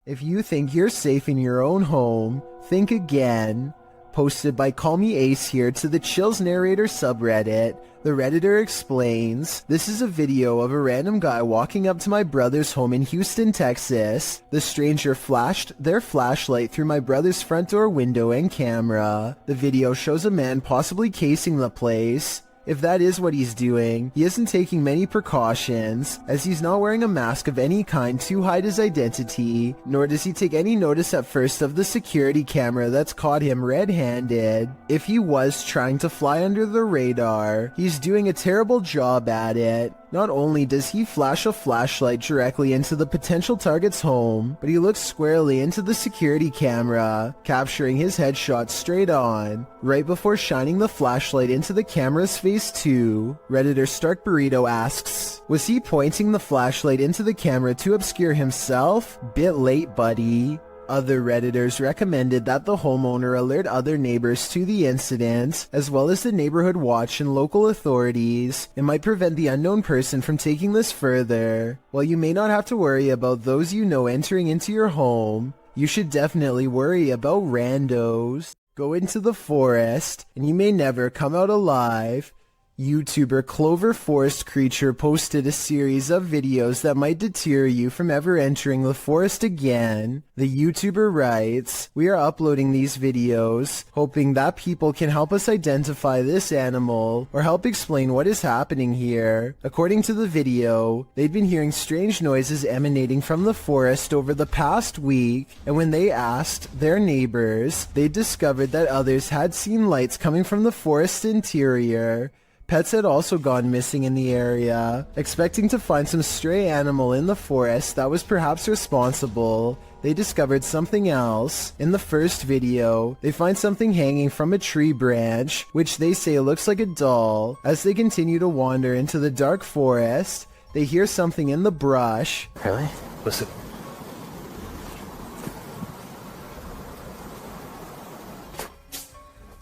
If you think you're safe in your own home, think again. Posted by Call Me Ace here to the Chills Narrator subreddit, the Redditor explains, this is a video of a random guy walking up to my brother's home in Houston, Texas. The stranger flashed their flashlight through my brother's front door window and camera. The video shows a man possibly casing the place. If that is what he's doing, he isn't taking many precautions, as he's not wearing a mask of any kind to hide his identity, nor does he take any notice at first of the security camera that's caught him red-handed. If he was trying to fly under the radar, he's doing a terrible job at it. Not only does he flash a flashlight directly into the potential target's home, but he looks squarely into the security camera, capturing his headshot straight on, right before shining the flashlight into the camera's face too. Redditor Stark Burrito asks, was he pointing the flashlight into the camera to obscure himself? Bit late, buddy. Other Redditors recommended that the homeowner alert other neighbors to the incident, as well as the neighborhood watch and local authorities. It might prevent the unknown person from taking this further. While you may not have to worry about those you know entering into your home, you should definitely worry about randos. Go into the forest, and you may never come out alive. YouTuber Clover Forest Creature posted a series of videos that might deter you from ever entering the forest again. The YouTuber writes, we are uploading these videos, hoping that people can help us identify this animal, or help explain what is happening here. According to the video, they'd been hearing strange noises emanating from the forest over the past week, and when they asked their neighbors, they discovered that others had seen lights coming from the forest interior. Pets had also gone missing in the area. Expecting to find some stray animal in the forest that was perhaps responsible, they discovered something else. In the first video, they find something hanging from a tree branch, which they say looks like a doll. As they continue to wander into the dark forest, they hear something in the brush. Really? Listen.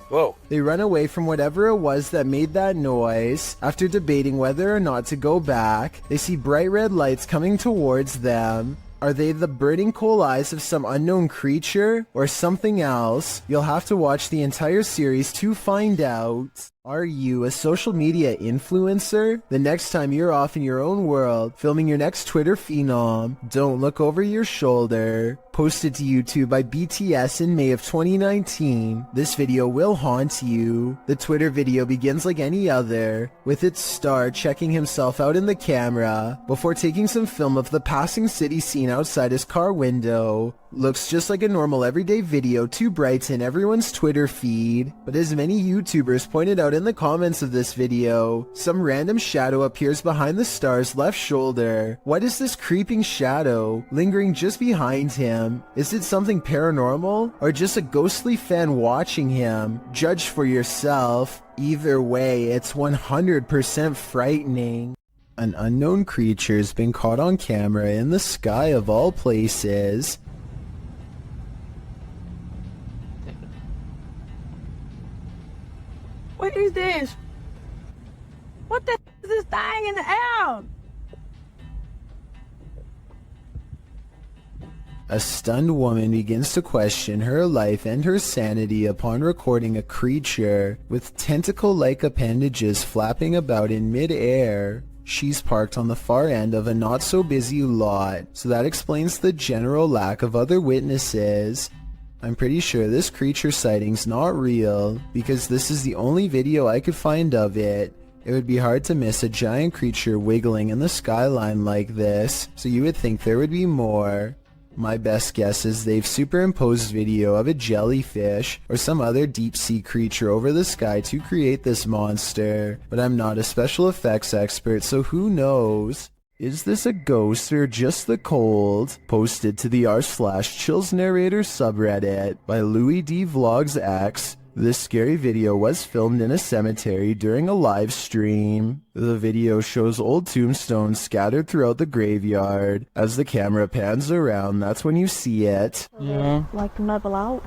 Whoa. They run away from whatever it was that made that noise. After debating whether or not to go back, they see bright red lights coming towards them. Are they the burning coal eyes of some unknown creature or something else? You'll have to watch the entire series to find out. Are you a social media influencer? The next time you're off in your own world, filming your next Twitter phenom, don't look over your shoulder. Posted to YouTube by BTS in May of 2019, this video will haunt you. The Twitter video begins like any other, with its star checking himself out in the camera, before taking some film of the passing city scene outside his car window. Looks just like a normal everyday video to brighten everyone's Twitter feed, but as many YouTubers pointed out in the comments of this video, some random shadow appears behind the star's left shoulder. What is this creeping shadow lingering just behind him? Is it something paranormal, or just a ghostly fan watching him? Judge for yourself. Either way, it's 100% frightening. An unknown creature's been caught on camera in the sky of all places. What is this? What the is this thing in the air? A stunned woman begins to question her life and her sanity upon recording a creature with tentacle-like appendages flapping about in mid-air. She's parked on the far end of a not-so-busy lot, so that explains the general lack of other witnesses. I'm pretty sure this creature sighting's not real, because this is the only video I could find of it. It would be hard to miss a giant creature wiggling in the skyline like this, so you would think there would be more. My best guess is they've superimposed video of a jellyfish or some other deep-sea creature over the sky to create this monster, but I'm not a special effects expert, so who knows? Is this a ghost or just the cold? Posted to the r/Chills Narrator subreddit by Louis D Vlogs X. This scary video was filmed in a cemetery during a live stream. The video shows old tombstones scattered throughout the graveyard. As the camera pans around, that's when you see it. Yeah. Like level out.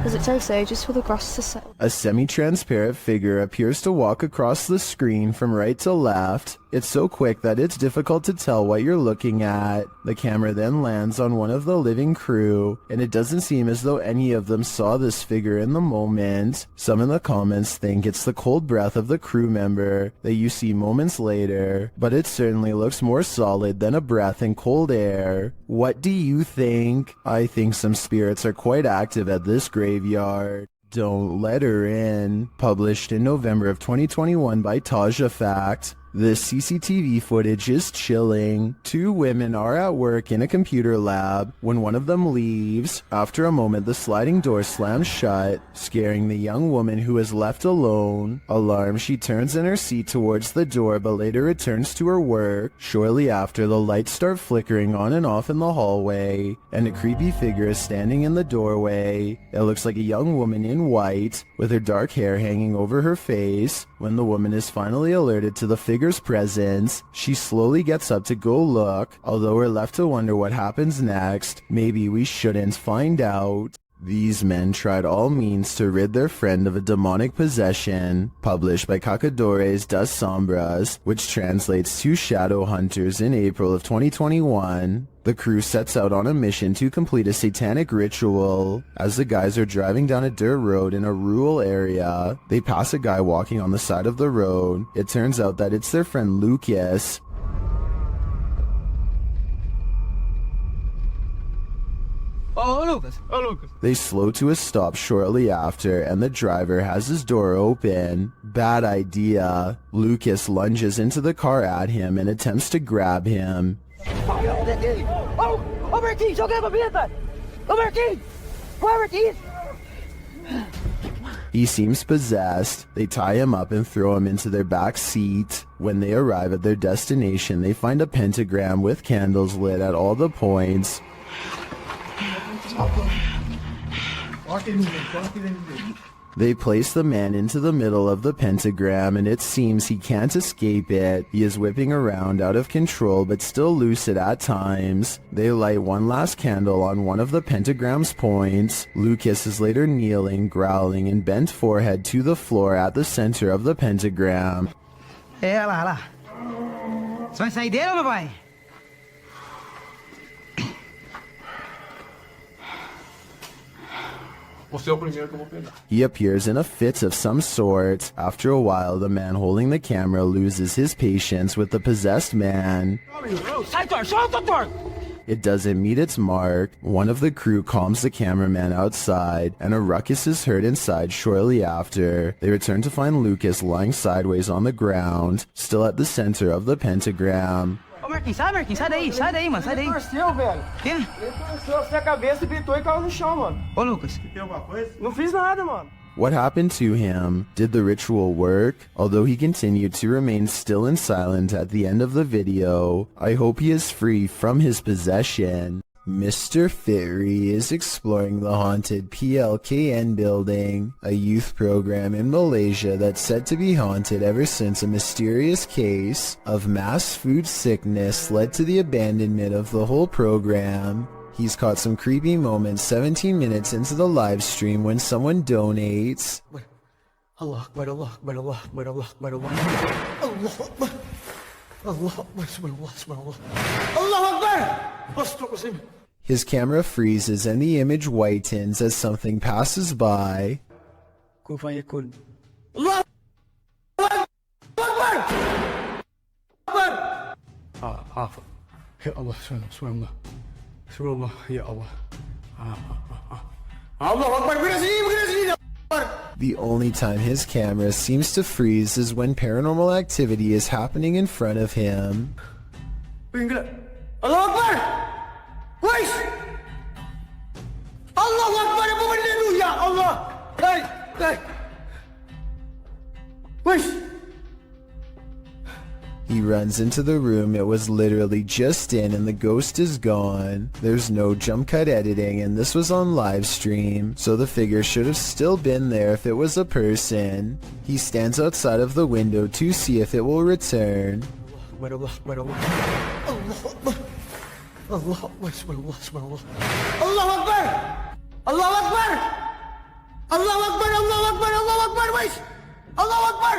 Does it take ages for the grass to settle? A semi-transparent figure appears to walk across the screen from right to left. It's so quick that it's difficult to tell what you're looking at. The camera then lands on one of the living crew, and it doesn't seem as though any of them saw this figure in the moment. Some in the comments think it's the cold breath of the crew member that you see moments later, but it certainly looks more solid than a breath in cold air. What do you think? I think some spirits are quite active at this graveyard. Don't Let Her In, published in November of 2021 by Taja Fact. This CCTV footage is chilling. Two women are at work in a computer lab when one of them leaves. After a moment, the sliding door slams shut, scaring the young woman who is left alone. Alarmed, she turns in her seat towards the door but later returns to her work. Shortly after, the lights start flickering on and off in the hallway, and a creepy figure is standing in the doorway. It looks like a young woman in white, with her dark hair hanging over her face. When the woman is finally alerted to the figure's presence, she slowly gets up to go look. Although we're left to wonder what happens next, maybe we shouldn't find out. These men tried all means to rid their friend of a demonic possession, published by Cacadores das Sombras, which translates to Shadow Hunters in April of 2021. The crew sets out on a mission to complete a satanic ritual. As the guys are driving down a dirt road in a rural area, they pass a guy walking on the side of the road. It turns out that it's their friend Lucas. Oh, Lucas. Oh, Lucas. They slow to a stop shortly after, and the driver has his door open. Bad idea. Lucas lunges into the car at him and attempts to grab him. Oh, Marquinhos, joga a babeta! Oh, Marquinhos! Why, Marquinhos? He seems possessed. They tie him up and throw him into their back seat. When they arrive at their destination, they find a pentagram with candles lit at all the points. They place the man into the middle of the pentagram, and it seems he can't escape it. He is whipping around out of control but still lucid at times. They light one last candle on one of the pentagram's points. Lucas is later kneeling, growling, and bent forehead to the floor at the center of the pentagram. Olha lá. Você vai sair dele ou não vai? He appears in a fit of some sort. After a while, the man holding the camera loses his patience with the possessed man. It doesn't meet its mark. One of the crew calms the cameraman outside, and a ruckus is heard inside shortly after. They return to find Lucas lying sideways on the ground, still at the center of the pentagram. Ô, Marquinhos, sai daí, mano, sai daí. Ele torceu, velho. Quê? Ele torceu assim a cabeça, gritou e caiu no chão, mano. Ô, Lucas. Tem alguma coisa? Não fiz nada, mano. What happened to him? Did the ritual work? Although he continued to remain still and silent at the end of the video, I hope he is free from his possession. Mr. Fitri is exploring the haunted PLKN building, a youth program in Malaysia that's said to be haunted ever since a mysterious case of mass food sickness led to the abandonment of the whole program. He's caught some creepy moments 17 minutes into the live stream when someone donates. Allah Akbar, Allah Akbar, Allah Akbar, Allah Akbar, Allah Akbar. Allah Akbar, subhanallah, subhanallah. Allah Akbar! His camera freezes and the image whitens as something passes by. Kun fayakun. Allah Akbar! Akbar! Afa. Ya Allah, subhanallah. Subhanallah, ya Allah. Allah Akbar, begini sini. The only time his camera seems to freeze is when paranormal activity is happening in front of him. Allah Akbar! Wais! Allah Akbar, apa benda tu? Ya Allah! Hai! Wais! He runs into the room it was literally just in and the ghost is gone. There's no jump cut editing and this was on live stream, so the figure should have still been there if it was a person. He stands outside of the window to see if it will return. Allah Akbar, Allah Akbar. Allah Akbar, subhanallah, subhanallah. Allah Akbar! Allah Akbar! Allah Akbar, Allah Akbar, Allah Akbar, wais! Allah Akbar!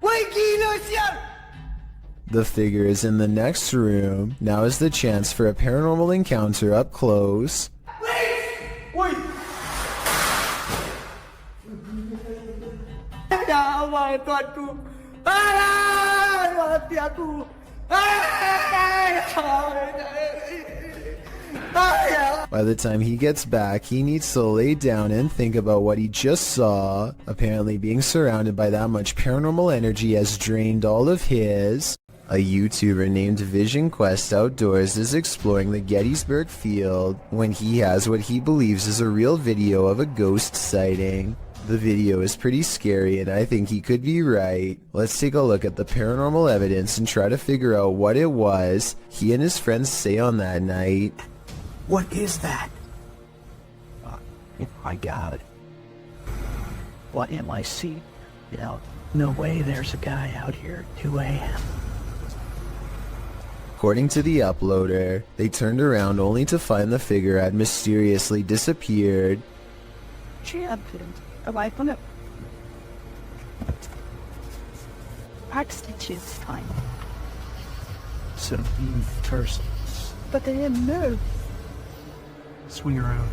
Wai gila sial! The figure is in the next room. Now is the chance for a paranormal encounter up close. Wait! Ya Allah, Tuanku. Mati aku. By the time he gets back, he needs to lay down and think about what he just saw. Apparently being surrounded by that much paranormal energy has drained all of his. A YouTuber named Vision Quest Outdoors is exploring the Gettysburg Field when he has what he believes is a real video of a ghost sighting. The video is pretty scary and I think he could be right. Let's take a look at the paranormal evidence and try to figure out what it was he and his friends say on that night. What is that? Oh my God. What am I seeing? You know, no way there's a guy out here at 2 a.m. According to the uploader, they turned around only to find the figure had mysteriously disappeared. Champions. Am I gonna... Stitches time. So, first, But they didn't move. swing around.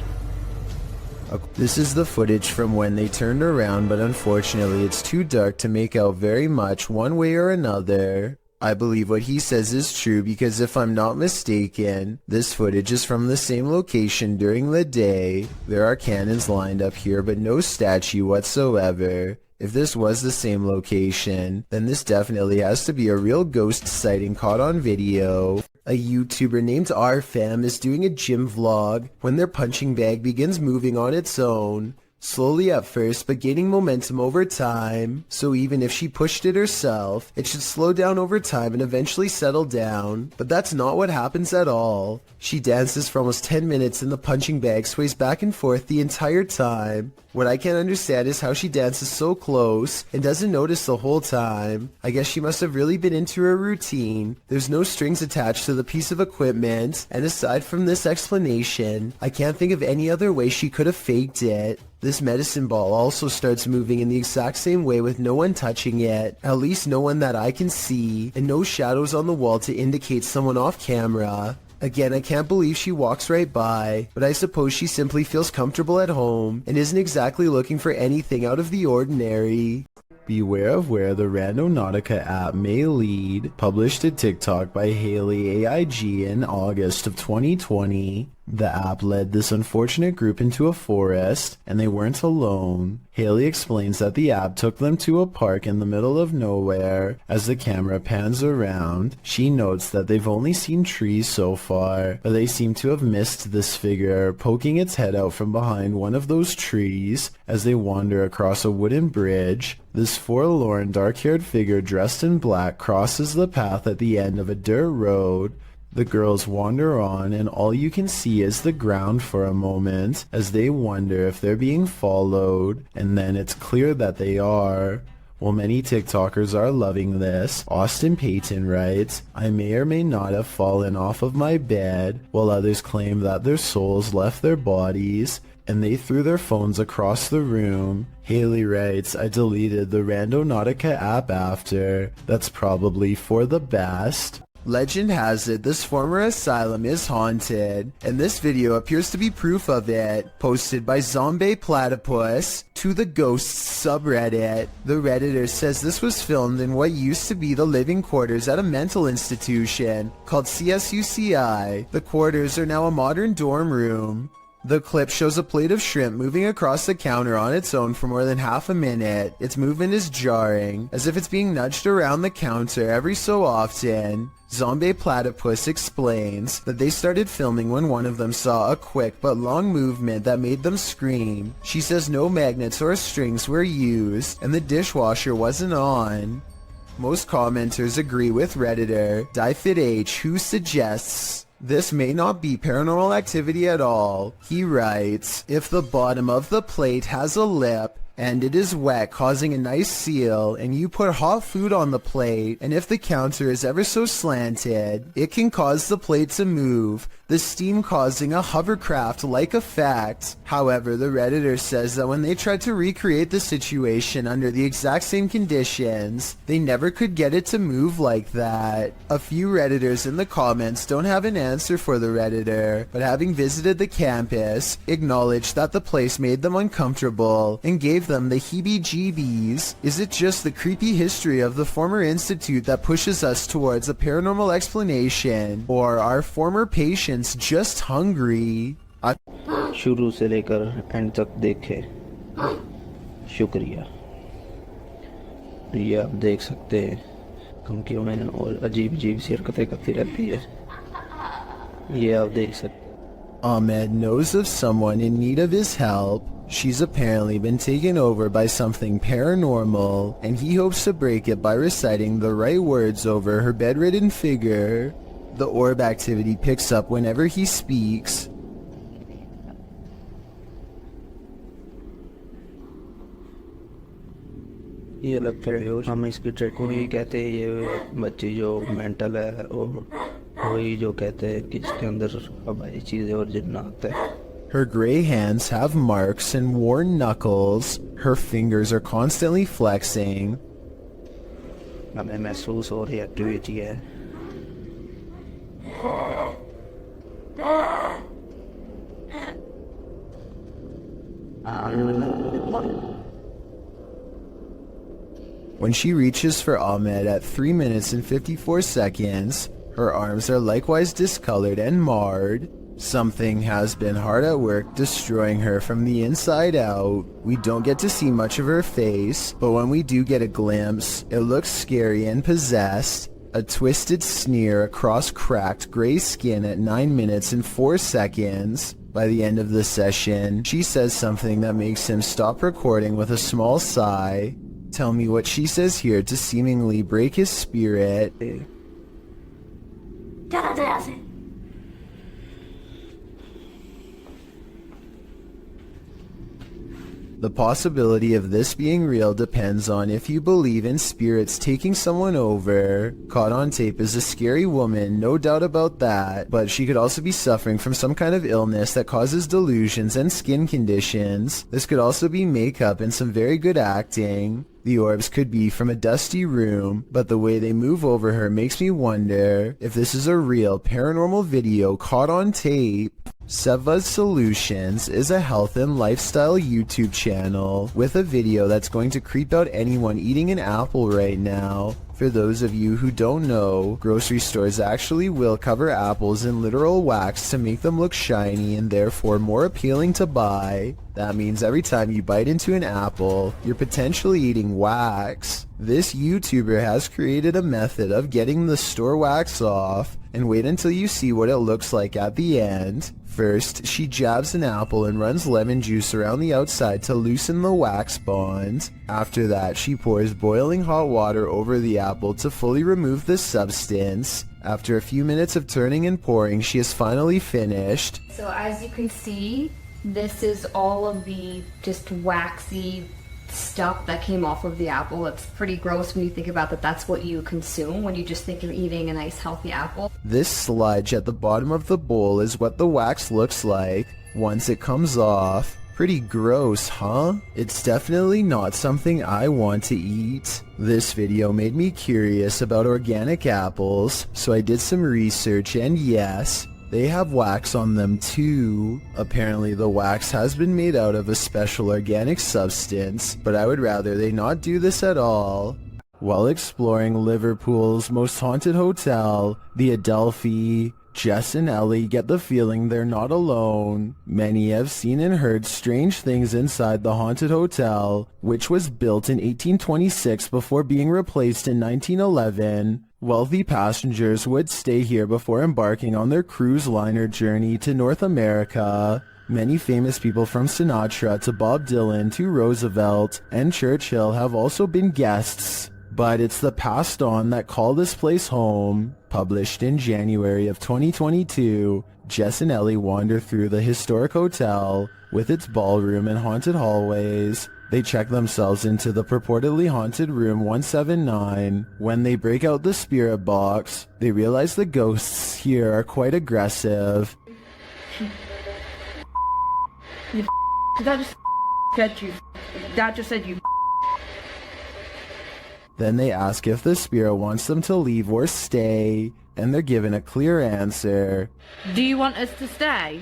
This is the footage from when they turned around, but unfortunately it's too dark to make out very much one way or another. I believe what he says is true because if I'm not mistaken, this footage is from the same location during the day. There are cannons lined up here but no statue whatsoever. If this was the same location, then this definitely has to be a real ghost sighting caught on video. A YouTuber named RFam is doing a gym vlog when their punching bag begins moving on its own. Slowly at first, but gaining momentum over time, so even if she pushed it herself, it should slow down over time and eventually settle down, but that's not what happens at all. She dances for almost 10 minutes and the punching bag sways back and forth the entire time. What I can't understand is how she dances so close and doesn't notice the whole time. I guess she must have really been into her routine. There's no strings attached to the piece of equipment, and aside from this explanation, I can't think of any other way she could have faked it. This medicine ball also starts moving in the exact same way with no one touching it, at least no one that I can see, and no shadows on the wall to indicate someone off camera. Again, I can't believe she walks right by, but I suppose she simply feels comfortable at home and isn't exactly looking for anything out of the ordinary. Beware of where the Randonautica app may lead, published to TikTok by Haley AIG in August of 2020. The app led this unfortunate group into a forest, and they weren't alone. Haley explains that the app took them to a park in the middle of nowhere. As the camera pans around, she notes that they've only seen trees so far, but they seem to have missed this figure poking its head out from behind one of those trees. As they wander across a wooden bridge, this forlorn dark-haired figure dressed in black crosses the path at the end of a dirt road. The girls wander on and all you can see is the ground for a moment as they wonder if they're being followed, and then it's clear that they are. While many TikTokers are loving this, Austin Payton writes, "I may or may not have fallen off of my bed," while others claim that their souls left their bodies and they threw their phones across the room. Haley writes, "I deleted the Randonautica app after. That's probably for the best." Legend has it this former asylum is haunted, and this video appears to be proof of it, posted by Zombie Platypus to the Ghosts subreddit. The Redditor says this was filmed in what used to be the living quarters at a mental institution called CSUCI. The quarters are now a modern dorm room. The clip shows a plate of shrimp moving across the counter on its own for more than half a minute. Its movement is jarring, as if it's being nudged around the counter every so often. Zombie Platypus explains that they started filming when one of them saw a quick but long movement that made them scream. She says no magnets or strings were used, and the dishwasher wasn't on. Most commenters agree with Redditor DieFitH, who suggests this may not be paranormal activity at all. He writes, "If the bottom of the plate has a lip and it is wet, causing a nice seal, and you put hot food on the plate, and if the counter is ever so slanted, it can cause the plate to move, the steam causing a hovercraft-like effect. However, the Redditor says that when they tried to recreate the situation under the exact same conditions, they never could get it to move like that. A few Redditors in the comments don't have an answer for the Redditor, but having visited the campus, acknowledged that the place made them uncomfortable and gave them the heebie-jeebies. Is it just the creepy history of the former institute that pushes us towards a paranormal explanation, or are former patients just hungry? शुरू से लेकर and तक देखे, शुक्रिया। ये आप देख सकते हैं धमकियों में और अजीब अजीब सी हरकतें करती रहती है, ये आप देख सकते हैं। Ahmed knows of someone in need of his help. She's apparently been taken over by something paranormal, and he hopes to break it by reciting the right words over her bedridden figure. The orb activity picks up whenever he speaks. ये अलग तरह हम इसकी trade को ही कहते हैं, ये बच्ची जो मेंटल है और वही जो कहते हैं कि इसके अंदर हमारी चीजें और जिन्नात है। Her gray hands have marks and worn knuckles. Her fingers are constantly flexing. हमें महसूस हो रही एक्टिविटी है। When she reaches for Ahmed at 3 minutes and 54 seconds, her arms are likewise discolored and marred. Something has been hard at work destroying her from the inside out. We don't get to see much of her face, but when we do get a glimpse, it looks scary and possessed. A twisted sneer across cracked gray skin at 9 minutes and 4 seconds. By the end of the session, she says something that makes him stop recording with a small sigh. Tell me what she says here to seemingly break his spirit. The possibility of this being real depends on if you believe in spirits taking someone over. Caught on tape is a scary woman, no doubt about that, but she could also be suffering from some kind of illness that causes delusions and skin conditions. This could also be makeup and some very good acting. The orbs could be from a dusty room, but the way they move over her makes me wonder if this is a real paranormal video caught on tape. Seva's Solutions is a health and lifestyle YouTube channel with a video that's going to creep out anyone eating an apple right now. For those of you who don't know, grocery stores actually will cover apples in literal wax to make them look shiny and therefore more appealing to buy. That means every time you bite into an apple, you're potentially eating wax. This YouTuber has created a method of getting the store wax off, and wait until you see what it looks like at the end. First, she jabs an apple and runs lemon juice around the outside to loosen the wax bond. After that, she pours boiling hot water over the apple to fully remove the substance. After a few minutes of turning and pouring, she is finally finished. So as you can see, this is all of the just waxy stuff that came off of the apple. It's pretty gross when you think about that. That's what you consume when you just think you're eating a nice healthy apple. This sludge at the bottom of the bowl is what the wax looks like once it comes off. Pretty gross, huh? It's definitely not something I want to eat. This video made me curious about organic apples, so I did some research, and yes, they have wax on them too. Apparently the wax has been made out of a special organic substance, but I would rather they not do this at all. While exploring Liverpool's most haunted hotel, the Adelphi, Jess and Ellie get the feeling they're not alone. Many have seen and heard strange things inside the haunted hotel, which was built in 1826 before being replaced in 1911. Wealthy passengers would stay here before embarking on their cruise liner journey to North America. Many famous people from Sinatra to Bob Dylan to Roosevelt and Churchill have also been guests. But it's the passed on that call this place home. Published in January of 2022, Jess and Ellie wander through the historic hotel with its ballroom and haunted hallways. They check themselves into the purportedly haunted room 179. When they break out the spirit box, they realize the ghosts here are quite aggressive. That just said you. That just said you. Then they ask if the spirit wants them to leave or stay, and they're given a clear answer. Do you want us to stay?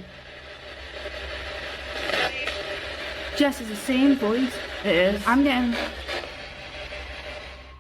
Jess is the same voice. It is. I'm getting...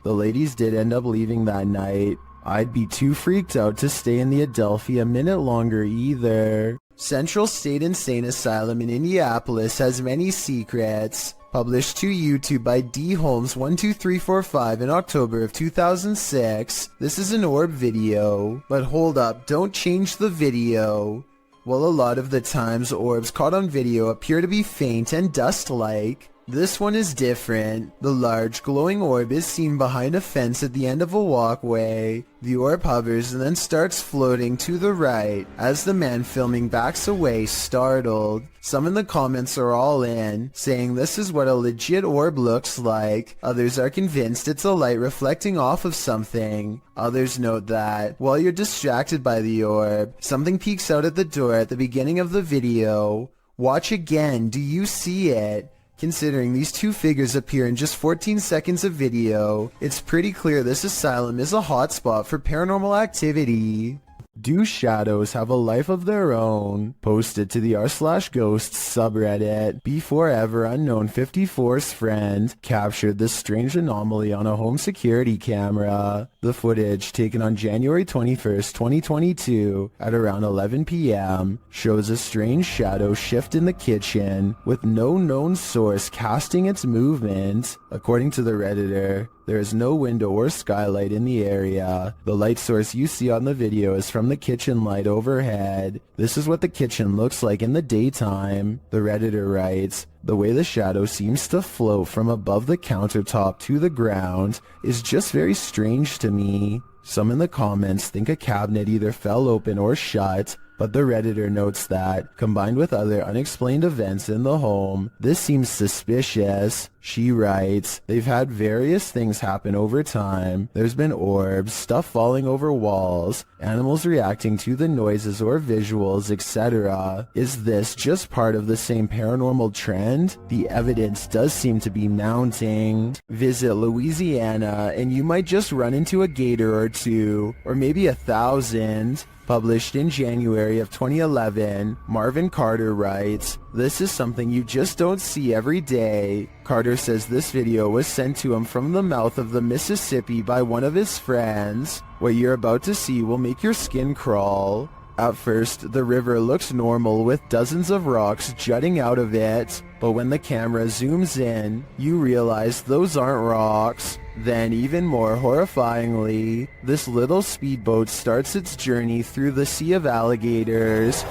The ladies did end up leaving that night. I'd be too freaked out to stay in the Adelphi a minute longer either. Central State Insane Asylum in Indianapolis has many secrets. Published to YouTube by D. Holmes 12345 in October of 2006. This is an orb video. But hold up, don't change the video. Well, a lot of the times orbs caught on video appear to be faint and dust-like. This one is different. The large glowing orb is seen behind a fence at the end of a walkway. The orb hovers and then starts floating to the right as the man filming backs away, startled. Some in the comments are all in, saying this is what a legit orb looks like. Others are convinced it's a light reflecting off of something. Others note that, while you're distracted by the orb, something peeks out at the door at the beginning of the video. Watch again, do you see it? Considering these two figures appear in just 14 seconds of video, it's pretty clear this asylum is a hotspot for paranormal activity. Do shadows have a life of their own? Posted to the r/ghosts subreddit, Before Ever Unknown 54's friend captured this strange anomaly on a home security camera. The footage, taken on January 21st, 2022 at around 11 p.m., shows a strange shadow shift in the kitchen with no known source casting its movement. According to the Redditor, there is no window or skylight in the area. The light source you see on the video is from the kitchen light overhead. This is what the kitchen looks like in the daytime. The Redditor writes, the way the shadow seems to float from above the countertop to the ground is just very strange to me. Some in the comments think a cabinet either fell open or shut, but the Redditor notes that, combined with other unexplained events in the home, this seems suspicious. She writes, they've had various things happen over time. There's been orbs, stuff falling over walls, animals reacting to the noises or visuals, etc. Is this just part of the same paranormal trend? The evidence does seem to be mounting. Visit Louisiana and you might just run into a gator or two, or maybe 1,000. Published in January of 2011, Marvin Carter writes, this is something you just don't see every day. Carter says this video was sent to him from the mouth of the Mississippi by one of his friends. What you're about to see will make your skin crawl. At first, the river looks normal with dozens of rocks jutting out of it, but when the camera zooms in, you realize those aren't rocks. Then, even more horrifyingly, this little speedboat starts its journey through the sea of alligators.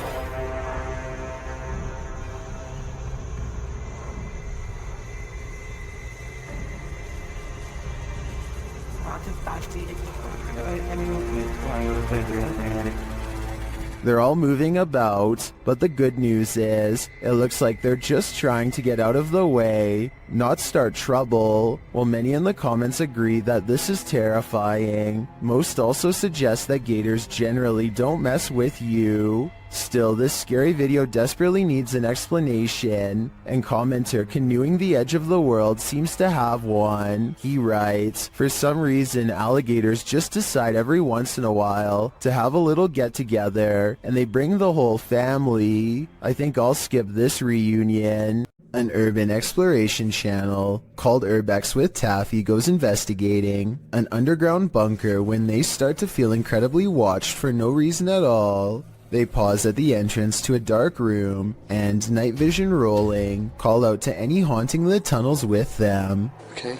They're all moving about, but the good news is, it looks like they're just trying to get out of the way, not start trouble. While many in the comments agree that this is terrifying, most also suggest that gators generally don't mess with you. Still, this scary video desperately needs an explanation, and commenter Canoeing the Edge of the World seems to have one. He writes, for some reason alligators just decide every once in a while to have a little get together, and they bring the whole family. I think I'll skip this reunion. An urban exploration channel called Urbex with Taffy goes investigating an underground bunker when they start to feel incredibly watched for no reason at all. They pause at the entrance to a dark room and, night vision rolling, call out to any haunting the tunnels with them. Okay,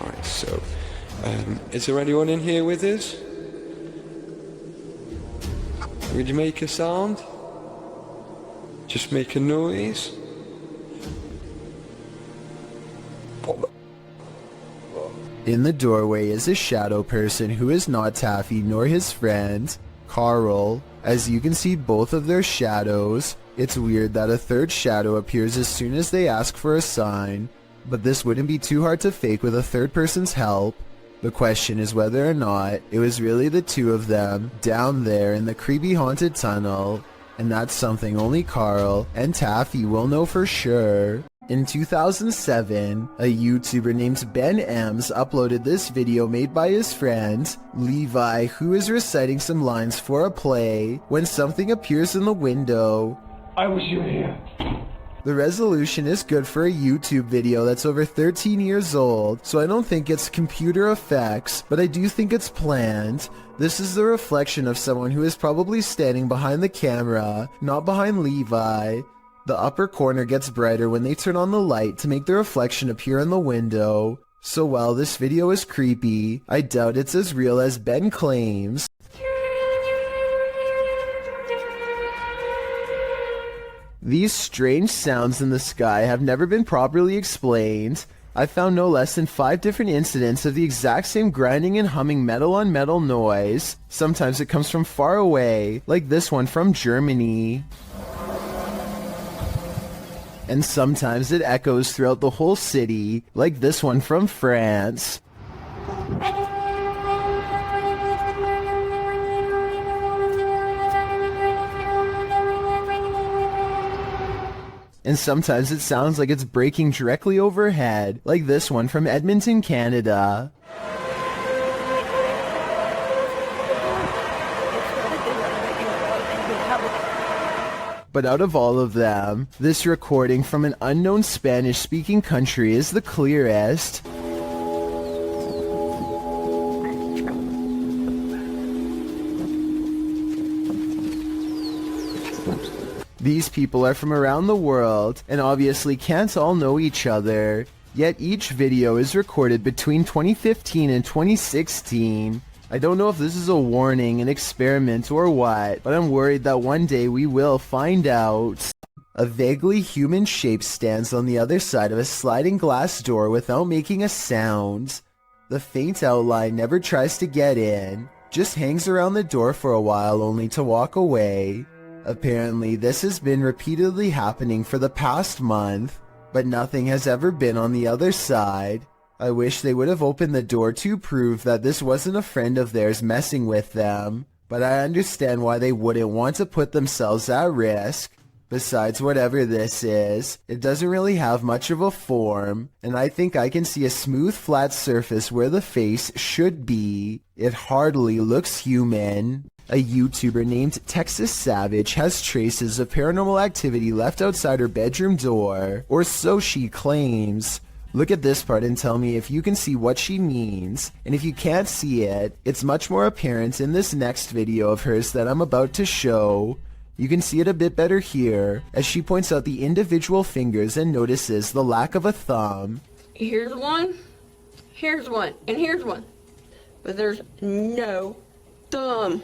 alright, so, is there anyone in here with us? Would you make a sound? Just make a noise? In the doorway is a shadow person who is not Taffy nor his friend, Carl. As you can see both of their shadows, it's weird that a third shadow appears as soon as they ask for a sign. But this wouldn't be too hard to fake with a third person's help. The question is whether or not it was really the two of them down there in the creepy haunted tunnel, and that's something only Carl and Taffy will know for sure. In 2007, a YouTuber named Ben Ems uploaded this video made by his friend, Levi, who is reciting some lines for a play when something appears in the window. I wish you were here. The resolution is good for a YouTube video that's over 13 years old, so I don't think it's computer effects, but I do think it's planned. This is the reflection of someone who is probably standing behind the camera, not behind Levi. The upper corner gets brighter when they turn on the light to make the reflection appear in the window. So while this video is creepy, I doubt it's as real as Ben claims. These strange sounds in the sky have never been properly explained. I found no less than 5 different incidents of the exact same grinding and humming metal on metal noise. Sometimes it comes from far away, like this one from Germany. And sometimes it echoes throughout the whole city, like this one from France. And sometimes it sounds like it's breaking directly overhead, like this one from Edmonton, Canada. But out of all of them, this recording from an unknown Spanish-speaking country is the clearest. These people are from around the world, and obviously can't all know each other. Yet each video is recorded between 2015 and 2016. I don't know if this is a warning, an experiment, or what, but I'm worried that one day we will find out. A vaguely human shape stands on the other side of a sliding glass door without making a sound. The faint outline never tries to get in, just hangs around the door for a while only to walk away. Apparently, this has been repeatedly happening for the past month, but nothing has ever been on the other side. I wish they would have opened the door to prove that this wasn't a friend of theirs messing with them, but I understand why they wouldn't want to put themselves at risk. Besides, whatever this is, it doesn't really have much of a form, and I think I can see a smooth flat surface where the face should be. It hardly looks human. A YouTuber named Texas Savage has traces of paranormal activity left outside her bedroom door, or so she claims. Look at this part and tell me if you can see what she means, and if you can't see it, it's much more apparent in this next video of hers that I'm about to show. You can see it a bit better here, as she points out the individual fingers and notices the lack of a thumb. Here's one, and here's one. But there's no thumb.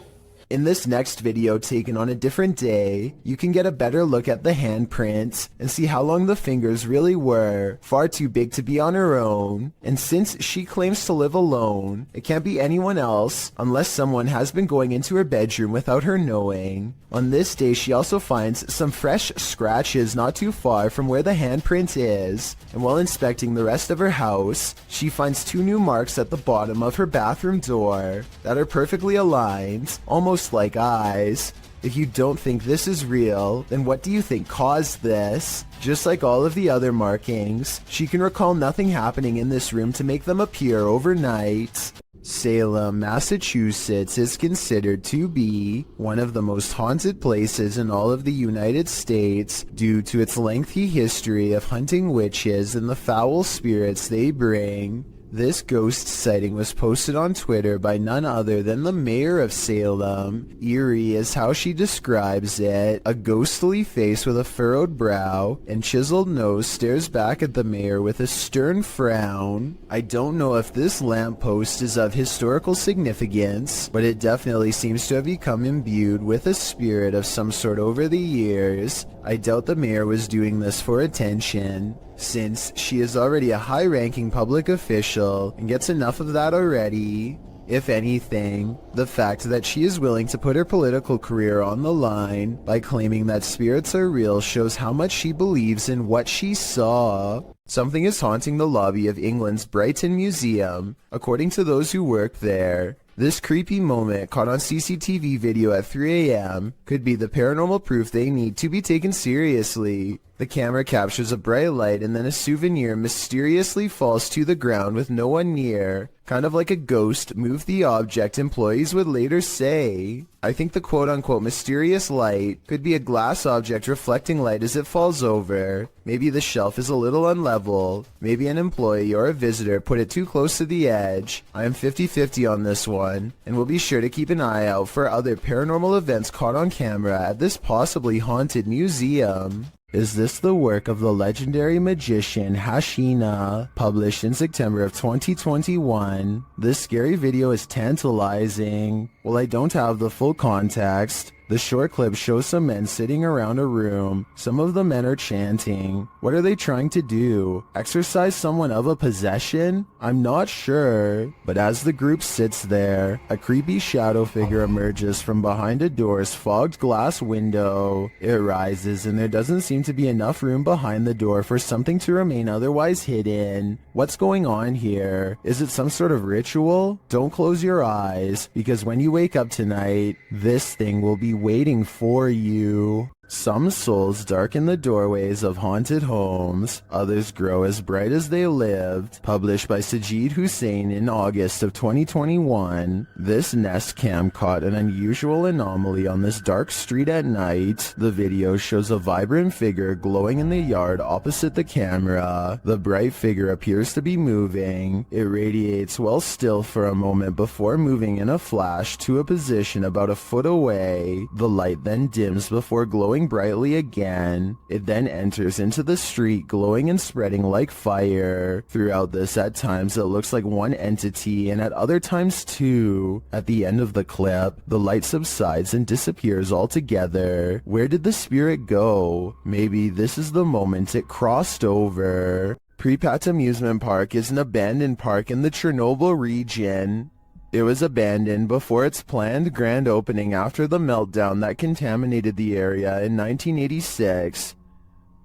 In this next video taken on a different day, you can get a better look at the handprints and see how long the fingers really were, far too big to be on her own. And since she claims to live alone, it can't be anyone else unless someone has been going into her bedroom without her knowing. On this day, she also finds some fresh scratches not too far from where the handprint is, and while inspecting the rest of her house, she finds 2 new marks at the bottom of her bathroom door that are perfectly aligned, almost like eyes. If you don't think this is real, then what do you think caused this? Just like all of the other markings, she can recall nothing happening in this room to make them appear overnight. Salem, Massachusetts is considered to be one of the most haunted places in all of the United States due to its lengthy history of hunting witches and the foul spirits they bring. This ghost sighting was posted on Twitter by none other than the mayor of Salem. Eerie is how she describes it. A ghostly face with a furrowed brow and chiseled nose stares back at the mayor with a stern frown. I don't know if this lamppost is of historical significance, but it definitely seems to have become imbued with a spirit of some sort over the years. I doubt the mayor was doing this for attention, since she is already a high-ranking public official and gets enough of that already. If anything, the fact that she is willing to put her political career on the line by claiming that spirits are real shows how much she believes in what she saw. Something is haunting the lobby of England's Brighton Museum, according to those who work there. This creepy moment, caught on CCTV video at 3 a.m., could be the paranormal proof they need to be taken seriously. The camera captures a bright light and then a souvenir mysteriously falls to the ground with no one near. Kind of like a ghost moved the object, employees would later say. I think the quote-unquote mysterious light could be a glass object reflecting light as it falls over. Maybe the shelf is a little unlevel. Maybe an employee or a visitor put it too close to the edge. I am 50-50 on this one, and will be sure to keep an eye out for other paranormal events caught on camera at this possibly haunted museum. Is this the work of the legendary magician Hashina, published in September of 2021? This scary video is tantalizing. While I don't have the full context, the short clip shows some men sitting around a room. Some of the men are chanting. What are they trying to do? Exorcise someone of a possession? I'm not sure. But as the group sits there, a creepy shadow figure emerges from behind a door's fogged glass window. It rises and there doesn't seem to be enough room behind the door for something to remain otherwise hidden. What's going on here? Is it some sort of ritual? Don't close your eyes, because when you wake up tonight, this thing will be waiting for you. Some souls darken the doorways of haunted homes, others grow as bright as they lived. Published by Sajid Hussein in August of 2021, this Nest Cam caught an unusual anomaly on this dark street at night. The video shows a vibrant figure glowing in the yard opposite the camera. The bright figure appears to be moving. It radiates well still for a moment before moving in a flash to a position about a foot away. The light then dims before glowing brightly again. It then enters into the street, glowing and spreading like fire. Throughout this, at times it looks like one entity, and at other times two. At the end of the clip, the light subsides and disappears altogether. Where did the spirit go? Maybe this is the moment it crossed over. Pripat Amusement Park is an abandoned park in the Chernobyl region. It was abandoned before its planned grand opening after the meltdown that contaminated the area in 1986.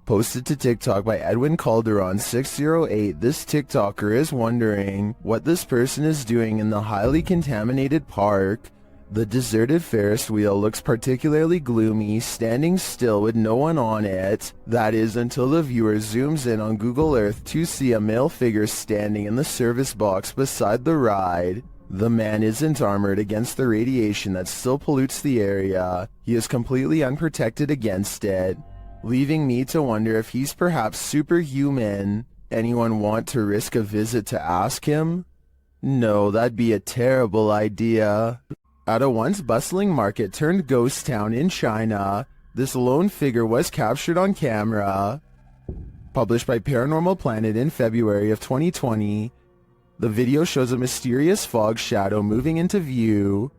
Posted to TikTok by Edwin Calderon 608, this TikToker is wondering what this person is doing in the highly contaminated park. The deserted Ferris wheel looks particularly gloomy, standing still with no one on it. That is until the viewer zooms in on Google Earth to see a male figure standing in the service box beside the ride. The man isn't armored against the radiation that still pollutes the area. He is completely unprotected against it, leaving me to wonder if he's perhaps superhuman. Anyone want to risk a visit to ask him? No, that'd be a terrible idea. At a once bustling market turned ghost town in China, this lone figure was captured on camera. Published by Paranormal Planet in February of 2020, the video shows a mysterious fog shadow moving into view.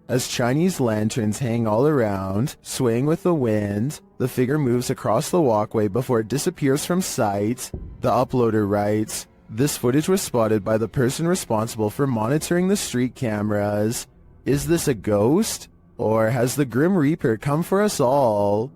As Chinese lanterns hang all around, swaying with the wind, the figure moves across the walkway before it disappears from sight. The uploader writes, "This footage was spotted by the person responsible for monitoring the street cameras. Is this a ghost? Or has the Grim Reaper come for us all?"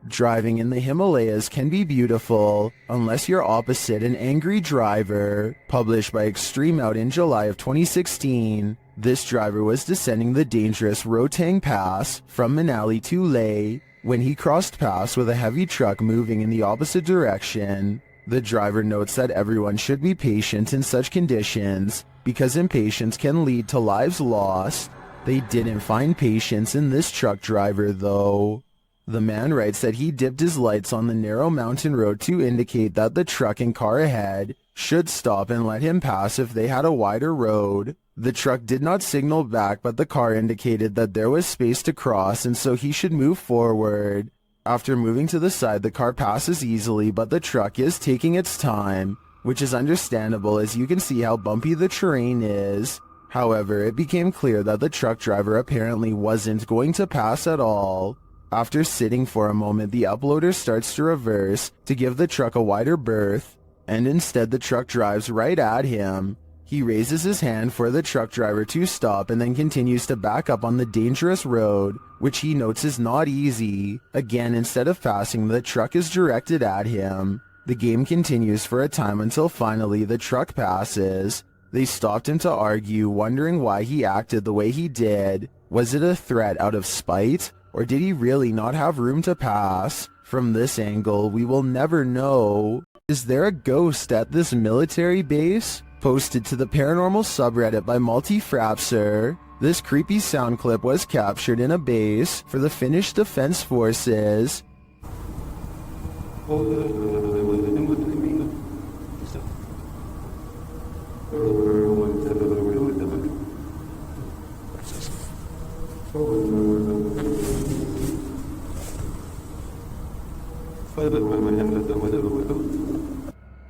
Driving in the Himalayas can be beautiful, unless you're opposite an angry driver. Published by Extreme Out in July of 2016, this driver was descending the dangerous Rotang Pass from Manali to Leh when he crossed paths with a heavy truck moving in the opposite direction. The driver notes that everyone should be patient in such conditions, because impatience can lead to lives lost. They didn't find patience in this truck driver though. The man writes that he dipped his lights on the narrow mountain road to indicate that the truck and car ahead should stop and let him pass if they had a wider road. The truck did not signal back, but the car indicated that there was space to cross and so he should move forward. After moving to the side, the car passes easily, but the truck is taking its time, which is understandable as you can see how bumpy the terrain is. However, it became clear that the truck driver apparently wasn't going to pass at all. After sitting for a moment, the uploader starts to reverse to give the truck a wider berth, and instead the truck drives right at him. He raises his hand for the truck driver to stop and then continues to back up on the dangerous road, which he notes is not easy. Again, instead of passing, the truck is directed at him. The game continues for a time until finally the truck passes. They stopped him to argue, wondering why he acted the way he did. Was it a threat out of spite, or did he really not have room to pass? From this angle, we will never know. Is there a ghost at this military base? Posted to the paranormal subreddit by Multi-Frapser. This creepy sound clip was captured in a base for the Finnish Defense Forces.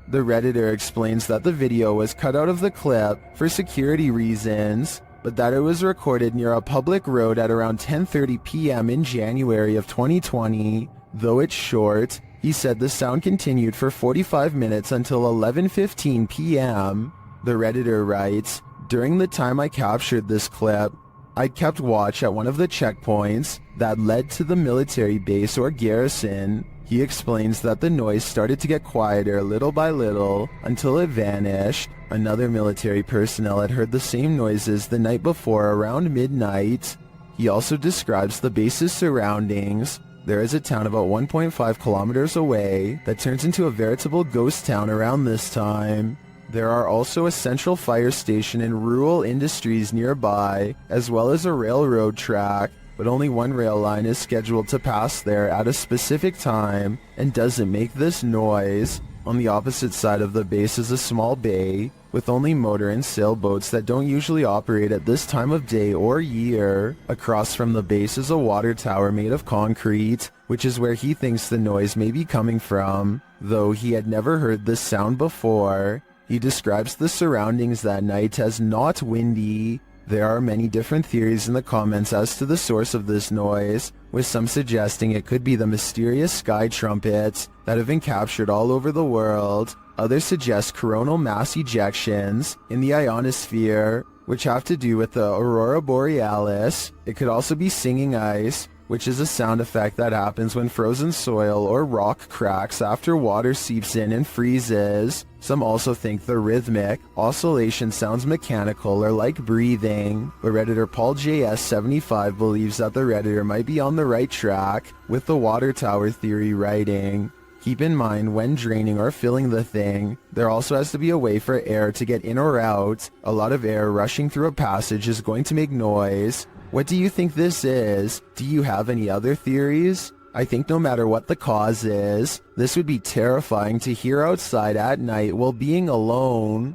The Redditor explains that the video was cut out of the clip for security reasons, but that it was recorded near a public road at around 10:30 p.m. in January of 2020. Though it's short, he said the sound continued for 45 minutes until 11:15 p.m. The Redditor writes, "During the time I captured this clip, I kept watch at one of the checkpoints that led to the military base or garrison." He explains that the noise started to get quieter little by little until it vanished. Another military personnel had heard the same noises the night before around midnight. He also describes the base's surroundings. There is a town about 1.5 kilometers away that turns into a veritable ghost town around this time. There are also a central fire station and rural industries nearby, as well as a railroad track, but only one rail line is scheduled to pass there at a specific time and doesn't make this noise. On the opposite side of the base is a small bay with only motor and sailboats that don't usually operate at this time of day or year. Across from the base is a water tower made of concrete, which is where he thinks the noise may be coming from, though he had never heard this sound before. He describes the surroundings that night as not windy. There are many different theories in the comments as to the source of this noise, with some suggesting it could be the mysterious sky trumpets that have been captured all over the world. Others suggest coronal mass ejections in the ionosphere, which have to do with the aurora borealis. It could also be singing ice, which is a sound effect that happens when frozen soil or rock cracks after water seeps in and freezes. Some also think the rhythmic oscillation sounds mechanical or like breathing, but Redditor Paul JS75 believes that the Redditor might be on the right track with the water tower theory writing. Keep in mind, when draining or filling the thing, there also has to be a way for air to get in or out. A lot of air rushing through a passage is going to make noise. What do you think this is? Do you have any other theories? I think no matter what the cause is, this would be terrifying to hear outside at night while being alone.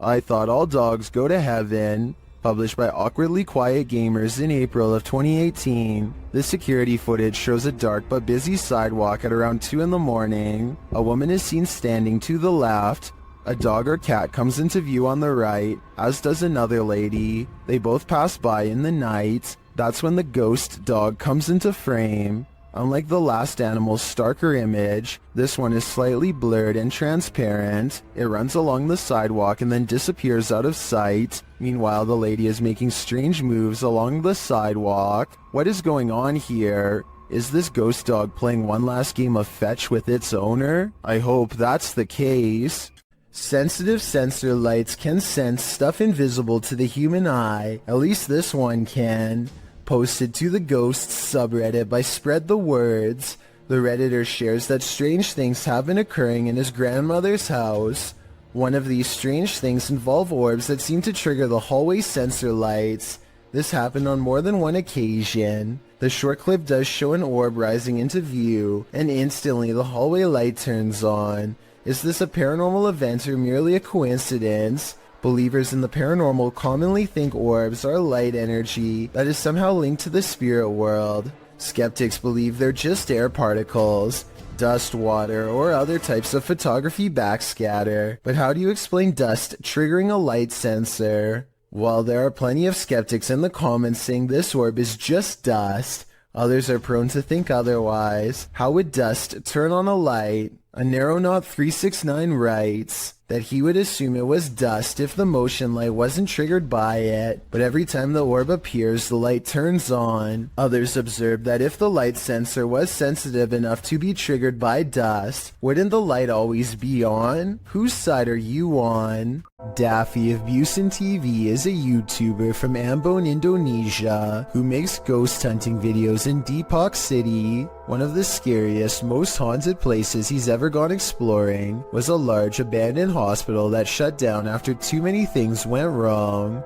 I Thought All Dogs Go to Heaven, published by Awkwardly Quiet Gamers in April of 2018. This security footage shows a dark but busy sidewalk at around 2 in the morning. A woman is seen standing to the left. A dog or cat comes into view on the right, as does another lady. They both pass by in the night. That's when the ghost dog comes into frame. Unlike the last animal's starker image, this one is slightly blurred and transparent. It runs along the sidewalk and then disappears out of sight. Meanwhile, the lady is making strange moves along the sidewalk. What is going on here? Is this ghost dog playing one last game of fetch with its owner? I hope that's the case. Sensitive sensor lights can sense stuff invisible to the human eye. At least this one can. Posted to the Ghosts subreddit by Spread the Words, the Redditor shares that strange things have been occurring in his grandmother's house. One of these strange things involve orbs that seem to trigger the hallway sensor lights. This happened on more than one occasion. The short clip does show an orb rising into view, and instantly the hallway light turns on. Is this a paranormal event or merely a coincidence? Believers in the paranormal commonly think orbs are light energy that is somehow linked to the spirit world. Skeptics believe they're just air particles, dust, water, or other types of photography backscatter. But how do you explain dust triggering a light sensor? While there are plenty of skeptics in the comments saying this orb is just dust, others are prone to think otherwise. How would dust turn on a light? A Narrow369 writes that he would assume it was dust if the motion light wasn't triggered by it, but every time the orb appears, the light turns on. Others observed that if the light sensor was sensitive enough to be triggered by dust, wouldn't the light always be on? Whose side are you on? Daffy of Busan TV is a YouTuber from Ambon, Indonesia, who makes ghost hunting videos in Depok City. One of the scariest, most haunted places he's ever gone exploring was a large abandoned hospital that shut down after too many things went wrong.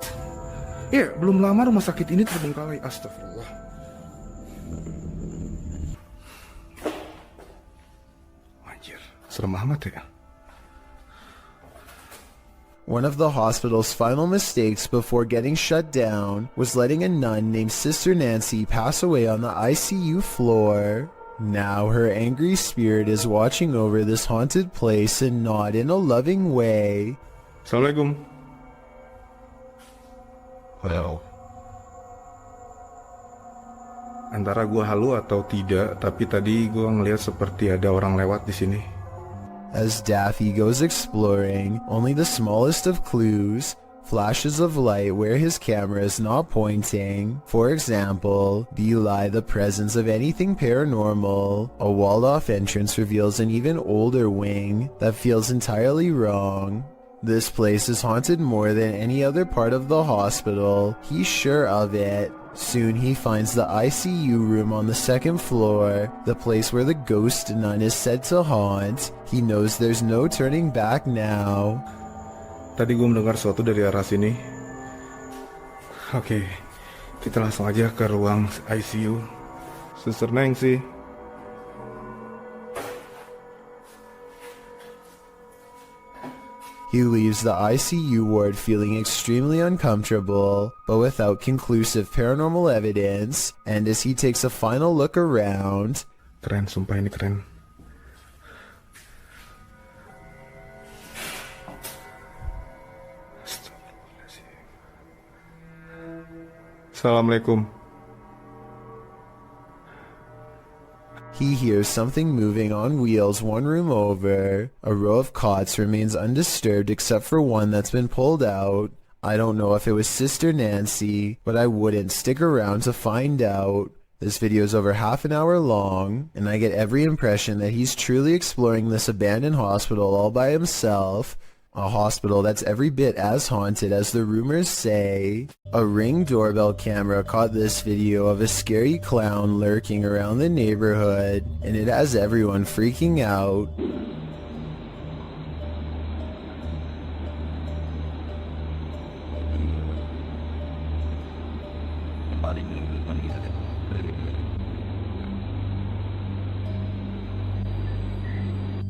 Belum lama rumah sakit ini terbengkalai. Astagfirullah. Anjir, serem amat ya. One of the hospital's final mistakes before getting shut down was letting a nun named Sister Nancy pass away on the ICU floor. Now her angry spirit is watching over this haunted place and not in a loving way. Assalamualaikum. Well, Antara gua halu atau tidak, tapi tadi gua ngelihat seperti ada orang lewat di sini. As Daffy goes exploring, only the smallest of clues, flashes of light where his camera is not pointing, for example, belie the presence of anything paranormal. A walled-off entrance reveals an even older wing that feels entirely wrong. This place is haunted more than any other part of the hospital, he's sure of it. Soon he finds the ICU room on the second floor, the place where the ghost nun is said to haunt. He knows there's no turning back now. Tadi gue mendengar sesuatu dari arah sini. Oke, kita langsung aja ke ruang ICU. Suster Nancy. He leaves the ICU ward feeling extremely uncomfortable, but without conclusive paranormal evidence, and as he takes a final look around... Keren, sumpah ini keren. Assalamualaikum. He hears something moving on wheels one room over. A row of cots remains undisturbed except for one that's been pulled out. I don't know if it was Sister Nancy, but I wouldn't stick around to find out. This video is over half an hour long, and I get every impression that he's truly exploring this abandoned hospital all by himself. A hospital that's every bit as haunted as the rumors say. A Ring doorbell camera caught this video of a scary clown lurking around the neighborhood, and it has everyone freaking out.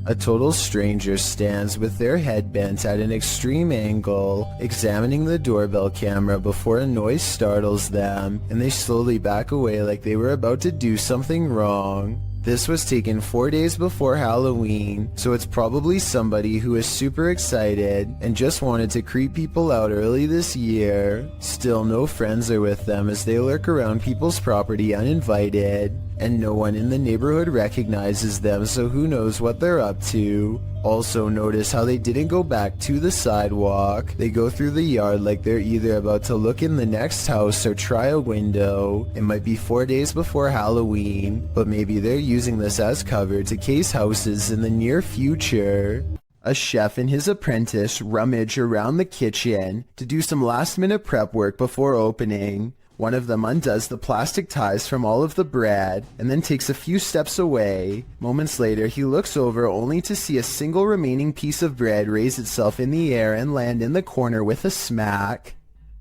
A total stranger stands with their head bent at an extreme angle, examining the doorbell camera before a noise startles them, and they slowly back away like they were about to do something wrong. This was taken 4 days before Halloween, so it's probably somebody who is super excited and just wanted to creep people out early this year. Still, no friends are with them as they lurk around people's property uninvited, and no one in the neighborhood recognizes them, so who knows what they're up to. Also, notice how they didn't go back to the sidewalk. They go through the yard like they're either about to look in the next house or try a window. It might be 4 days before Halloween, but maybe they're using this as cover to case houses in the near future. A chef and his apprentice rummage around the kitchen to do some last-minute prep work before opening. One of them undoes the plastic ties from all of the bread and then takes a few steps away. Moments later, he looks over only to see a single remaining piece of bread raise itself in the air and land in the corner with a smack.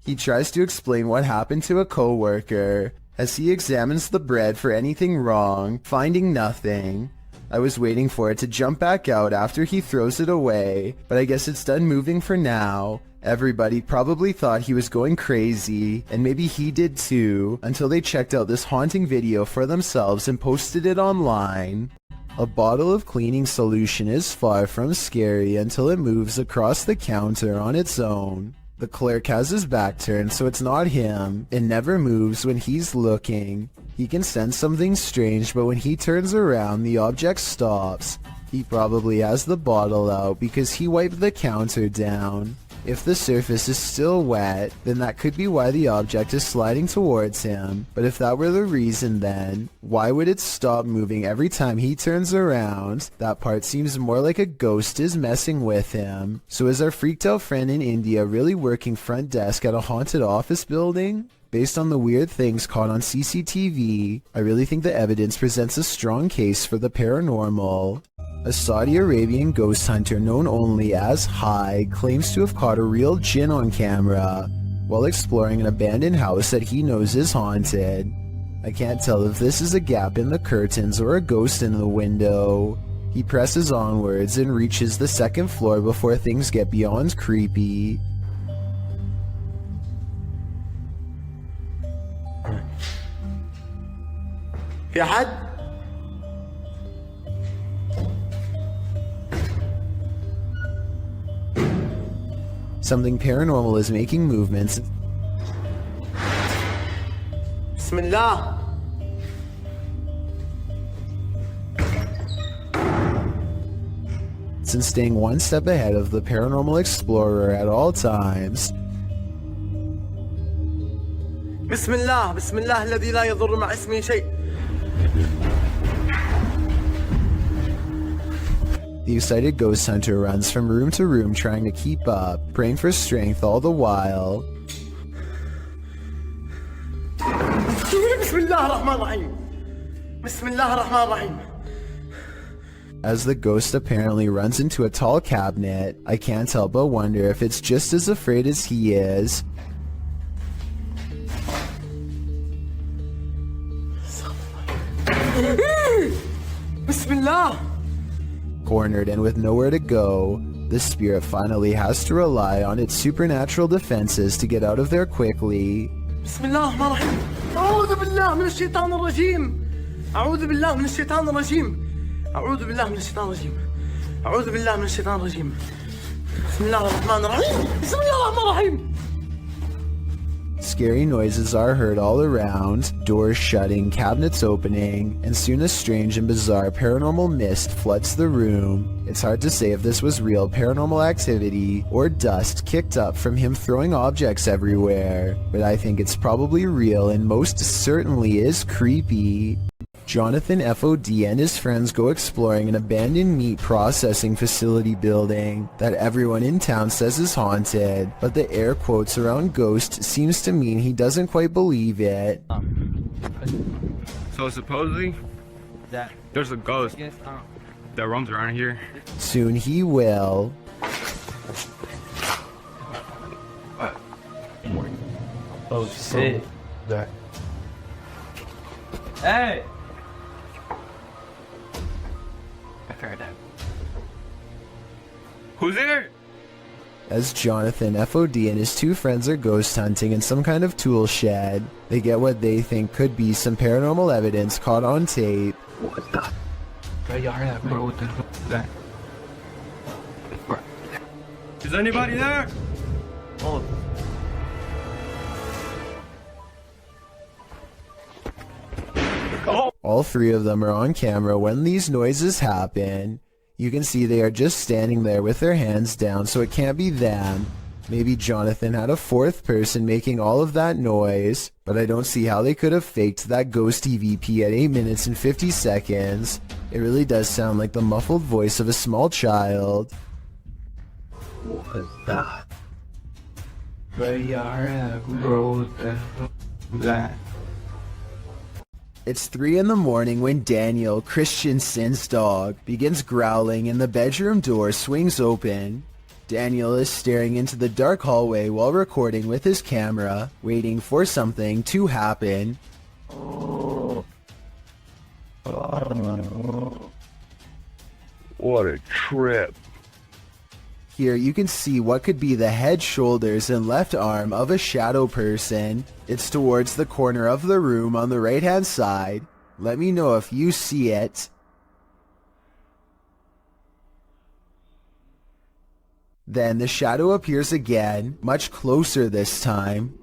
He tries to explain what happened to a coworker as he examines the bread for anything wrong, finding nothing. I was waiting for it to jump back out after he throws it away, but I guess it's done moving for now. Everybody probably thought he was going crazy, and maybe he did too, until they checked out this haunting video for themselves and posted it online. A bottle of cleaning solution is far from scary until it moves across the counter on its own. The clerk has his back turned, so it's not him. It never moves when he's looking. He can sense something strange, but when he turns around, the object stops. He probably has the bottle out because he wiped the counter down. If the surface is still wet, then that could be why the object is sliding towards him. But if that were the reason, then why would it stop moving every time he turns around? That part seems more like a ghost is messing with him. So is our freaked out friend in India really working front desk at a haunted office building? Based on the weird things caught on CCTV, I really think the evidence presents a strong case for the paranormal. A Saudi Arabian ghost hunter known only as Hai claims to have caught a real jinn on camera while exploring an abandoned house that he knows is haunted. I can't tell if this is a gap in the curtains or a ghost in the window. He presses onwards and reaches the second floor before things get beyond creepy. في حد؟ Something paranormal is making movements. بسم الله. And staying one step ahead of the paranormal explorer at all times. بسم الله بسم الله الذي لا يضر مع اسمه شيء. The excited ghost hunter runs from room to room trying to keep up, praying for strength all the while. بسم الله الرحمن الرحيم. بسم الله الرحمن الرحيم. As the ghost apparently runs into a tall cabinet, I can't help but wonder if it's just as afraid as he is. بسم الله. Cornered and with nowhere to go, the spirit finally has to rely on its supernatural defenses to get out of there quickly. بسم الله الرحمن الرحيم. أعوذ بالله من الشيطان الرجيم. أعوذ بالله من الشيطان الرجيم. أعوذ بالله من الشيطان الرجيم. أعوذ بالله من الشيطان الرجيم. بسم الله الرحمن الرحيم. بسم الله الرحمن الرحيم. Scary noises are heard all around, doors shutting, cabinets opening, and soon a strange and bizarre paranormal mist floods the room. It's hard to say if this was real paranormal activity or dust kicked up from him throwing objects everywhere, but I think it's probably real and most certainly is creepy. Jonathan FOD and his friends go exploring an abandoned meat processing facility building that everyone in town says is haunted, but the air quotes around ghost seems to mean he doesn't quite believe it. So supposedly, there's a ghost that roams around here. Soon he will. Oh shit. Hey! Who's there? As Jonathan FOD and his two friends are ghost hunting in some kind of tool shed, they get what they think could be some paranormal evidence caught on tape. What the? Bro, what the fuck is that? Is anybody there? Oh. All three of them are on camera when these noises happen. You can see they are just standing there with their hands down, so it can't be them. Maybe Jonathan had a fourth person making all of that noise, but I don't see how they could have faked that ghost EVP at 8 minutes and 50 seconds. It really does sound like the muffled voice of a small child. What is that? Bro, that. It's 3 in the morning when Daniel, Christensen's dog, begins growling and the bedroom door swings open. Daniel is staring into the dark hallway while recording with his camera, waiting for something to happen. What a trip. Here you can see what could be the head, shoulders, and left arm of a shadow person. It's towards the corner of the room on the right hand side. Let me know if you see it. Then the shadow appears again, much closer this time.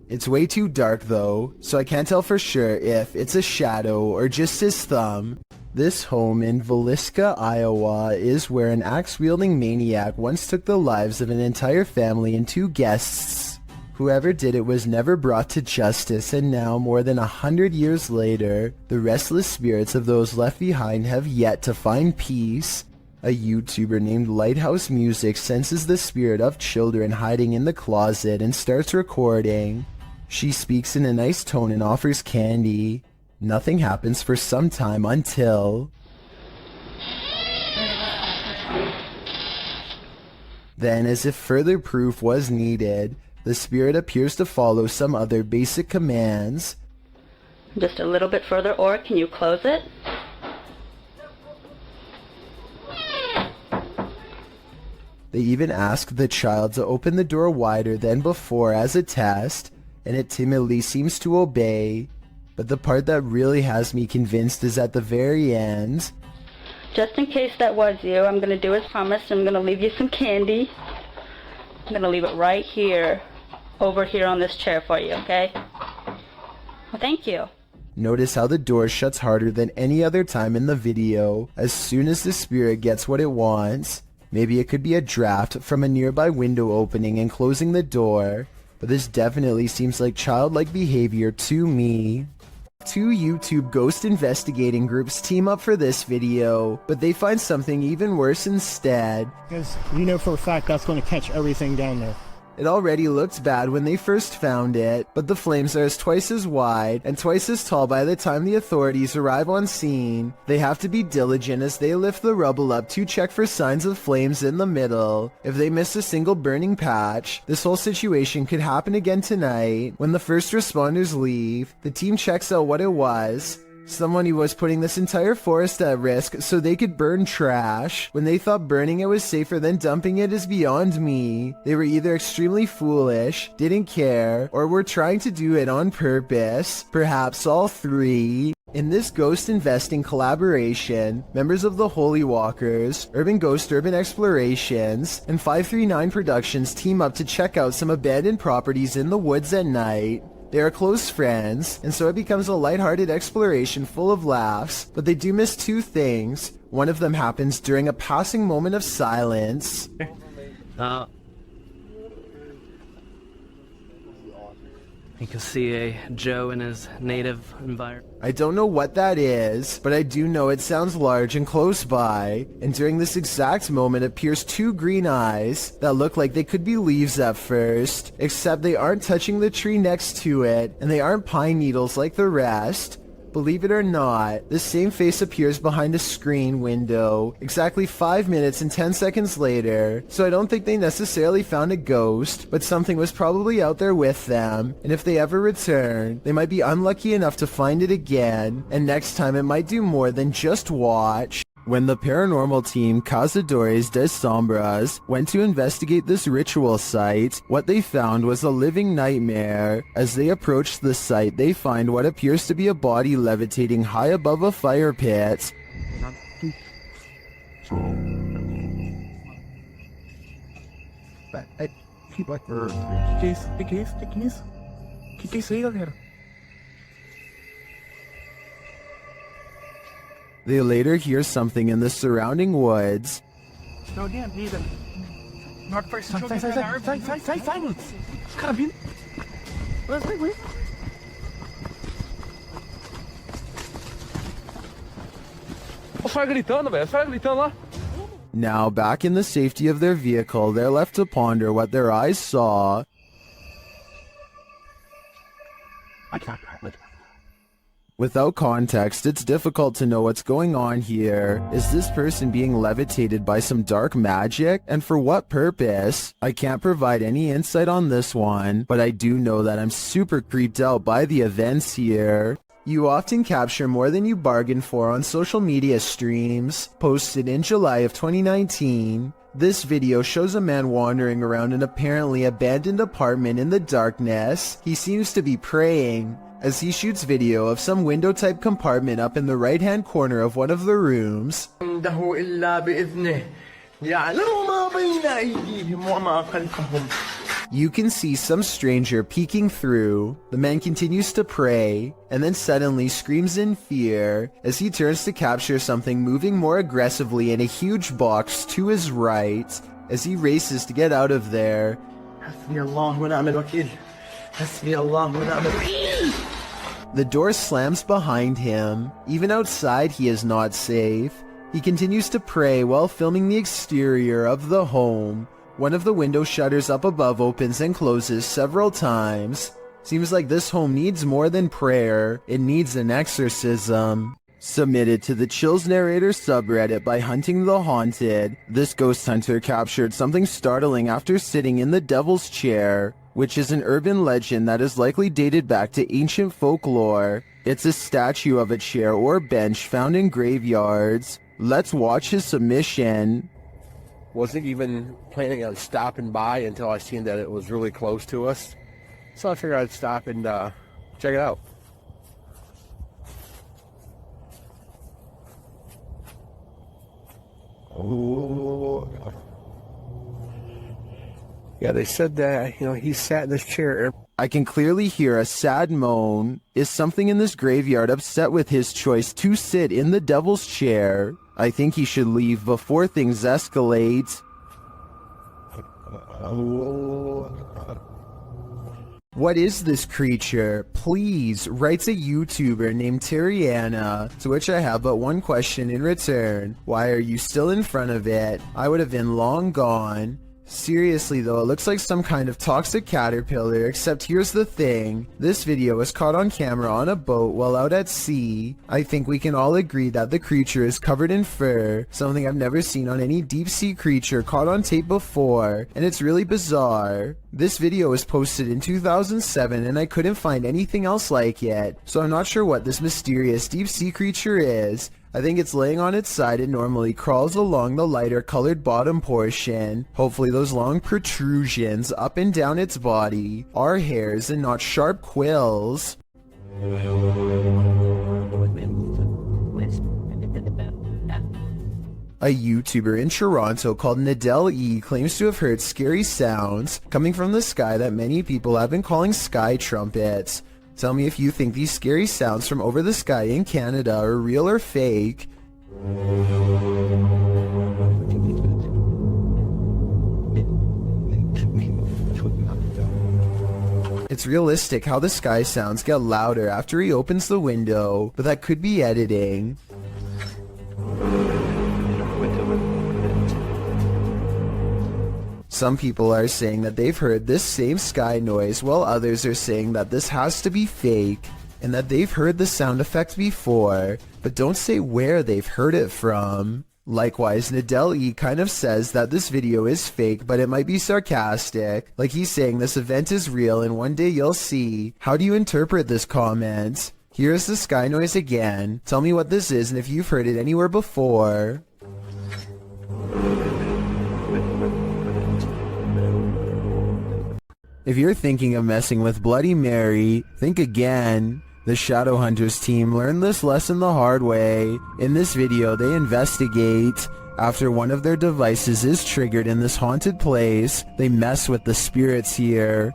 It's way too dark though, so I can't tell for sure if it's a shadow or just his thumb. This home in Villisca, Iowa is where an axe-wielding maniac once took the lives of an entire family and 2 guests. Whoever did it was never brought to justice, and now, more than 100 years later, the restless spirits of those left behind have yet to find peace. A YouTuber named Lighthouse Music senses the spirit of children hiding in the closet and starts recording. She speaks in a nice tone and offers candy. Nothing happens for some time until... Then, as if further proof was needed, the spirit appears to follow some other basic commands. Just a little bit further, or can you close it? They even ask the child to open the door wider than before as a test, and it timidly seems to obey. But the part that really has me convinced is at the very end. Just in case that was you, I'm going to do as promised. I'm going to leave you some candy. I'm going to leave it right here, over here on this chair for you, okay? Well, thank you. Notice how the door shuts harder than any other time in the video as soon as the spirit gets what it wants. Maybe it could be a draft from a nearby window opening and closing the door, but this definitely seems like childlike behavior to me. 2 YouTube ghost investigating groups team up for this video, but they find something even worse instead. Because you know for a fact that's going to catch everything down there. It already looked bad when they first found it, but the flames are twice as wide and twice as tall by the time the authorities arrive on scene. They have to be diligent as they lift the rubble up to check for signs of flames in the middle. If they miss a single burning patch, this whole situation could happen again tonight. When the first responders leave, the team checks out what it was. Someone who was putting this entire forest at risk so they could burn trash. When they thought burning it was safer than dumping it is beyond me. They were either extremely foolish, didn't care, or were trying to do it on purpose. Perhaps all 3. In this ghost investing collaboration, members of the Holy Walkers, Urban Ghost Urban Explorations, and 539 Productions team up to check out some abandoned properties in the woods at night. They are close friends, and so it becomes a lighthearted exploration full of laughs, but they do miss 2 things. One of them happens during a passing moment of silence. You can see a Joe in his native environment. I don't know what that is, but I do know it sounds large and close by, and during this exact moment appears 2 green eyes that look like they could be leaves at first, except they aren't touching the tree next to it, and they aren't pine needles like the rest. Believe it or not, this same face appears behind a screen window exactly 5 minutes and 10 seconds later, so I don't think they necessarily found a ghost, but something was probably out there with them, and if they ever return, they might be unlucky enough to find it again, and next time it might do more than just watch. When the paranormal team Cazadores de Sombras went to investigate this ritual site, what they found was a living nightmare. As they approached the site, they find what appears to be a body levitating high above a fire pit. They later hear something in the surrounding woods. No, damn, neither. Not first. Silence. Carabina. Wait. Só gritando, velho. Só gritando lá. Now, back in the safety of their vehicle, they're left to ponder what their eyes saw. Without context, it's difficult to know what's going on here. Is this person being levitated by some dark magic? And for what purpose? I can't provide any insight on this one, but I do know that I'm super creeped out by the events here. You often capture more than you bargain for on social media streams. Posted in July of 2019, this video shows a man wandering around an apparently abandoned apartment in the darkness. He seems to be praying as he shoots video of some window-type compartment up in the right-hand corner of one of the rooms. عنده إلا بإذنه يعلم ما بين أيديهم وما خلفهم. You can see some stranger peeking through. The man continues to pray, and then suddenly screams in fear as he turns to capture something moving more aggressively in a huge box to his right as he races to get out of there. حسبي الله ونعم الوكيل. حسبي الله ونعم الوكيل. The door slams behind him. Even outside, he is not safe. He continues to pray while filming the exterior of the home. One of the window shutters up above opens and closes several times. Seems like this home needs more than prayer. It needs an exorcism. Submitted to the Chills Narrator subreddit by Hunting the Haunted, this ghost hunter captured something startling after sitting in the Devil's Chair, which is an urban legend that is likely dated back to ancient folklore. It's a statue of a chair or bench found in graveyards. Let's watch his submission. Wasn't even planning on stopping by until I seen that it was really close to us. So I figured I'd stop and check it out. Oh. Yeah, they said that, he sat in this chair. I can clearly hear a sad moan. Is something in this graveyard upset with his choice to sit in the Devil's Chair? I think he should leave before things escalate. What is this creature? Please, writes a YouTuber named Terriana, to which I have but one question in return. Why are you still in front of it? I would have been long gone. Seriously though, it looks like some kind of toxic caterpillar, except here's the thing. This video was caught on camera on a boat while out at sea. I think we can all agree that the creature is covered in fur, something I've never seen on any deep sea creature caught on tape before, and it's really bizarre. This video was posted in 2007 and I couldn't find anything else like it, so I'm not sure what this mysterious deep sea creature is. I think it's laying on its side and normally crawls along the lighter colored bottom portion. Hopefully those long protrusions up and down its body are hairs and not sharp quills. A YouTuber in Toronto called Nadell E claims to have heard scary sounds coming from the sky that many people have been calling sky trumpets. Tell me if you think these scary sounds from over the sky in Canada are real or fake. It's realistic how the sky sounds get louder after he opens the window, but that could be editing. Some people are saying that they've heard this same sky noise, while others are saying that this has to be fake, and that they've heard the sound effect before, but don't say where they've heard it from. Likewise, Nadell E kind of says that this video is fake, but it might be sarcastic, like he's saying this event is real and one day you'll see. How do you interpret this comment? Here's the sky noise again. Tell me what this is and if you've heard it anywhere before. If you're thinking of messing with Bloody Mary, think again. The Shadowhunters team learned this lesson the hard way. In this video, they investigate. After one of their devices is triggered in this haunted place, they mess with the spirits here.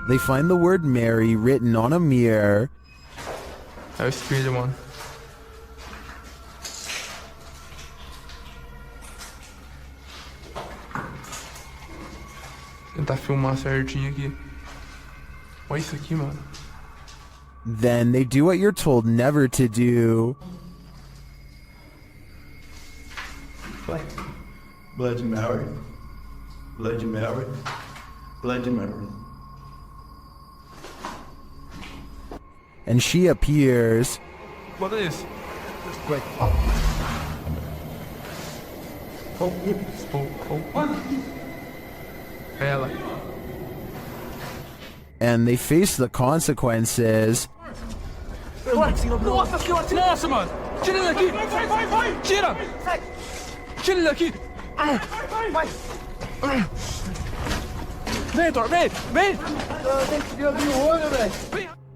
They find the word Mary written on a mirror. Tentar filmar certinho aqui. Olha isso aqui, mano. Then they do what you're told never to do. Bloody Mary. Bloody Mary. Bloody Mary. And she appears. What is? Wait. Oh. Ela. and they face the consequences.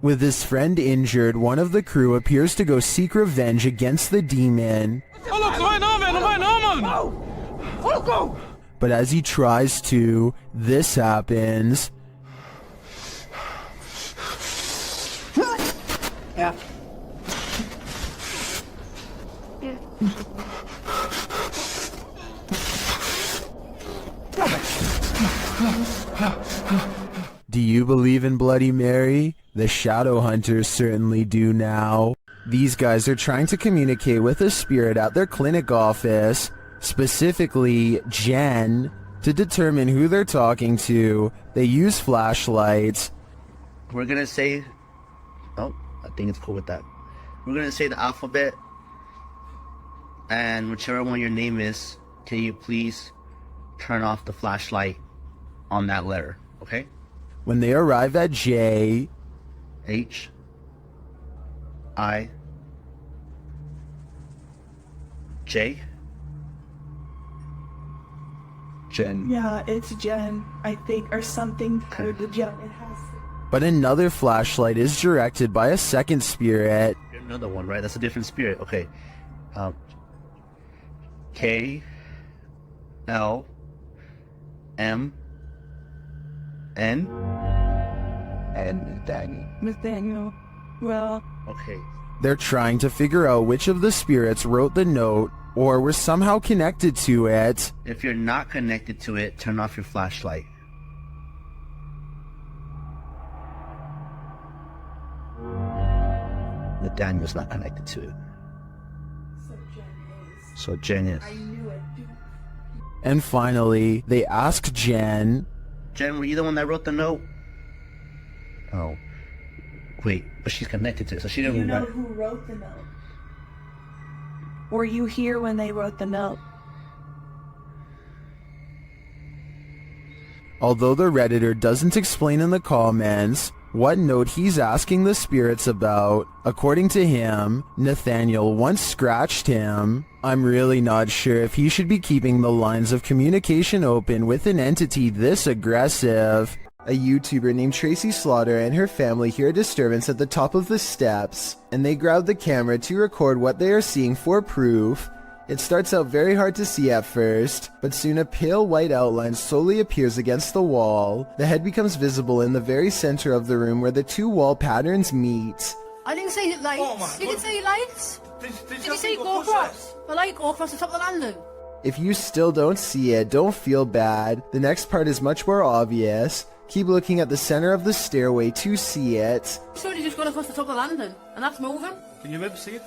With his friend injured, one of the crew appears to go seek revenge against the demon. But as he tries to, this happens. Yeah. Do you believe in Bloody Mary? The Shadow Hunters certainly do now. These guys are trying to communicate with a spirit at their clinic office, specifically Jen. To determine who they're talking to, they use flashlights. We're gonna say, oh, I think it's cool with that. We're gonna say the alphabet, and whichever one your name is, can you please turn off the flashlight on that letter, okay? When they arrive at J, H, I, J, Jen. Yeah, it's Jen, I think, or something code with Jen. It has. but another flashlight is directed by a second spirit. Another one, right? That's a different spirit. Okay. K, L, M, N, and Nathaniel. Well. Okay. They're trying to figure out which of the spirits wrote the note or were somehow connected to it. If you're not connected to it, turn off your flashlight. Nathaniel's not connected to it. So Jen is. I knew it. And finally, they ask Jen, Jen, were you the one that wrote the note? Oh. Wait, but she's connected to it, so she didn't You know write. who wrote the note? Were you here when they wrote the note? although the Redditor doesn't explain in the comments what note he's asking the spirits about. According to him, Nathaniel once scratched him. I'm really not sure if he should be keeping the lines of communication open with an entity this aggressive. A YouTuber named Tracy Slaughter and her family hear a disturbance at the top of the steps, and they grab the camera to record what they are seeing for proof. It starts out very hard to see at first, but soon a pale white outline slowly appears against the wall. The head becomes visible in the very center of the room where the two wall patterns meet. I didn't say lights. You didn't say lights. Did you say go across? The light go across the top of the landing. If you still don't see it, don't feel bad. The next part is much more obvious. Keep looking at the center of the stairway to see it. Surely just gone across the top of the landing, and that's moving. Can you maybe see it?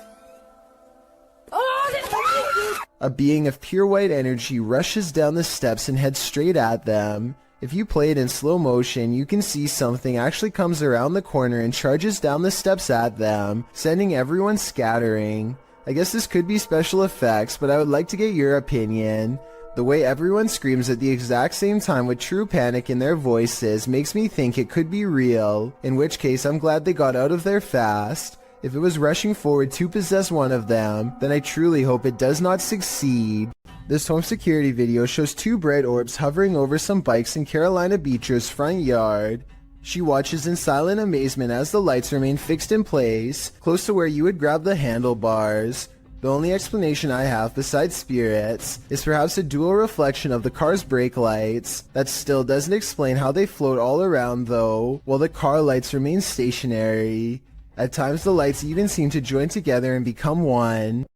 Oh, A being of pure white energy rushes down the steps and heads straight at them. If you play it in slow motion, you can see something actually comes around the corner and charges down the steps at them, sending everyone scattering. I guess this could be special effects, but I would like to get your opinion. The way everyone screams at the exact same time with true panic in their voices makes me think it could be real, in which case I'm glad they got out of there fast. If it was rushing forward to possess one of them, then I truly hope it does not succeed. This home security video shows two bright orbs hovering over some bikes in Carolina Beecher's front yard. She watches in silent amazement as the lights remain fixed in place, close to where you would grab the handlebars. The only explanation I have besides spirits is perhaps a dual reflection of the car's brake lights. That still doesn't explain how they float all around though, while the car lights remain stationary. At times the lights even seem to join together and become one.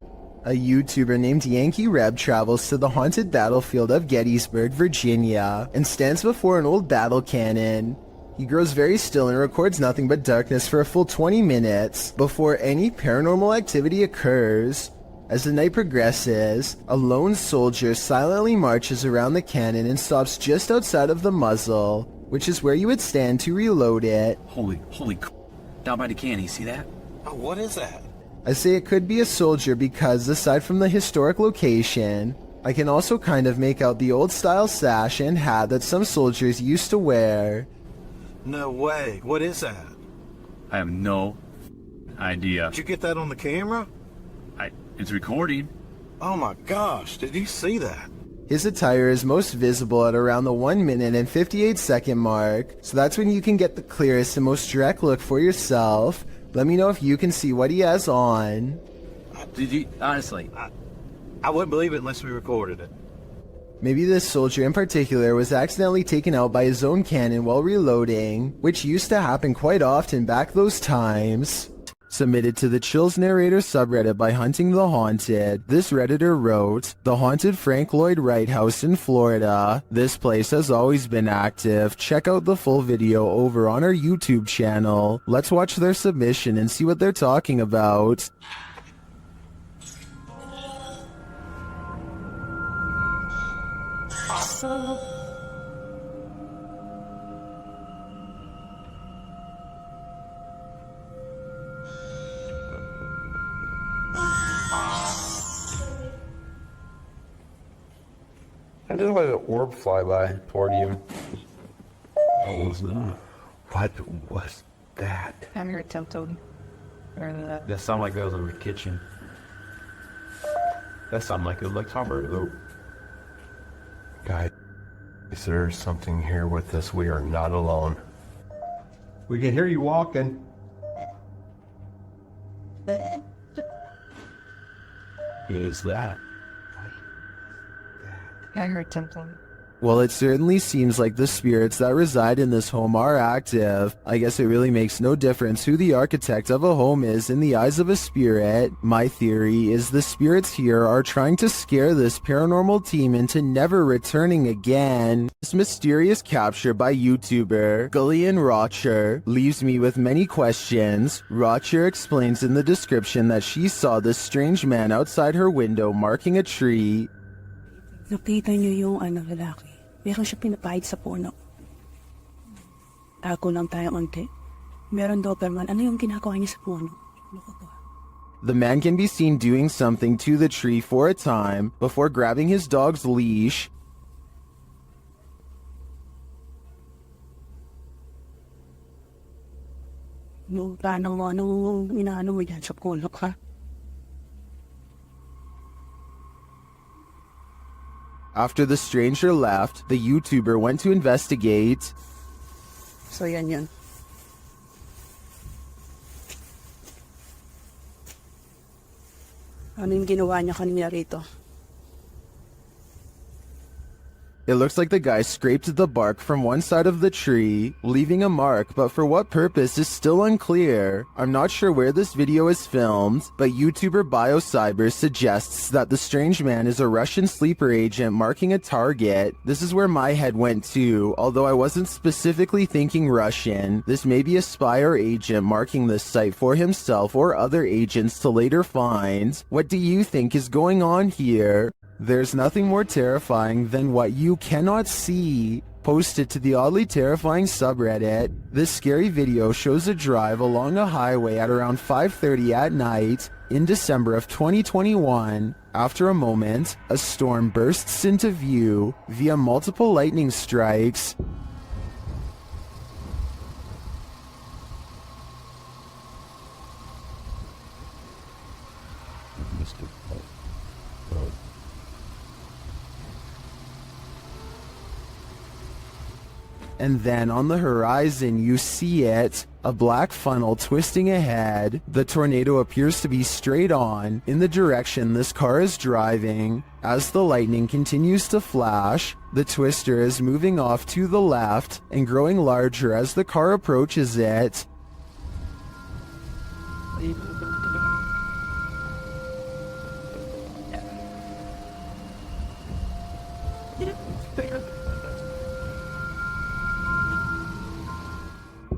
A YouTuber named Yankee Reb travels to the haunted battlefield of Gettysburg, Virginia, and stands before an old battle cannon. He grows very still and records nothing but darkness for a full 20 minutes before any paranormal activity occurs. As the night progresses, a lone soldier silently marches around the cannon and stops just outside of the muzzle, which is where you would stand to reload it. Holy down by the cannon, you see that? Oh, what is that? I say it could be a soldier because, aside from the historic location, I can also kind of make out the old style sash and hat that some soldiers used to wear. No way. What is that? I have no idea. Did you get that on the camera? It's recording. Oh my gosh, did you see that? His attire is most visible at around the 1 minute and 58-second mark, so that's when you can get the clearest and most direct look for yourself. Let me know if you can see what he has on. Did you, honestly? I wouldn't believe it unless we recorded it. Maybe this soldier in particular was accidentally taken out by his own cannon while reloading, which used to happen quite often back those times. Submitted to the Chills Narrator subreddit by Hunting the Haunted, this Redditor wrote, "The haunted Frank Lloyd Wright house in Florida. This place has always been active. Check out the full video over on our YouTube channel." Let's watch their submission and see what they're talking about. I just let an orb fly by toward you. What was that? What was that? I'm your tiptoed. That sounded like that was in the kitchen. That sounded like it was like Robert. Guys, there's something here with us. We are not alone. We can hear you walking. What is that? I heard something. Well, it certainly seems like the spirits that reside in this home are active. I guess it really makes no difference who the architect of a home is in the eyes of a spirit. My theory is the spirits here are trying to scare this paranormal team into never returning again. This mysterious capture by YouTuber Gullian Rocher leaves me with many questions. Rocher explains in the description that she saw this strange man outside her window marking a tree. Nakita niyo yung lalaki. Meron siya pinapahid sa puno. Tago lang tayo konti. Meron Doberman. Ano yung ginagawa niya sa puno? The man can be seen doing something to the tree for a time before grabbing his dog's leash. Anong inaano mo yan sa puno ka? After the stranger left, the YouTuber went to investigate. So yan. Ano yung ginawa niya kanina rito? It looks like the guy scraped the bark from one side of the tree, leaving a mark, but for what purpose is still unclear. I'm not sure where this video is filmed, but YouTuber BioCyber suggests that the strange man is a Russian sleeper agent marking a target. This is where my head went to, although I wasn't specifically thinking Russian. This may be a spy or agent marking this site for himself or other agents to later find. What do you think is going on here? There's nothing more terrifying than what you cannot see. Posted to the oddly terrifying subreddit, this scary video shows a drive along a highway at around 5:30 at night in December of 2021. After a moment, a storm bursts into view via multiple lightning strikes. And then on the horizon you see it, a black funnel twisting ahead. The tornado appears to be straight on in the direction this car is driving. As the lightning continues to flash, the twister is moving off to the left and growing larger as the car approaches it.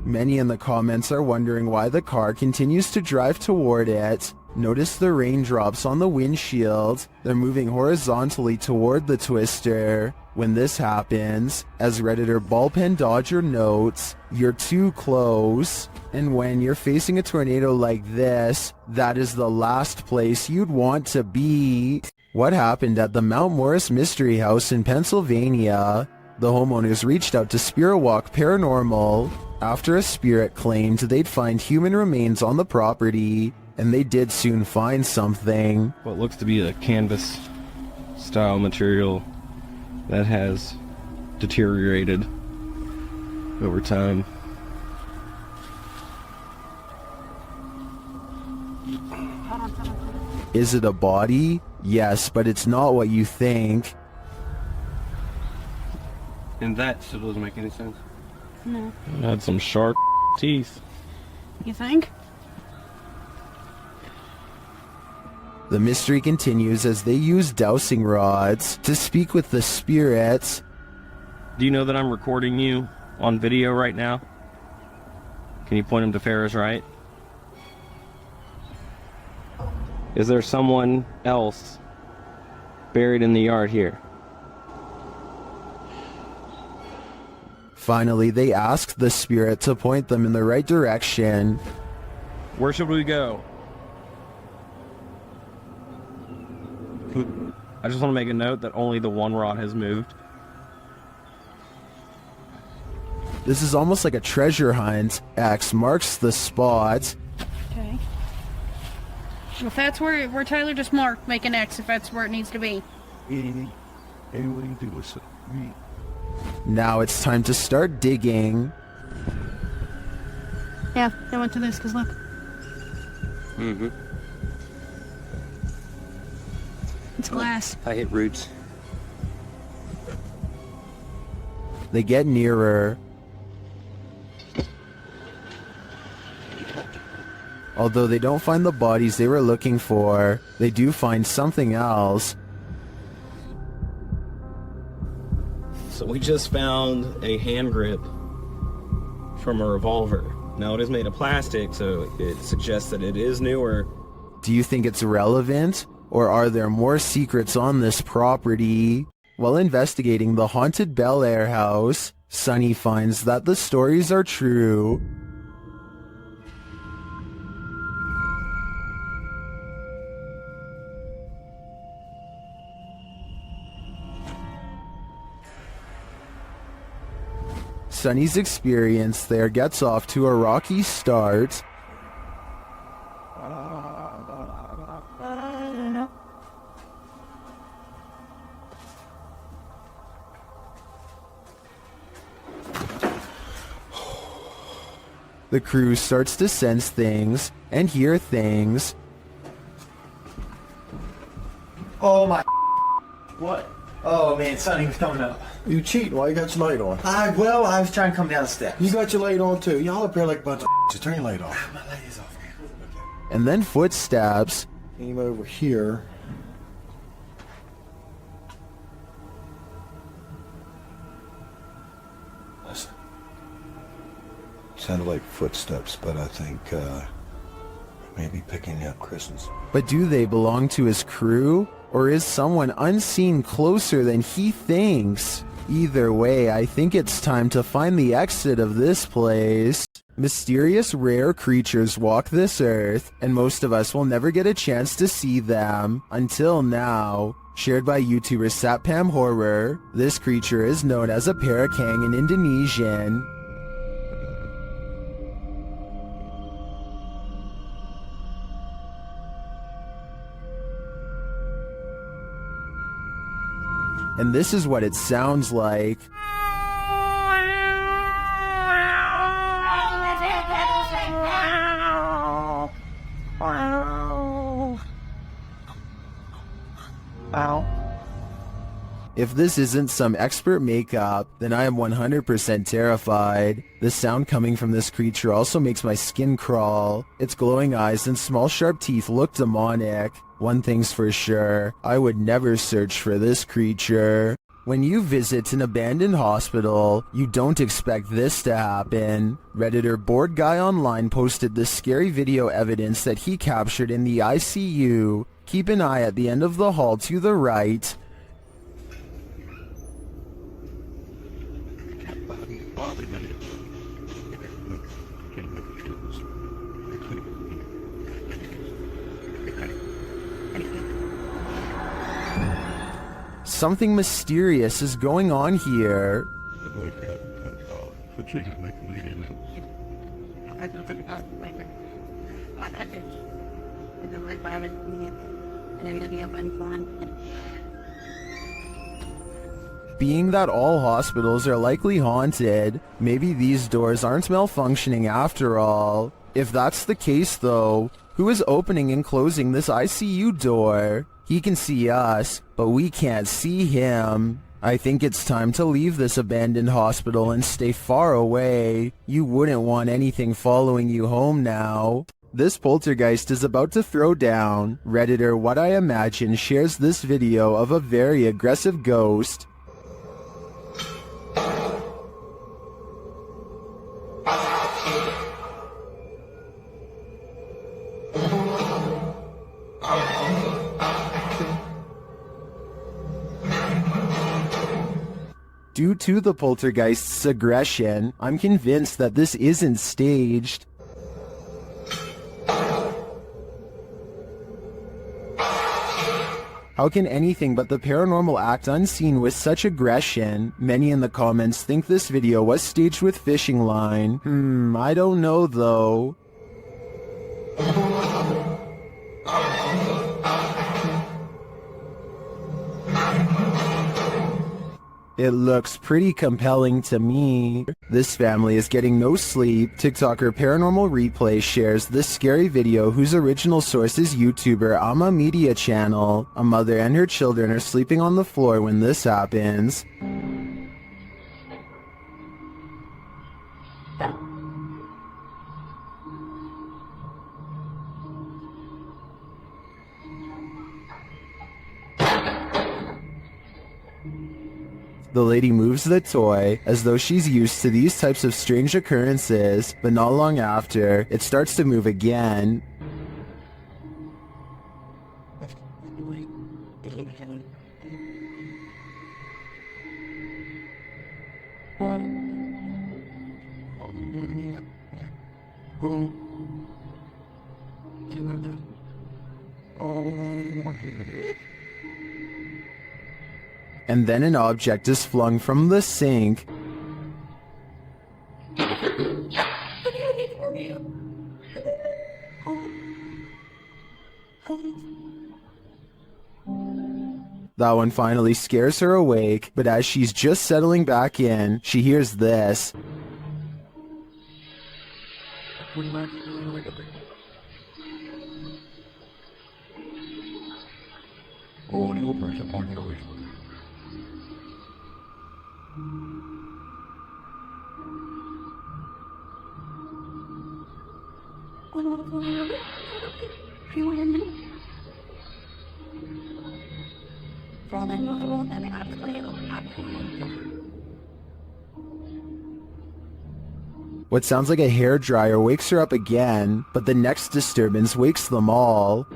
Many in the comments are wondering why the car continues to drive toward it. Notice the raindrops on the windshield. They're moving horizontally toward the twister. When this happens, as Redditor Ballpen Dodger notes, you're too close. And when you're facing a tornado like this, that is the last place you'd want to be. What happened at the Mount Morris Mystery House in Pennsylvania? The homeowners reached out to Spirit Walk Paranormal after a spirit claimed they'd find human remains on the property, and they did soon find something. What looks to be a canvas style material that has deteriorated over time. Is it a body? Yes, but it's not what you think. And that still doesn't make any sense. No. It had some sharp teeth. You think? The mystery continues as they use dowsing rods to speak with the spirits. Do you know that I'm recording you on video right now? Can you point him to Farrah's right? Is there someone else buried in the yard here? Finally, they ask the spirit to point them in the right direction. Where should we go? I just want to make a note that only the one rod has moved. This is almost like a treasure hunt. X marks the spot. Okay. If that's where Tyler just marked, make an X if that's where it needs to be. Now it's time to start digging. Yeah, I went to this because look. Mm-hmm. It's glass. I hit roots. They get nearer. Although they don't find the bodies they were looking for, they do find something else. So we just found a hand grip from a revolver. Now it is made of plastic, so it suggests that it is newer. Do you think it's relevant? Or are there more secrets on this property? While investigating the haunted Bel Air house, Sunny finds that the stories are true. Sunny's experience there gets off to a rocky start. The crew starts to sense things and hear things. Oh my. What? Oh man, Sonny was coming up. You cheating? Why you got your light on? I was trying to come down the steps. You got your light on too. Y'all up here like a bunch of just turn your light off. My light is off. And then footsteps. Came over here. Listen. Sounded like footsteps, but I think maybe picking up Kristen's. But do they belong to his crew? Or is someone unseen closer than he thinks? Either way, I think it's time to find the exit of this place. Mysterious rare creatures walk this earth, and most of us will never get a chance to see them. Until now. Shared by YouTuber Satpam Horror, this creature is known as a parakang in Indonesian. And this is what it sounds like. Ow. If this isn't some expert makeup, then I am 100% terrified. The sound coming from this creature also makes my skin crawl. Its glowing eyes and small sharp teeth look demonic. One thing's for sure, I would never search for this creature. When you visit an abandoned hospital, you don't expect this to happen. Redditor Bored Guy Online posted this scary video evidence that he captured in the ICU. Keep an eye at the end of the hall to the right. something mysterious is going on here. Being that all hospitals are likely haunted, maybe these doors aren't malfunctioning after all. If that's the case though, who is opening and closing this ICU door? He can see us, but we can't see him. I think it's time to leave this abandoned hospital and stay far away. You wouldn't want anything following you home now. This poltergeist is about to throw down. Redditor What I Imagine shares this video of a very aggressive ghost. Due to the poltergeist's aggression, I'm convinced that this isn't staged. How can anything but the paranormal act unseen with such aggression? Many in the comments think this video was staged with fishing line. I don't know though. It looks pretty compelling to me. This family is getting no sleep. TikToker Paranormal Replay shares this scary video whose original source is YouTuber Ama Media Channel. A mother and her children are sleeping on the floor when this happens. The lady moves the toy as though she's used to these types of strange occurrences, but not long after, it starts to move again. And then an object is flung from the sink. That one finally scares her awake, but as she's just settling back in, she hears this. What sounds like a hairdryer wakes her up again, but the next disturbance wakes them all.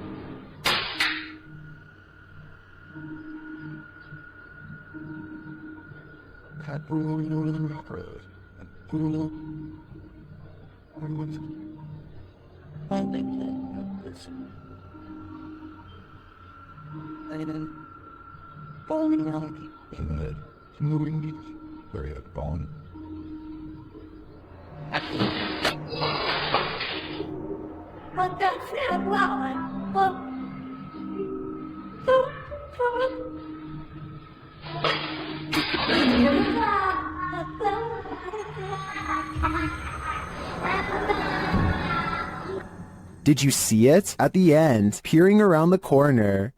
Did you see it? At the end, peering around the corner.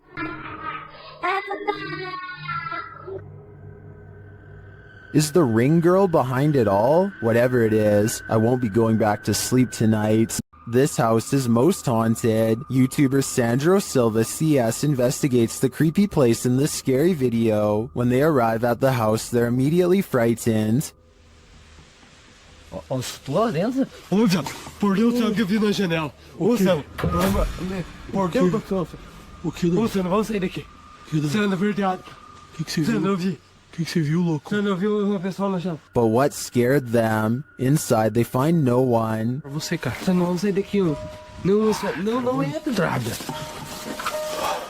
Is the ring girl behind it all? Whatever it is, I won't be going back to sleep tonight. This house is most haunted. YouTuber Sandro Silva CS investigates the creepy place in this scary video. When they arrive at the house, they're immediately frightened. Lá dentro? Ouça, por Deus, sabe que eu vi na janela. Ouça, por Deus do céu. O que? Ouça, não vamos sair daqui. Isso é na verdade. O que você viu? Você não viu? O que você viu, louco? Você não viu uma pessoa na janela? But what scared them? Inside, they find no one. Pra você, cara. Você não vamos sair daqui, não. Não entra, Drada.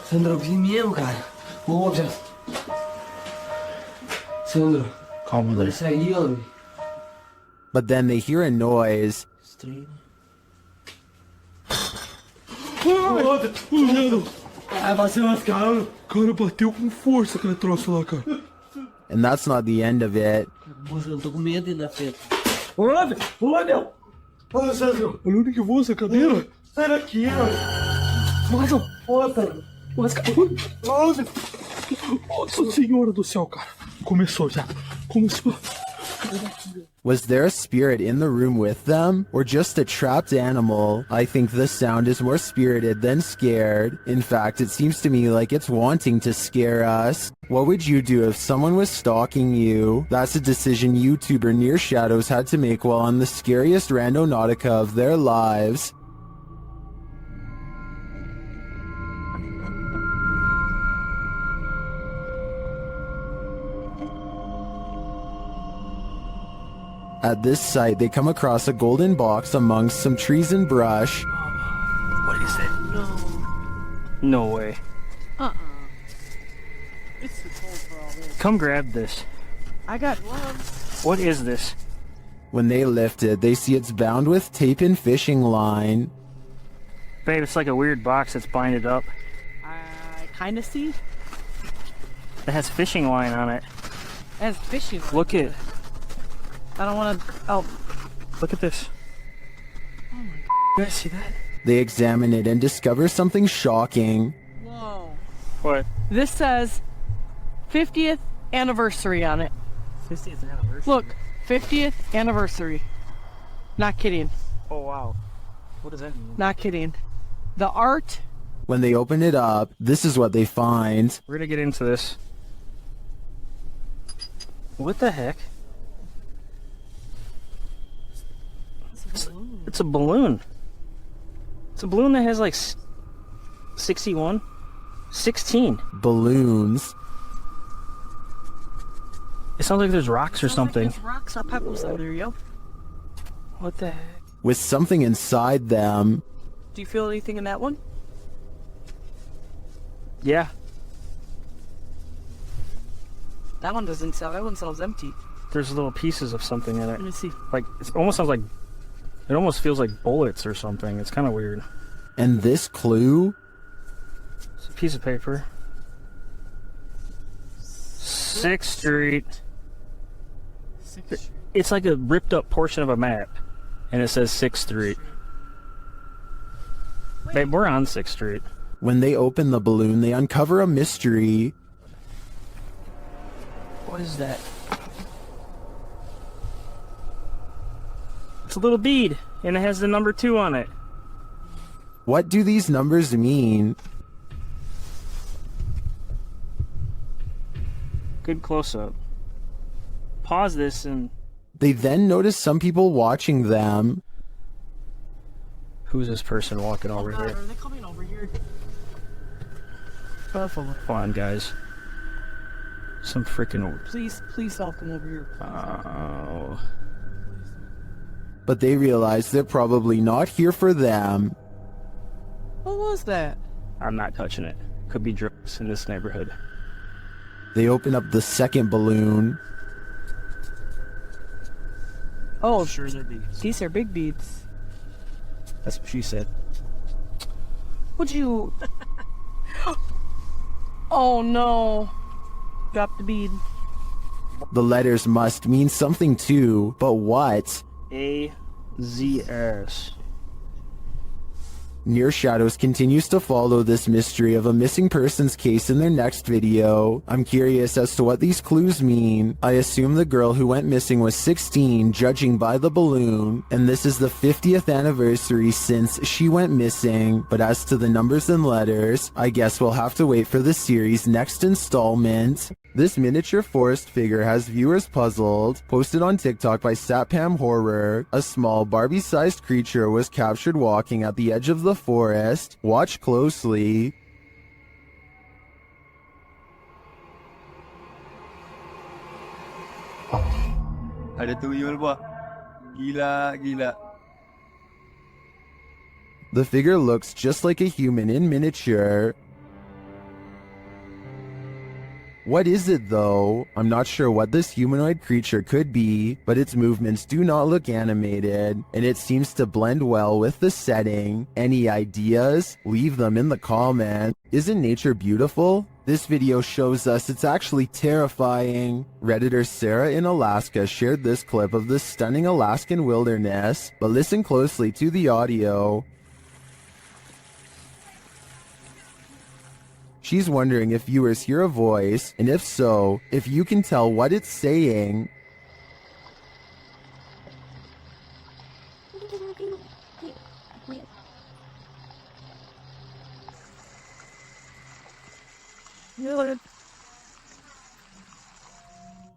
Sandra, eu vi mesmo, cara. Ouça. Sandra. Calm What is that yelling? But then they hear a noise. Cara, bateu com força aquele troço lá, cara. And that's not the end of it. Moça, eu tô com medo ainda, Pedro. Olha, olha! Olha, Sandro. Olha onde que voa essa cadeira. Sai daqui, ó. Nossa, foda. Nossa, olha. Nossa Senhora do céu, cara. Começou já. Começou. Was there a spirit in the room with them, or just a trapped animal? I think this sound is more spirited than scared. In fact, it seems to me like it's wanting to scare us. What would you do if someone was stalking you? That's a decision YouTuber Near Shadows had to make while on the scariest randonautica of their lives. At this site, they come across a golden box amongst some trees and brush. What is it? No way. It's too cold for all this. Come grab this. I got gloves. What is this? When they lift it, they see it's bound with tape and fishing line. Babe, it's like a weird box that's binded up. I kind of see. It has fishing line on it. It has fishing. Look at. I don't want to. Oh. Look at this. Oh my God. You guys see that? They examine it and discover something shocking. Whoa. What? This says 50th anniversary on it. 50th anniversary? Look, 50th anniversary. Not kidding. Oh, wow. What does that mean? Not kidding. The art. When they open it up, this is what they find. We're gonna get into this. What the heck? It's a balloon. It's a balloon that has like 61? 16. Balloons. It sounds like there's rocks or something. Like there's rocks or pebbles out there, yo. What the heck? With something inside them. Do you feel anything in that one? Yeah. That one doesn't sell. That one sells empty. There's little pieces of something in it. Let me see. Like, it almost sounds like, it almost feels like bullets or something. It's kind of weird. And this clue? It's a piece of paper. 6th Street. It's like a ripped up portion of a map. And it says 6th Street. Babe, we're on 6th Street. When they open the balloon, they uncover a mystery. What is that? It's a little bead, and it has the number 2 on it. What do these numbers mean? Good close-up. Pause this and... They then notice some people watching them. Who's this person walking over here? Are they coming over here? Come on, guys. Some freaking... Please don't come over here. Oh. But they realize they're probably not here for them. What was that? I'm not touching it. Could be drugs in this neighborhood. They open up the second balloon. Oh, sure they're beads. These are big beads. That's what she said. Would you... Oh no. Drop the bead. The letters must mean something too, but what? A-Z-S. Near Shadows continues to follow this mystery of a missing persons case in their next video. I'm curious as to what these clues mean. I assume the girl who went missing was 16, judging by the balloon, and this is the 50th anniversary since she went missing. But as to the numbers and letters, I guess we'll have to wait for the series' next installment. This miniature forest figure has viewers puzzled. Posted on TikTok by Satpam Horror, a small Barbie-sized creature was captured walking at the edge of the forest. Watch closely. Ada tuyul, Pak. Gila. The figure looks just like a human in miniature. What is it though? I'm not sure what this humanoid creature could be, but its movements do not look animated, and it seems to blend well with the setting. Any ideas? Leave them in the comments. Isn't nature beautiful? This video shows us it's actually terrifying. Redditor Sarah in Alaska shared this clip of the stunning Alaskan wilderness, but listen closely to the audio. She's wondering if viewers hear a voice, and if so, if you can tell what it's saying.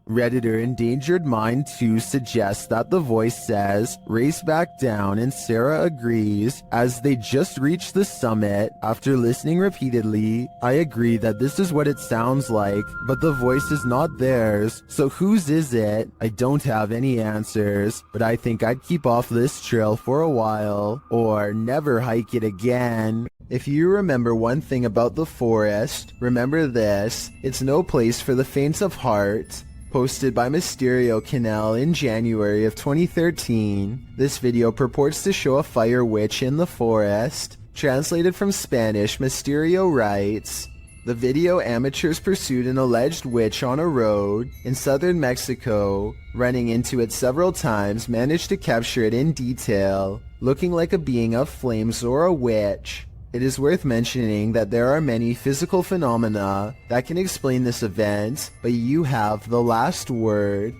Redditor Endangered Mind 2 suggests that the voice says, race back down, and Sarah agrees. As they just reached the summit, after listening repeatedly, I agree that this is what it sounds like, but the voice is not theirs, so whose is it? I don't have any answers, but I think I'd keep off this trail for a while, or never hike it again. If you remember one thing about the forest, remember this: it's no place for the faint of heart. Posted by Mysterio Canal in January of 2013, this video purports to show a fire witch in the forest. Translated from Spanish, Mysterio writes, the video amateurs pursued an alleged witch on a road in southern Mexico. Running into it several times, managed to capture it in detail, looking like a being of flames or a witch. It is worth mentioning that there are many physical phenomena that can explain this event, but you have the last word.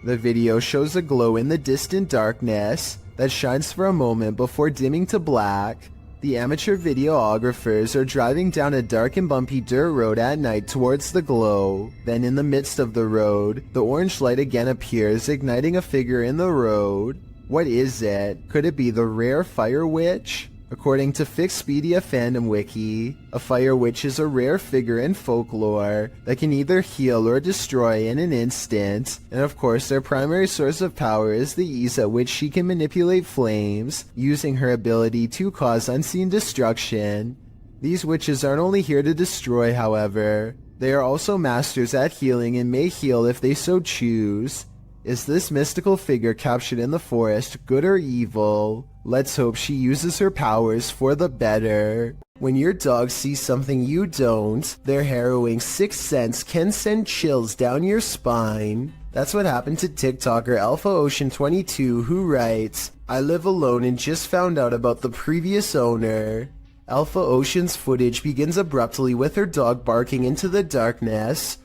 The video shows a glow in the distant darkness that shines for a moment before dimming to black. The amateur videographers are driving down a dark and bumpy dirt road at night towards the glow. Then in the midst of the road, the orange light again appears, igniting a figure in the road. What is it? Could it be the rare fire witch? According to Fixpedia Fandom Wiki, a fire witch is a rare figure in folklore that can either heal or destroy in an instant, and of course their primary source of power is the ease at which she can manipulate flames, using her ability to cause unseen destruction. These witches aren't only here to destroy, however, they are also masters at healing and may heal if they so choose. Is this mystical figure captured in the forest good or evil? Let's hope she uses her powers for the better. When your dog sees something you don't, their harrowing sixth sense can send chills down your spine. That's what happened to TikToker Alpha Ocean 22, who writes, I live alone and just found out about the previous owner. Alpha Ocean's footage begins abruptly with her dog barking into the darkness.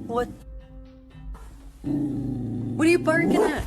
What? What are you barking at?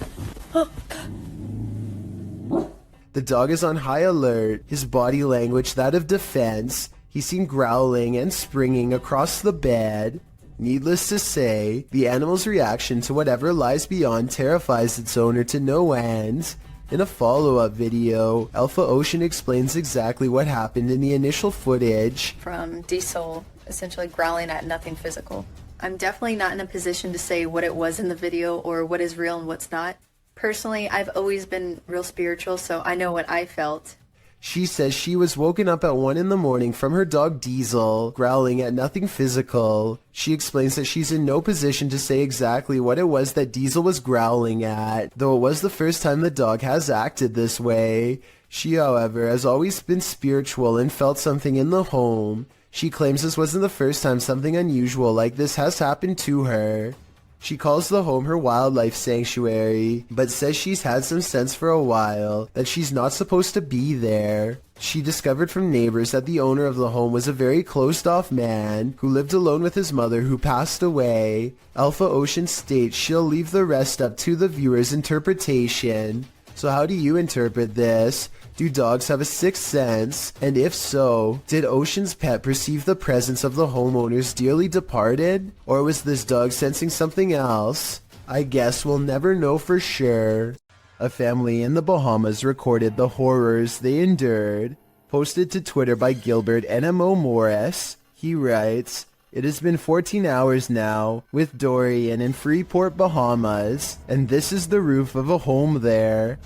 The dog is on high alert, his body language that of defense. He's seen growling and springing across the bed. Needless to say, the animal's reaction to whatever lies beyond terrifies its owner to no end. In a follow-up video, Alpha Ocean explains exactly what happened in the initial footage. From Diesel essentially growling at nothing physical. I'm definitely not in a position to say what it was in the video or what is real and what's not. Personally, I've always been real spiritual, so I know what I felt. She says she was woken up at 1 in the morning from her dog Diesel, growling at nothing physical. She explains that she's in no position to say exactly what it was that Diesel was growling at, though it was the first time the dog has acted this way. She, however, has always been spiritual and felt something in the home. She claims this wasn't the first time something unusual like this has happened to her. She calls the home her wildlife sanctuary, but says she's had some sense for a while that she's not supposed to be there. She discovered from neighbors that the owner of the home was a very closed-off man who lived alone with his mother who passed away. Alpha Ocean states she'll leave the rest up to the viewer's interpretation. So how do you interpret this? Do dogs have a sixth sense? And if so, did Ocean's pet perceive the presence of the homeowner's dearly departed? Or was this dog sensing something else? I guess we'll never know for sure. A family in the Bahamas recorded the horrors they endured. Posted to Twitter by Gilbert NMO Morris, he writes, it has been 14 hours now with Dorian in Freeport, Bahamas, and this is the roof of a home there.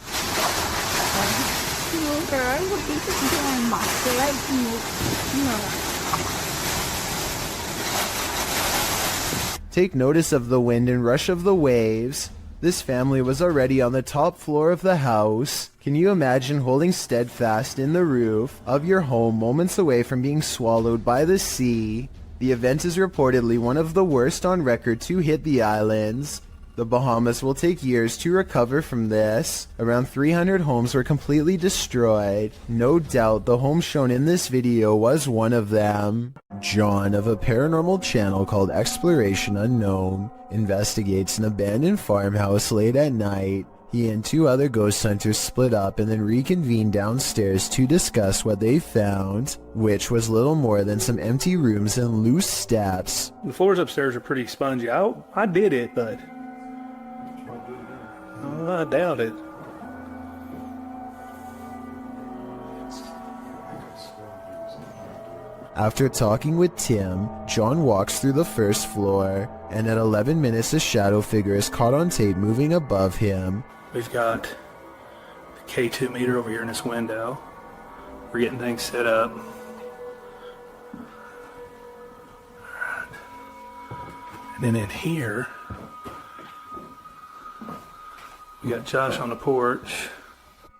Take notice of the wind and rush of the waves. This family was already on the top floor of the house. Can you imagine holding steadfast in the roof of your home moments away from being swallowed by the sea? The event is reportedly one of the worst on record to hit the islands. The Bahamas will take years to recover from this. Around 300 homes were completely destroyed. No doubt the home shown in this video was one of them. John of a paranormal channel called Exploration Unknown investigates an abandoned farmhouse late at night. He and 2 other ghost hunters split up and then reconvened downstairs to discuss what they found, which was little more than some empty rooms and loose steps. The floors upstairs are pretty spongy. I did it, but I doubt it. After talking with Tim, John walks through the first floor, and at 11 minutes a shadow figure is caught on tape moving above him. We've got the K2 meter over here in this window. We're getting things set up. And then in here, we got Josh on the porch.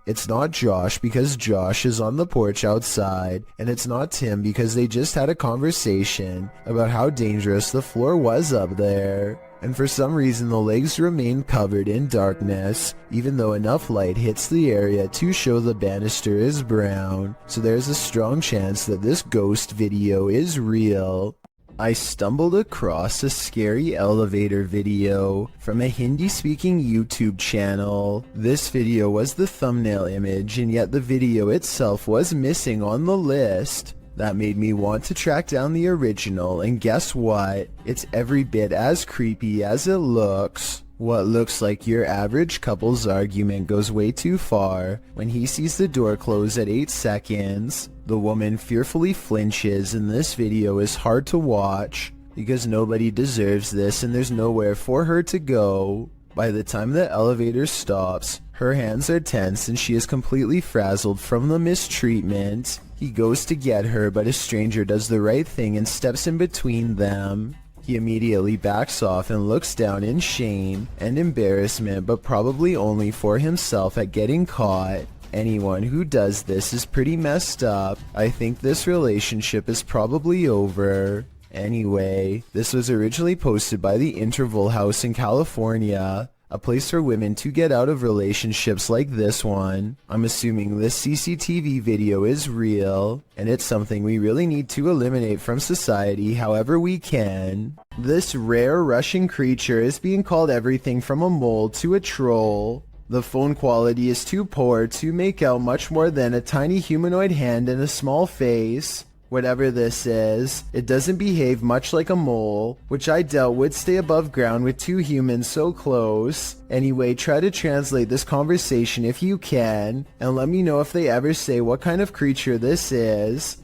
It's not Josh because Josh is on the porch outside, and it's not Tim because they just had a conversation about how dangerous the floor was up there. And for some reason the legs remain covered in darkness, even though enough light hits the area to show the banister is brown, so there's a strong chance that this ghost video is real. I stumbled across a scary elevator video from a Hindi-speaking YouTube channel. This video was the thumbnail image, and yet the video itself was missing on the list. That made me want to track down the original, and guess what? It's every bit as creepy as it looks. What looks like your average couple's argument goes way too far when he sees the door close at 8 seconds. The woman fearfully flinches, and this video is hard to watch because nobody deserves this and there's nowhere for her to go. By the time the elevator stops, her hands are tense and she is completely frazzled from the mistreatment. He goes to get her, but a stranger does the right thing and steps in between them. He immediately backs off and looks down in shame and embarrassment, but probably only for himself at getting caught. Anyone who does this is pretty messed up. I think this relationship is probably over. Anyway, this was originally posted by the Interval House in California, a place for women to get out of relationships like this one. I'm assuming this CCTV video is real, and it's something we really need to eliminate from society however we can. This rare Russian creature is being called everything from a mole to a troll. The phone quality is too poor to make out much more than a tiny humanoid hand and a small face. Whatever this is, it doesn't behave much like a mole, which I doubt would stay above ground with 2 humans so close. Anyway, try to translate this conversation if you can, and let me know if they ever say what kind of creature this is.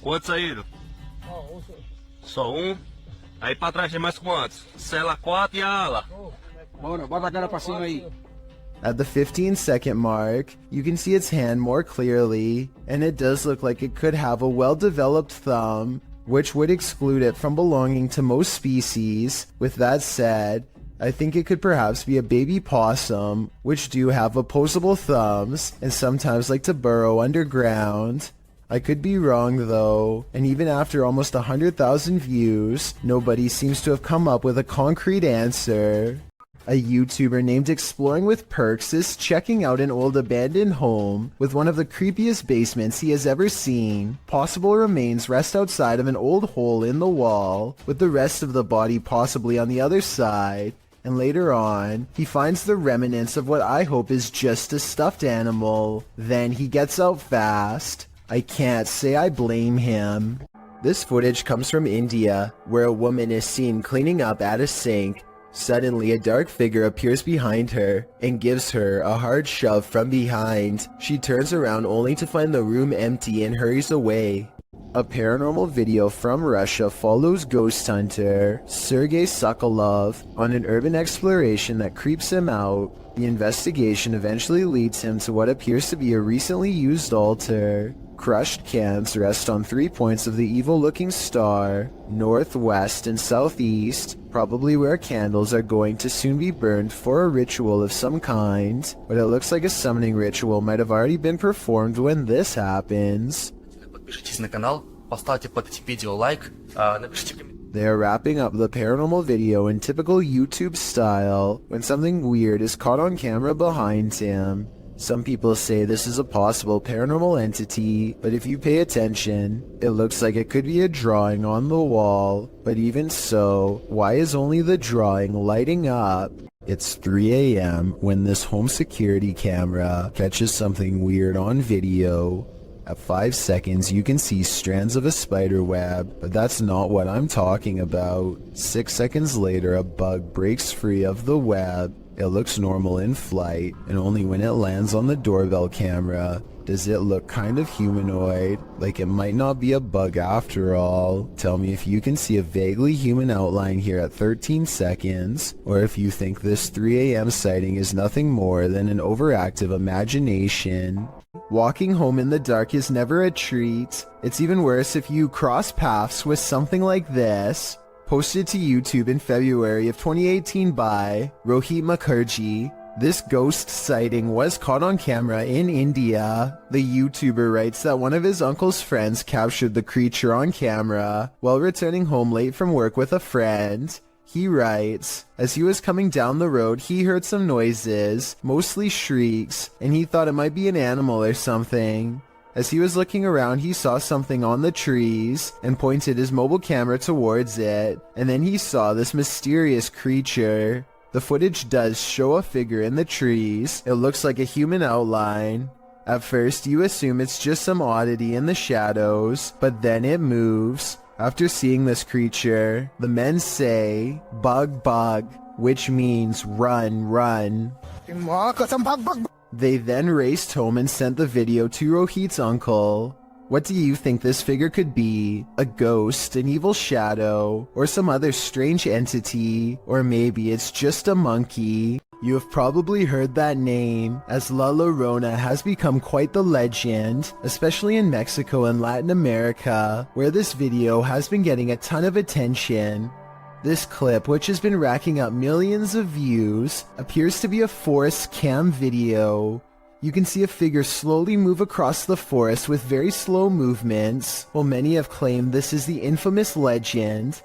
Quantos saíram? Só Aí pra trás tem mais quantos? Cela 4 e a ala. Bora, bota a cara pra cima aí. At the 15-second mark, you can see its hand more clearly, and it does look like it could have a well-developed thumb, which would exclude it from belonging to most species. With that said, I think it could perhaps be a baby possum, which do have opposable thumbs and sometimes like to burrow underground. I could be wrong though, and even after almost 100,000 views, nobody seems to have come up with a concrete answer. A YouTuber named Exploring with Perks is checking out an old abandoned home with one of the creepiest basements he has ever seen. Possible remains rest outside of an old hole in the wall, with the rest of the body possibly on the other side. And later on, he finds the remnants of what I hope is just a stuffed animal. Then he gets out fast. I can't say I blame him. This footage comes from India, where a woman is seen cleaning up at a sink. Suddenly, a dark figure appears behind her and gives her a hard shove from behind. She turns around only to find the room empty and hurries away. A paranormal video from Russia follows ghost hunter Sergei Sokolov on an urban exploration that creeps him out. The investigation eventually leads him to what appears to be a recently used altar. Crushed cans rest on 3 points of the evil-looking star, northwest and southeast, probably where candles are going to soon be burned for a ritual of some kind, but it looks like a summoning ritual might have already been performed when this happens. Подпишитесь на канал, поставьте под этим видео лайк, напишите комментарий. They are wrapping up the paranormal video in typical YouTube style when something weird is caught on camera behind him. Some people say this is a possible paranormal entity, but if you pay attention, it looks like it could be a drawing on the wall. But even so, why is only the drawing lighting up? It's 3 a.m. when this home security camera catches something weird on video. At 5 seconds, you can see strands of a spider web, but that's not what I'm talking about. 6 seconds later, a bug breaks free of the web. It looks normal in flight, and only when it lands on the doorbell camera does it look kind of humanoid, like it might not be a bug after all. Tell me if you can see a vaguely human outline here at 13 seconds, or if you think this 3 a.m. sighting is nothing more than an overactive imagination. Walking home in the dark is never a treat. It's even worse if you cross paths with something like this. Posted to YouTube in February of 2018 by Rohit Mukherjee. This ghost sighting was caught on camera in India. The YouTuber writes that one of his uncle's friends captured the creature on camera while returning home late from work with a friend. He writes, as he was coming down the road, he heard some noises, mostly shrieks, and he thought it might be an animal or something. As he was looking around, he saw something on the trees and pointed his mobile camera towards it, and then he saw this mysterious creature. The footage does show a figure in the trees. It looks like a human outline. At first, you assume it's just some oddity in the shadows, but then it moves. After seeing this creature, the men say, "Bug, bug," which means run, run. They then raced home and sent the video to Rohit's uncle. What do you think this figure could be? A ghost, an evil shadow, or some other strange entity? Or maybe it's just a monkey? You have probably heard that name, as La Llorona has become quite the legend, especially in Mexico and Latin America, where this video has been getting a ton of attention. This clip, which has been racking up millions of views, appears to be a forest cam video. You can see a figure slowly move across the forest with very slow movements, while many have claimed this is the infamous legend.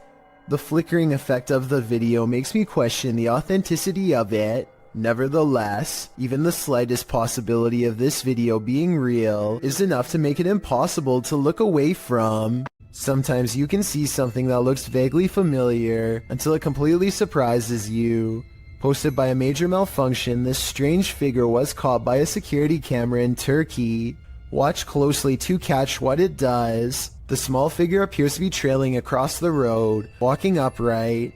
The flickering effect of the video makes me question the authenticity of it. Nevertheless, even the slightest possibility of this video being real is enough to make it impossible to look away from. Sometimes you can see something that looks vaguely familiar until it completely surprises you. Posted by a major malfunction, this strange figure was caught by a security camera in Turkey. Watch closely to catch what it does. The small figure appears to be trailing across the road, walking upright.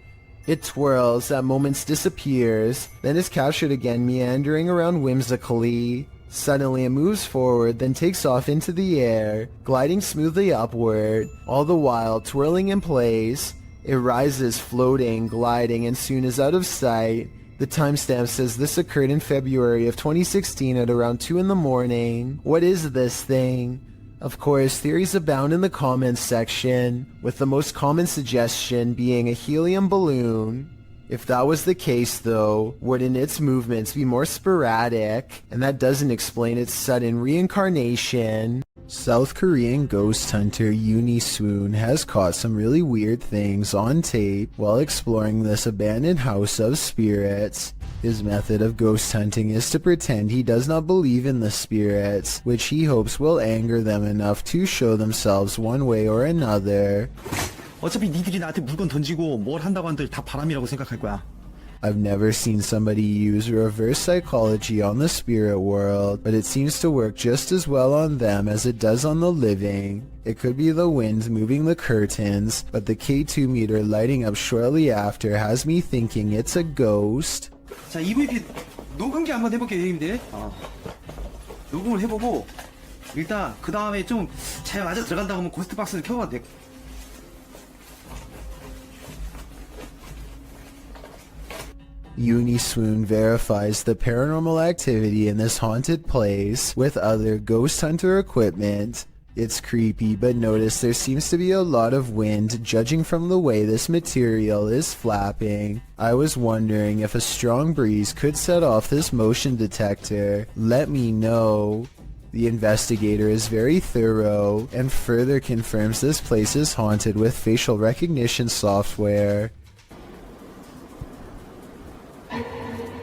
It twirls, at moments disappears, then is captured again meandering around whimsically. Suddenly it moves forward, then takes off into the air, gliding smoothly upward, all the while twirling in place. It rises, floating, gliding, and soon is out of sight. The timestamp says this occurred in February of 2016 at around 2 in the morning. What is this thing? Of course, theories abound in the comments section, with the most common suggestion being a helium balloon. If that was the case though, wouldn't its movements be more sporadic? And that doesn't explain its sudden reincarnation. South Korean ghost hunter Uni Swoon has caught some really weird things on tape while exploring this abandoned house of spirits. His method of ghost hunting is to pretend he does not believe in the spirits, which he hopes will anger them enough to show themselves one way or another. 어차피 니들이 나한테 물건 던지고 뭘 한다고 한들 다 바람이라고 생각할 거야. I've never seen somebody use reverse psychology on the spirit world, but it seems to work just as well on them as it does on the living. It could be the wind moving the curtains, but the K2 meter lighting up shortly after has me thinking it's a ghost. 자, EVP 녹음기 한번 해볼게요, 형님들. 녹음을 해보고 일단 그 다음에 좀 잘 맞아 들어간다고 하면 고스트 박스를 켜봐도 돼. Uni Swoon verifies the paranormal activity in this haunted place with other ghost hunter equipment. It's creepy, but notice there seems to be a lot of wind judging from the way this material is flapping. I was wondering if a strong breeze could set off this motion detector. Let me know. The investigator is very thorough and further confirms this place is haunted with facial recognition software.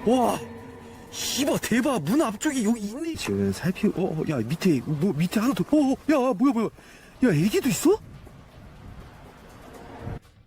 와, 씨발 대박. 문 앞쪽에 여기 있네. 지금 야 밑에 밑에 하나 더. 야 뭐야. 야 애기도 있어?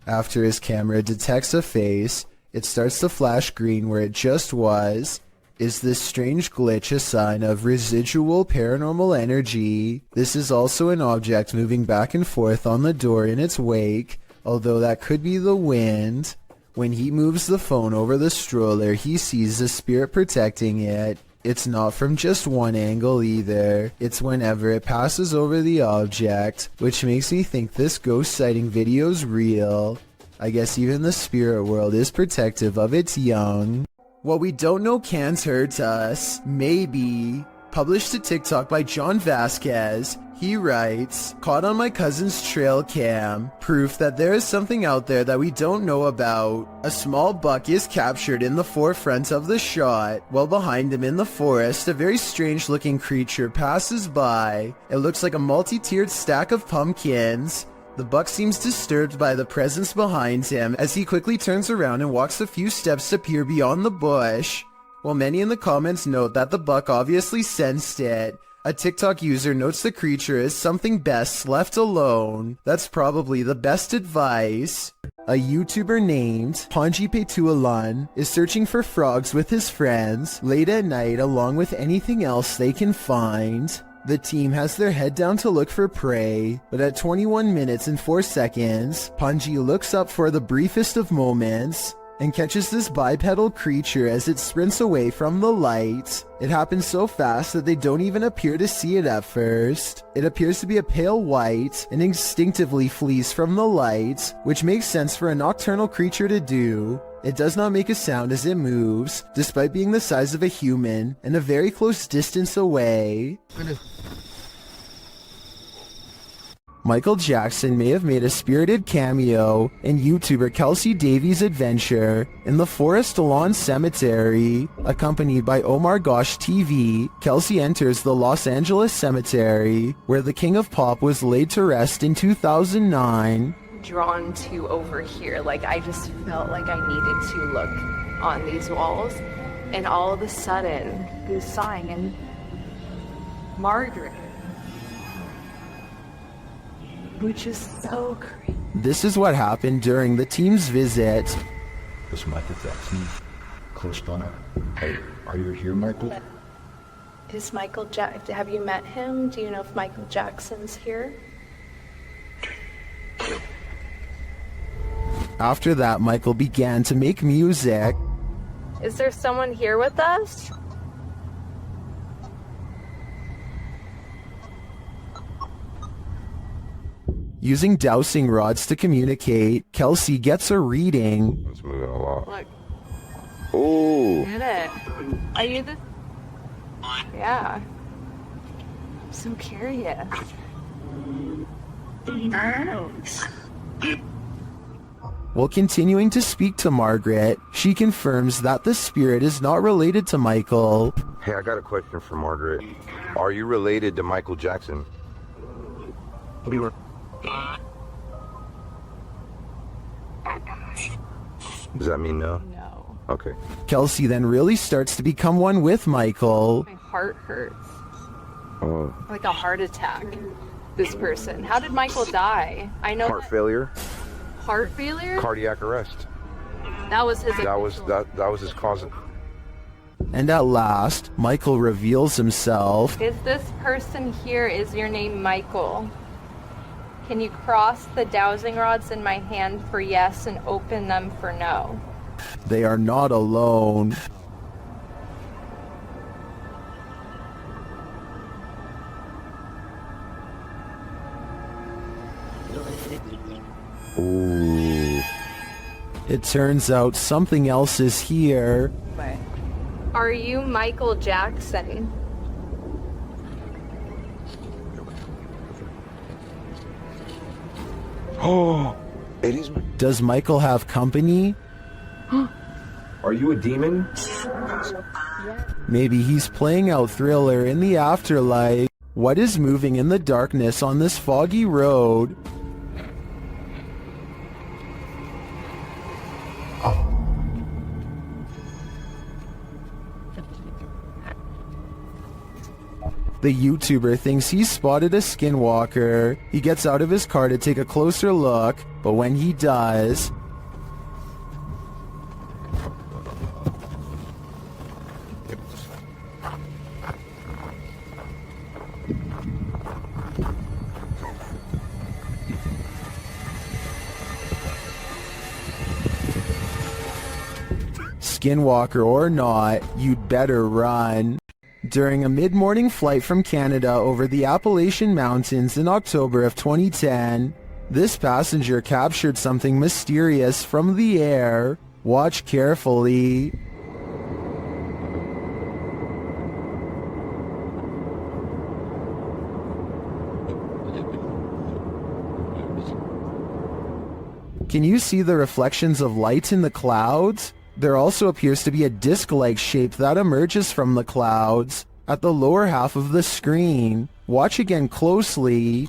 After his camera detects a face, it starts to flash green where it just was. Is this strange glitch a sign of residual paranormal energy? This is also an object moving back and forth on the door in its wake, although that could be the wind. When he moves the phone over the stroller, he sees the spirit protecting it. It's not from just one angle either. It's whenever it passes over the object, which makes me think this ghost sighting video's real. I guess even the spirit world is protective of its young. What we don't know can't hurt us. Maybe. Published to TikTok by John Vasquez. He writes, caught on my cousin's trail cam. Proof that there is something out there that we don't know about. A small buck is captured in the forefront of the shot. While behind him in the forest, a very strange looking creature passes by. It looks like a multi-tiered stack of pumpkins. The buck seems disturbed by the presence behind him as he quickly turns around and walks a few steps to peer beyond the bush. While many in the comments note that the buck obviously sensed it, a TikTok user notes the creature is something best left alone. That's probably the best advice. A YouTuber named Panji Petualan is searching for frogs with his friends late at night along with anything else they can find. The team has their head down to look for prey, but at 21 minutes and 4 seconds, Panji looks up for the briefest of moments and catches this bipedal creature as it sprints away from the light. It happens so fast that they don't even appear to see it at first. It appears to be a pale white and instinctively flees from the light, which makes sense for a nocturnal creature to do. It does not make a sound as it moves, despite being the size of a human and a very close distance away. Michael Jackson may have made a spirited cameo in YouTuber Kelsey Davies' adventure in the Forest Lawn Cemetery. Accompanied by Omar Gosh TV, Kelsey enters the Los Angeles Cemetery, where the King of Pop was laid to rest in 2009. Drawn to over here, like I just felt like I needed to look on these walls, and all of a sudden this sign and Margaret, which is so creepy. This is what happened during the team's visit. This Michael Jackson close by. Hey, are you here, Michael? Is Michael have you met him? Do you know if Michael Jackson's here? After that, Michael began to make music. Is there someone here with us? Using dowsing rods to communicate, Kelsey gets a reading. It's moving a lot. Look. Oh. Get it. Are you the... Yeah. I'm so curious. While continuing to speak to Margaret, she confirms that the spirit is not related to Michael. Hey, I got a question for Margaret. Are you related to Michael Jackson? Does that mean no? No. Okay. Kelsey then really starts to become one with Michael. My heart hurts. Oh. Like a heart attack. This person. How did Michael die? I know Heart failure? Heart failure? Cardiac arrest. That was his That was his cause of... And at last, Michael reveals himself. Is this person here, is your name Michael? Can you cross the dowsing rods in my hand for yes and open them for no? They are not alone. Ooh. It turns out something else is here. Are you Michael Jackson? Oh, it is. Does Michael have company? Are you a demon? Maybe he's playing out Thriller in the afterlife. What is moving in the darkness on this foggy road? The YouTuber thinks he's spotted a skinwalker. He gets out of his car to take a closer look, but when he does, skinwalker or not, you'd better run. During a mid-morning flight from Canada over the Appalachian Mountains in October of 2010, this passenger captured something mysterious from the air. Watch carefully. Can you see the reflections of light in the clouds? There also appears to be a disc-like shape that emerges from the clouds at the lower half of the screen. Watch again closely.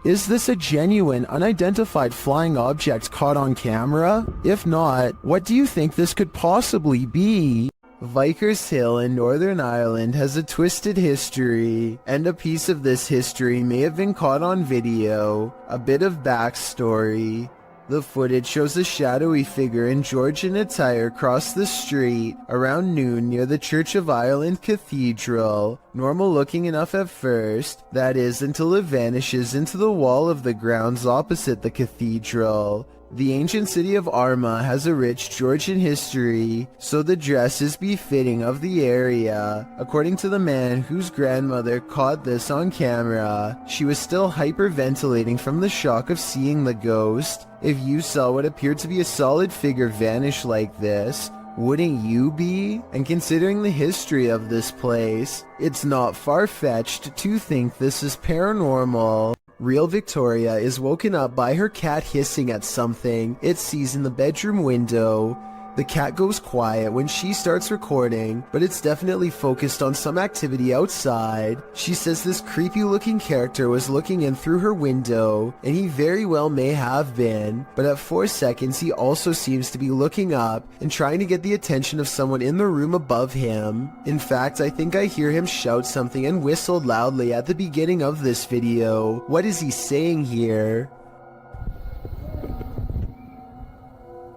Is this a genuine, unidentified flying object caught on camera? If not, what do you think this could possibly be? Vickers Hill in Northern Ireland has a twisted history, and a piece of this history may have been caught on video. A bit of backstory. The footage shows a shadowy figure in Georgian attire cross the street around noon near the Church of Ireland Cathedral. Normal looking enough at first, that is, until it vanishes into the wall of the grounds opposite the cathedral. The ancient city of Armagh has a rich Georgian history, so the dress is befitting of the area. According to the man whose grandmother caught this on camera, she was still hyperventilating from the shock of seeing the ghost. If you saw what appeared to be a solid figure vanish like this, wouldn't you be? And considering the history of this place, it's not far-fetched to think this is paranormal. Real Victoria is woken up by her cat hissing at something it sees in the bedroom window. The cat goes quiet when she starts recording, but it's definitely focused on some activity outside. She says this creepy looking character was looking in through her window, and he very well may have been, but at 4 seconds he also seems to be looking up and trying to get the attention of someone in the room above him. In fact, I think I hear him shout something and whistle loudly at the beginning of this video. What is he saying here?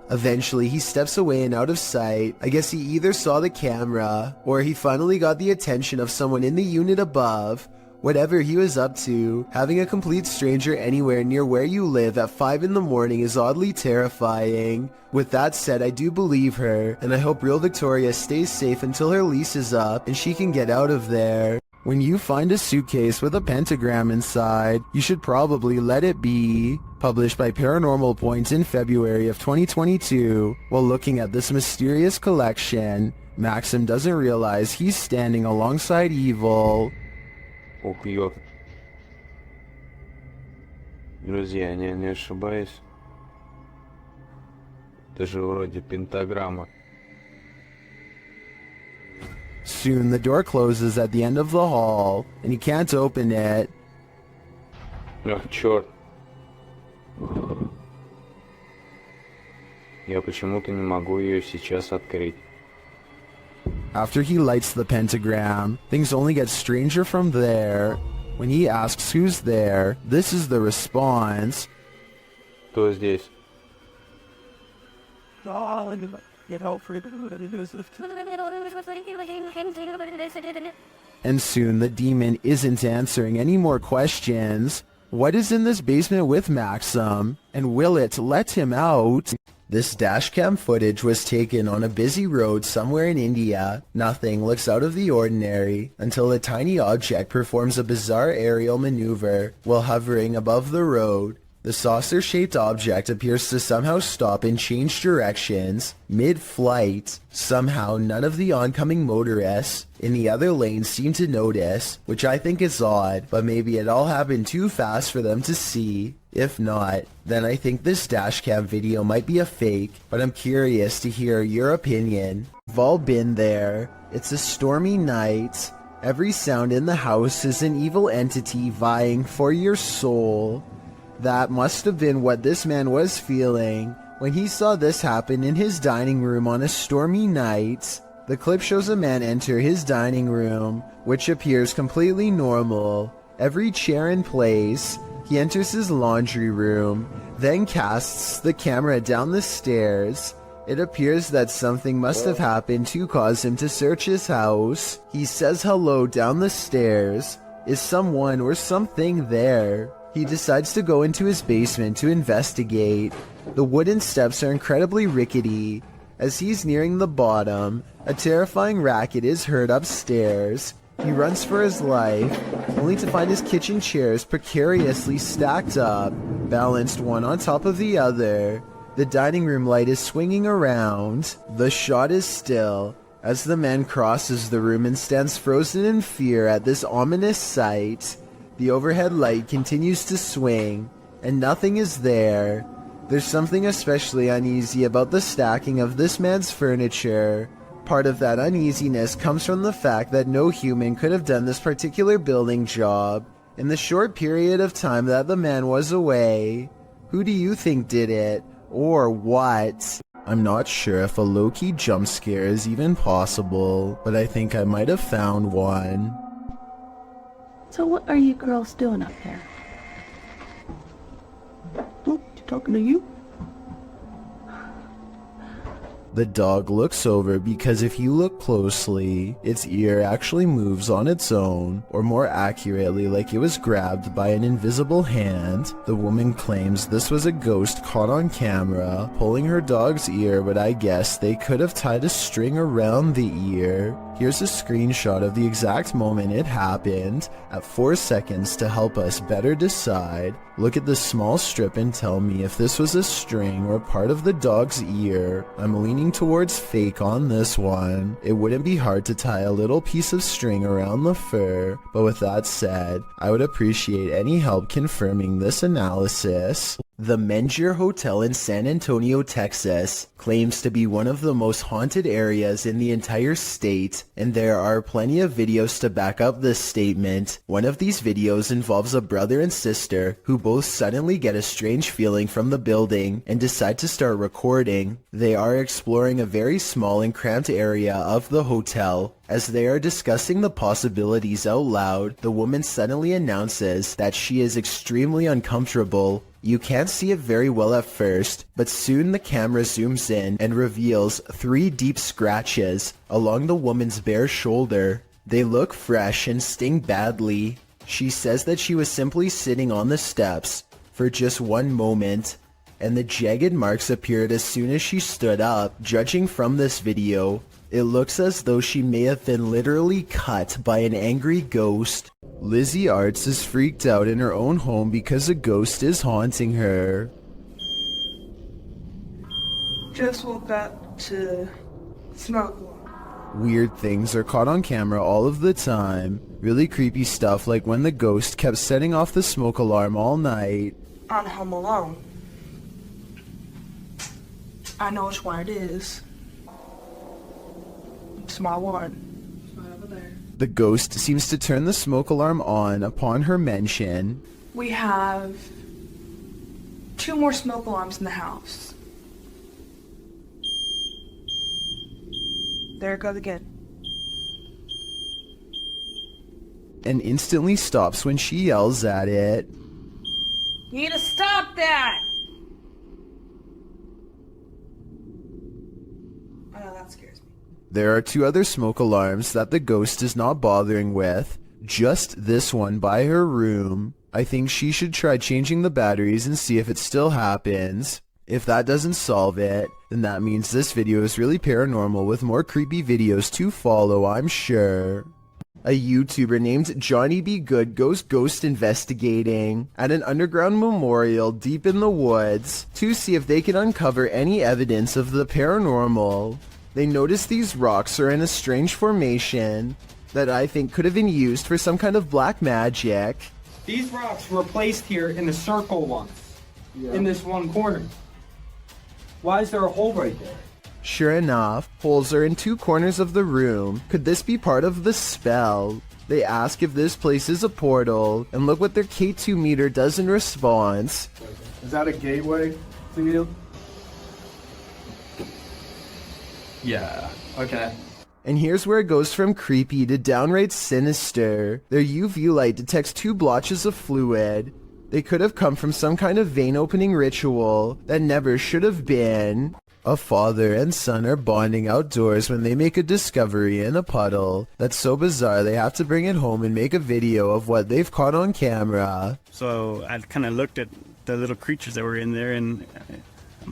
Eventually, he steps away and out of sight. I guess he either saw the camera, or he finally got the attention of someone in the unit above. Whatever he was up to, having a complete stranger anywhere near where you live at 5 in the morning is oddly terrifying. With that said, I do believe her, and I hope Real Victoria stays safe until her lease is up and she can get out of there. When you find a suitcase with a pentagram inside, you should probably let it be. Published by Paranormal Points in February of 2022. While looking at this mysterious collection, Maxim doesn't realize he's standing alongside evil. Ох, ё. Друзья, не ошибаюсь. Это же вроде пентаграмма. Soon the door closes at the end of the hall, and he can't open it. Ах, черт. Я почему-то не могу ее сейчас открыть. After he lights the pentagram, things only get stranger from there. When he asks who's there, this is the response. Кто здесь? And soon the demon isn't answering any more questions. What is in this basement with Maxim? And will it let him out? This dashcam footage was taken on a busy road somewhere in India. Nothing looks out of the ordinary until a tiny object performs a bizarre aerial maneuver while hovering above the road. The saucer-shaped object appears to somehow stop and change directions mid-flight. Somehow, none of the oncoming motorists in the other lane seem to notice, which I think is odd, but maybe it all happened too fast for them to see. If not, then I think this dashcam video might be a fake, but I'm curious to hear your opinion. We've all been there. It's a stormy night. Every sound in the house is an evil entity vying for your soul. That must have been what this man was feeling when he saw this happen in his dining room on a stormy night. The clip shows a man enter his dining room, which appears completely normal. Every chair in place. He enters his laundry room, then casts the camera down the stairs. It appears that something must have happened to cause him to search his house. He says hello down the stairs. Is someone or something there? He decides to go into his basement to investigate. The wooden steps are incredibly rickety. As he's nearing the bottom, a terrifying racket is heard upstairs. He runs for his life, only to find his kitchen chairs precariously stacked up, balanced one on top of the other. The dining room light is swinging around. The shot is still, as the man crosses the room and stands frozen in fear at this ominous sight. The overhead light continues to swing, and nothing is there. There's something especially uneasy about the stacking of this man's furniture. Part of that uneasiness comes from the fact that no human could have done this particular building job in the short period of time that the man was away. Who do you think did it? Or what? I'm not sure if a low-key jump scare is even possible, but I think I might have found one. So what are you girls doing up there? Oh, talking to you? The dog looks over because if you look closely, its ear actually moves on its own, or more accurately like it was grabbed by an invisible hand. The woman claims this was a ghost caught on camera, pulling her dog's ear, but I guess they could have tied a string around the ear. Here's a screenshot of the exact moment it happened at 4 seconds to help us better decide. Look at this small strip and tell me if this was a string or part of the dog's ear. I'm leaning towards fake on this one. It wouldn't be hard to tie a little piece of string around the fur, but with that said, I would appreciate any help confirming this analysis. The Mengier Hotel in San Antonio, Texas, claims to be one of the most haunted areas in the entire state, and there are plenty of videos to back up this statement. One of these videos involves a brother and sister who both suddenly get a strange feeling from the building and decide to start recording. They are exploring a very small and cramped area of the hotel. As they are discussing the possibilities out loud, the woman suddenly announces that she is extremely uncomfortable. You can't see it very well at first, but soon the camera zooms in and reveals 3 deep scratches along the woman's bare shoulder. They look fresh and sting badly. She says that she was simply sitting on the steps for just one moment, and the jagged marks appeared as soon as she stood up. Judging from this video, it looks as though she may have been literally cut by an angry ghost. Lizzie Arts is freaked out in her own home because a ghost is haunting her. Just woke up to smoke one. Weird things are caught on camera all of the time. Really creepy stuff like when the ghost kept setting off the smoke alarm all night. On Home Alone. I know which one it is. It's my one. It's right over there. The ghost seems to turn the smoke alarm on upon her mention. We have 2 more smoke alarms in the house. There it goes again. And instantly stops when she yells at it. You need to stop that! I know that scares me. There are 2 other smoke alarms that the ghost is not bothering with. Just this one by her room. I think she should try changing the batteries and see if it still happens. If that doesn't solve it, then that means this video is really paranormal with more creepy videos to follow, I'm sure. A YouTuber named Johnny B. Good goes ghost investigating at an underground memorial deep in the woods to see if they can uncover any evidence of the paranormal. They notice these rocks are in a strange formation that I think could have been used for some kind of black magic. These rocks were placed here in the circle once, in this one corner. Why is there a hole right there? Sure enough, holes are in two corners of the room. Could this be part of the spell? They ask if this place is a portal, and look what their K2 meter does in response. Is that a gateway to you? Yeah, okay. And here's where it goes from creepy to downright sinister. Their UV light detects two blotches of fluid. They could have come from some kind of vein opening ritual that never should have been. A father and son are bonding outdoors when they make a discovery in a puddle that's so bizarre they have to bring it home and make a video of what they've caught on camera. So I kind of looked at the little creatures that were in there, and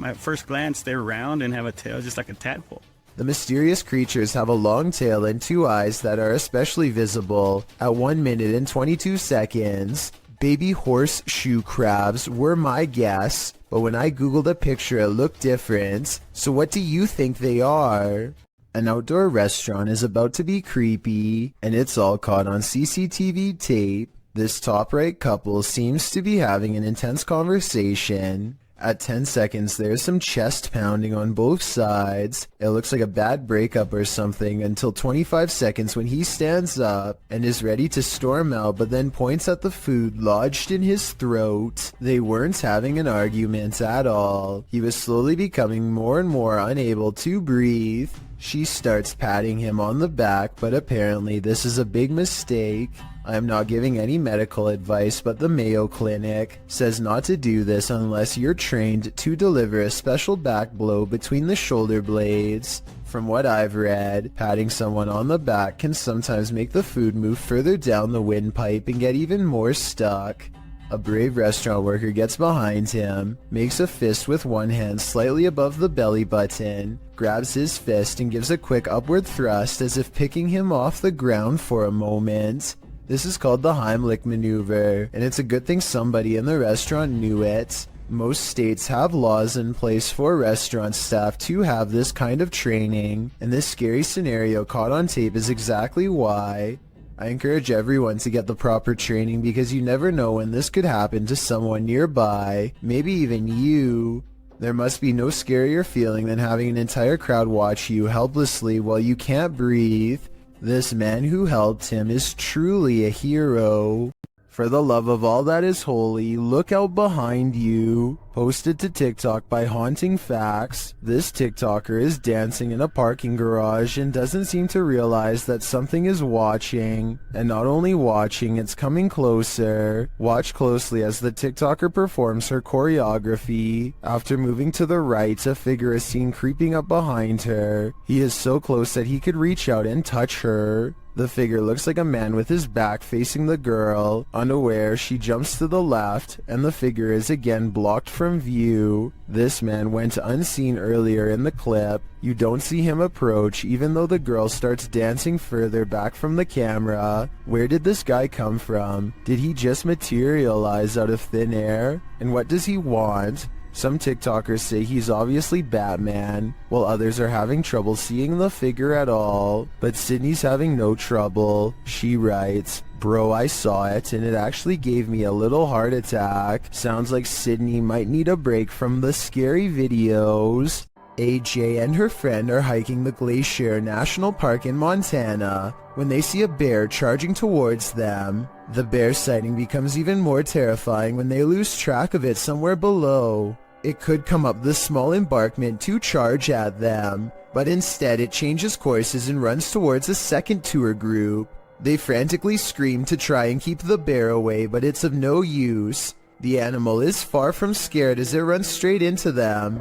at first glance they're round and have a tail just like a tadpole. The mysterious creatures have a long tail and two eyes that are especially visible at 1 minute and 22 seconds. Baby horseshoe crabs were my guess, but when I googled a picture it looked different. So what do you think they are? An outdoor restaurant is about to be creepy, and it's all caught on CCTV tape. This top right couple seems to be having an intense conversation. At 10 seconds, there's some chest pounding on both sides. It looks like a bad breakup or something until 25 seconds when he stands up and is ready to storm out, but then points at the food lodged in his throat. They weren't having an argument at all. He was slowly becoming more and more unable to breathe. She starts patting him on the back, but apparently this is a big mistake. I am not giving any medical advice, but the Mayo Clinic says not to do this unless you're trained to deliver a special back blow between the shoulder blades. From what I've read, patting someone on the back can sometimes make the food move further down the windpipe and get even more stuck. A brave restaurant worker gets behind him, makes a fist with one hand slightly above the belly button, grabs his fist and gives a quick upward thrust as if picking him off the ground for a moment. This is called the Heimlich maneuver, and it's a good thing somebody in the restaurant knew it. Most states have laws in place for restaurant staff to have this kind of training, and this scary scenario caught on tape is exactly why. I encourage everyone to get the proper training because you never know when this could happen to someone nearby, maybe even you. There must be no scarier feeling than having an entire crowd watch you helplessly while you can't breathe. This man who helped him is truly a hero. For the love of all that is holy, look out behind you. Posted to TikTok by Haunting Facts, this TikToker is dancing in a parking garage and doesn't seem to realize that something is watching. And not only watching, it's coming closer. Watch closely as the TikToker performs her choreography. After moving to the right, a figure is seen creeping up behind her. He is so close that he could reach out and touch her. The figure looks like a man with his back facing the girl. Unaware, she jumps to the left, and the figure is again blocked from view. This man went unseen earlier in the clip. You don't see him approach, even though the girl starts dancing further back from the camera. Where did this guy come from? Did he just materialize out of thin air? And what does he want? Some TikTokers say he's obviously Batman, while others are having trouble seeing the figure at all. But Sydney's having no trouble. She writes, "Bro, I saw it and it actually gave me a little heart attack. Sounds like Sydney might need a break from the scary videos." AJ and her friend are hiking the Glacier National Park in Montana when they see a bear charging towards them. The bear sighting becomes even more terrifying when they lose track of it somewhere below. It could come up the small embankment to charge at them, but instead it changes courses and runs towards a second tour group. They frantically scream to try and keep the bear away, but it's of no use. The animal is far from scared as it runs straight into them.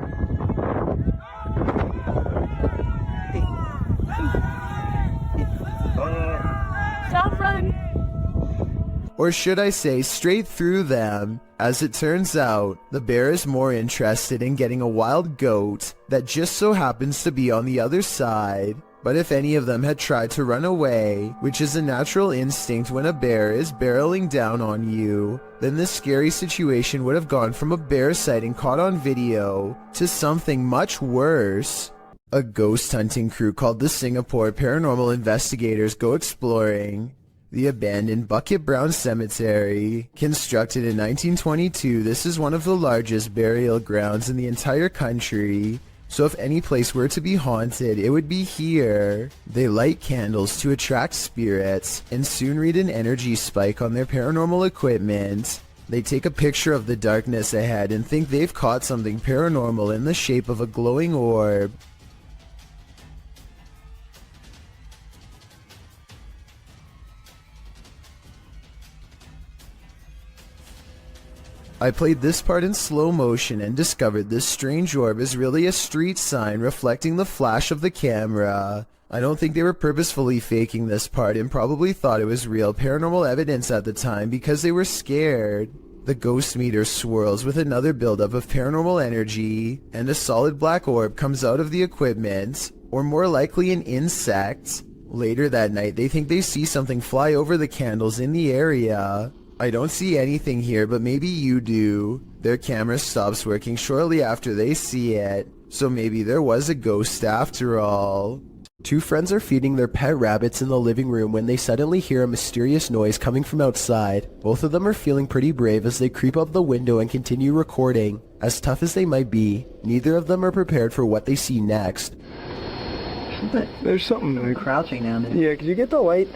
Stop running! Or should I say straight through them. As it turns out, the bear is more interested in getting a wild goat that just so happens to be on the other side. But if any of them had tried to run away, which is a natural instinct when a bear is barreling down on you, then this scary situation would have gone from a bear sighting caught on video to something much worse. A ghost hunting crew called the Singapore Paranormal Investigators go exploring the abandoned Bucket Brown Cemetery. Constructed in 1922, this is one of the largest burial grounds in the entire country. So if any place were to be haunted, it would be here. They light candles to attract spirits and soon read an energy spike on their paranormal equipment. They take a picture of the darkness ahead and think they've caught something paranormal in the shape of a glowing orb. I played this part in slow motion and discovered this strange orb is really a street sign reflecting the flash of the camera. I don't think they were purposefully faking this part and probably thought it was real paranormal evidence at the time because they were scared. The ghost meter swirls with another buildup of paranormal energy, and a solid black orb comes out of the equipment, or more likely an insect. Later that night, they think they see something fly over the candles in the area. I don't see anything here, but maybe you do. Their camera stops working shortly after they see it, so maybe there was a ghost after all. Two friends are feeding their pet rabbits in the living room when they suddenly hear a mysterious noise coming from outside. Both of them are feeling pretty brave as they creep up the window and continue recording. As tough as they might be, neither of them are prepared for what they see next. There's something. We're crouching down there. Yeah, could you get the light?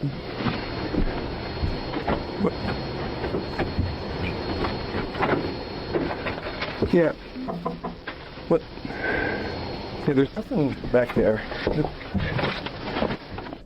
What? Yeah. What? Yeah, there's nothing back there.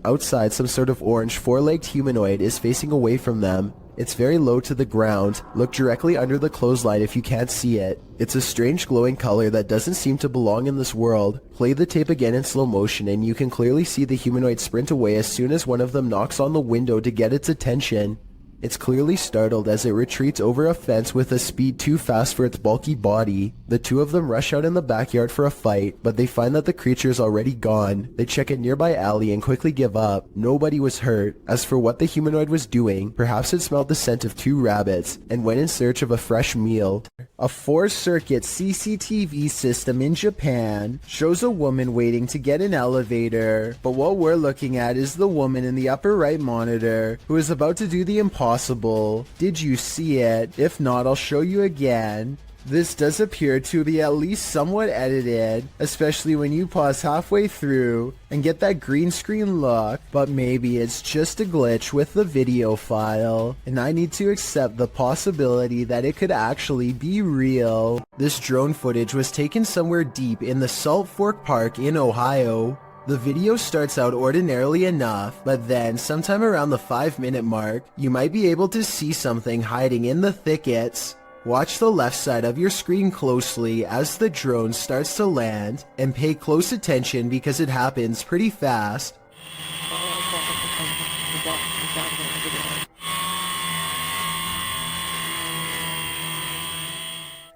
Outside, some sort of orange four-legged humanoid is facing away from them. It's very low to the ground. Look directly under the clothesline if you can't see it. It's a strange glowing color that doesn't seem to belong in this world. Play the tape again in slow motion and you can clearly see the humanoid sprint away as soon as one of them knocks on the window to get its attention. It's clearly startled as it retreats over a fence with a speed too fast for its bulky body. The two of them rush out in the backyard for a fight, but they find that the creature is already gone. They check a nearby alley and quickly give up. Nobody was hurt. As for what the humanoid was doing, perhaps it smelled the scent of two rabbits and went in search of a fresh meal. A 4-circuit CCTV system in Japan shows a woman waiting to get an elevator, but what we're looking at is the woman in the upper right monitor who is about to do the impossible. Did you see it? If not, I'll show you again. This does appear to be at least somewhat edited, especially when you pause halfway through and get that green screen look, but maybe it's just a glitch with the video file, and I need to accept the possibility that it could actually be real. This drone footage was taken somewhere deep in the Salt Fork Park in Ohio. The video starts out ordinarily enough, but then sometime around the 5-minute mark, you might be able to see something hiding in the thickets. Watch the left side of your screen closely as the drone starts to land, and pay close attention because it happens pretty fast.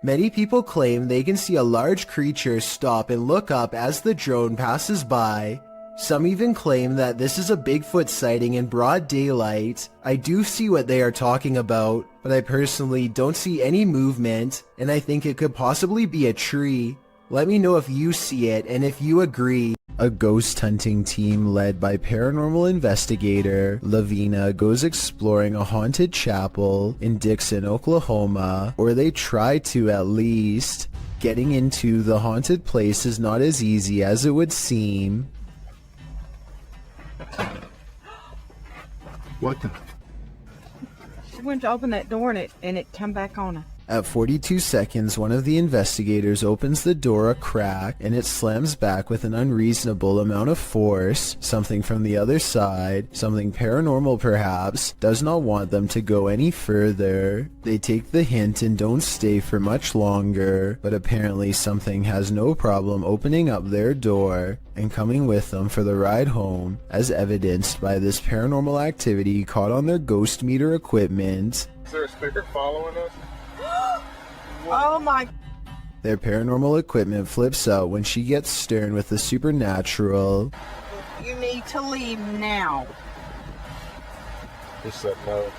Many people claim they can see a large creature stop and look up as the drone passes by. Some even claim that this is a Bigfoot sighting in broad daylight. I do see what they are talking about, but I personally don't see any movement, and I think it could possibly be a tree. Let me know if you see it and if you agree. A ghost hunting team led by paranormal investigator Lavina goes exploring a haunted chapel in Dixon, Oklahoma, or they try to at least. Getting into the haunted place is not as easy as it would seem. What the? She went to open that door and it come back on her. At 42 seconds, one of the investigators opens the door a crack and it slams back with an unreasonable amount of force. Something from the other side, something paranormal perhaps, does not want them to go any further. They take the hint and don't stay for much longer, but apparently something has no problem opening up their door and coming with them for the ride home, as evidenced by this paranormal activity caught on their ghost meter equipment. Is there a speaker following us? Oh my. Their paranormal equipment flips out when she gets stern with the supernatural. You need to leave now. Just said no.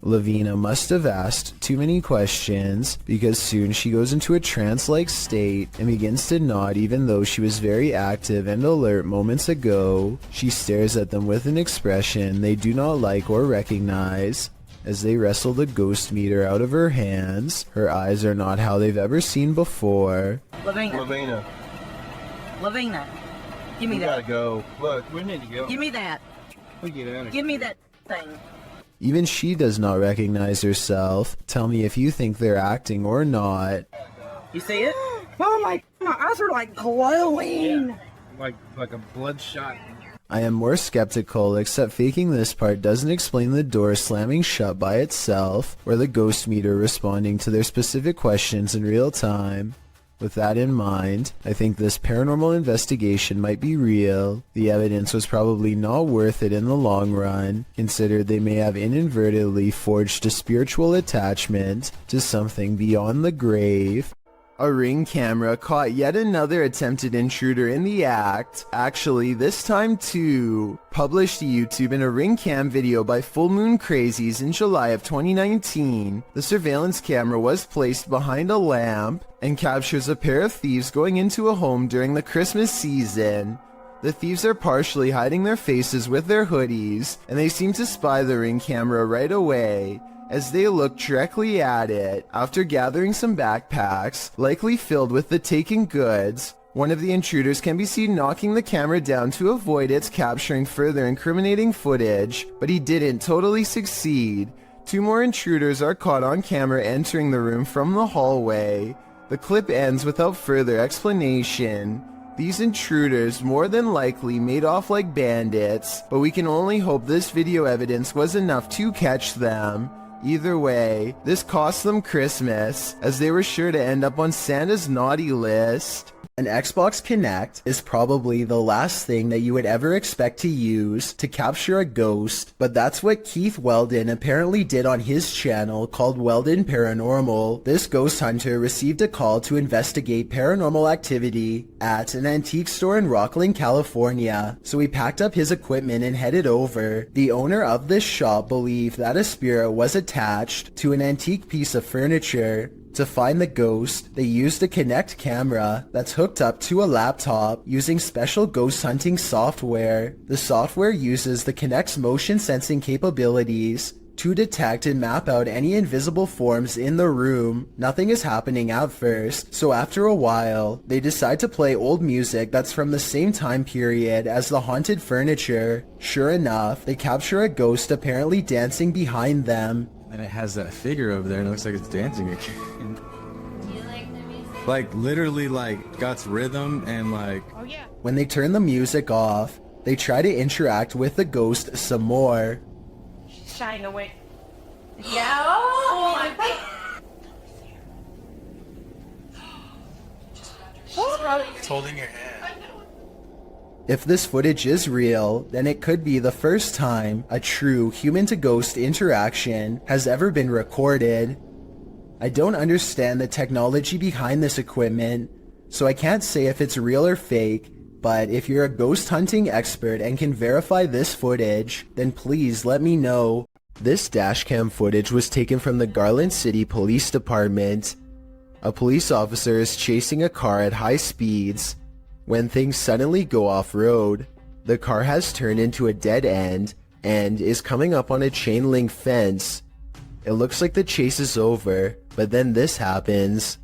Lavina must have asked too many questions because soon she goes into a trance-like state and begins to nod even though she was very active and alert moments ago. She stares at them with an expression they do not like or recognize. As they wrestle the ghost meter out of her hands, her eyes are not how they've ever seen before. Lavina. Lavina. Give me We that. gotta go. Look, we need to go. Give me that. We get out of Give me that thing. Even she does not recognize herself. Tell me if you think they're acting or not. You see it? Oh my eyes are like glowing. like a bloodshot. I am more skeptical, except faking this part doesn't explain the door slamming shut by itself, or the ghost meter responding to their specific questions in real time. With that in mind, I think this paranormal investigation might be real. The evidence was probably not worth it in the long run, considered they may have inadvertently forged a spiritual attachment to something beyond the grave. A Ring camera caught yet another attempted intruder in the act. Actually, this time too. Published to YouTube in a Ring cam video by Full Moon Crazies in July of 2019. The surveillance camera was placed behind a lamp and captures a pair of thieves going into a home during the Christmas season. The thieves are partially hiding their faces with their hoodies, and they seem to spy the Ring camera right away, as they look directly at it. After gathering some backpacks, likely filled with the taken goods, one of the intruders can be seen knocking the camera down to avoid its capturing further incriminating footage, but he didn't totally succeed. Two more intruders are caught on camera entering the room from the hallway. The clip ends without further explanation. These intruders more than likely made off like bandits, but we can only hope this video evidence was enough to catch them. Either way, this cost them Christmas, as they were sure to end up on Santa's naughty list. An Xbox Kinect is probably the last thing that you would ever expect to use to capture a ghost, but that's what Keith Weldon apparently did on his channel called Weldon Paranormal. This ghost hunter received a call to investigate paranormal activity at an antique store in Rocklin, California, so he packed up his equipment and headed over. The owner of this shop believed that a spirit was attached to an antique piece of furniture. To find the ghost, they used a Kinect camera that's hooked up to a laptop using special ghost hunting software. The software uses the Kinect's motion sensing capabilities to detect and map out any invisible forms in the room. Nothing is happening at first, so after a while, they decide to play old music that's from the same time period as the haunted furniture. Sure enough, they capture a ghost apparently dancing behind them. And it has that figure over there and it looks like it's dancing again. Like literally like got rhythm and like... Oh yeah. When they turn the music off, they try to interact with the ghost some more. She's shying away. Yeah. Oh my God. It's holding your hand. If this footage is real, then it could be the first time a true human-to-ghost interaction has ever been recorded. I don't understand the technology behind this equipment, so I can't say if it's real or fake, but if you're a ghost hunting expert and can verify this footage, then please let me know. This dashcam footage was taken from the Garland City Police Department. A police officer is chasing a car at high speeds when things suddenly go off-road. The car has turned into a dead end and is coming up on a chain link fence. It looks like the chase is over, but then this happens.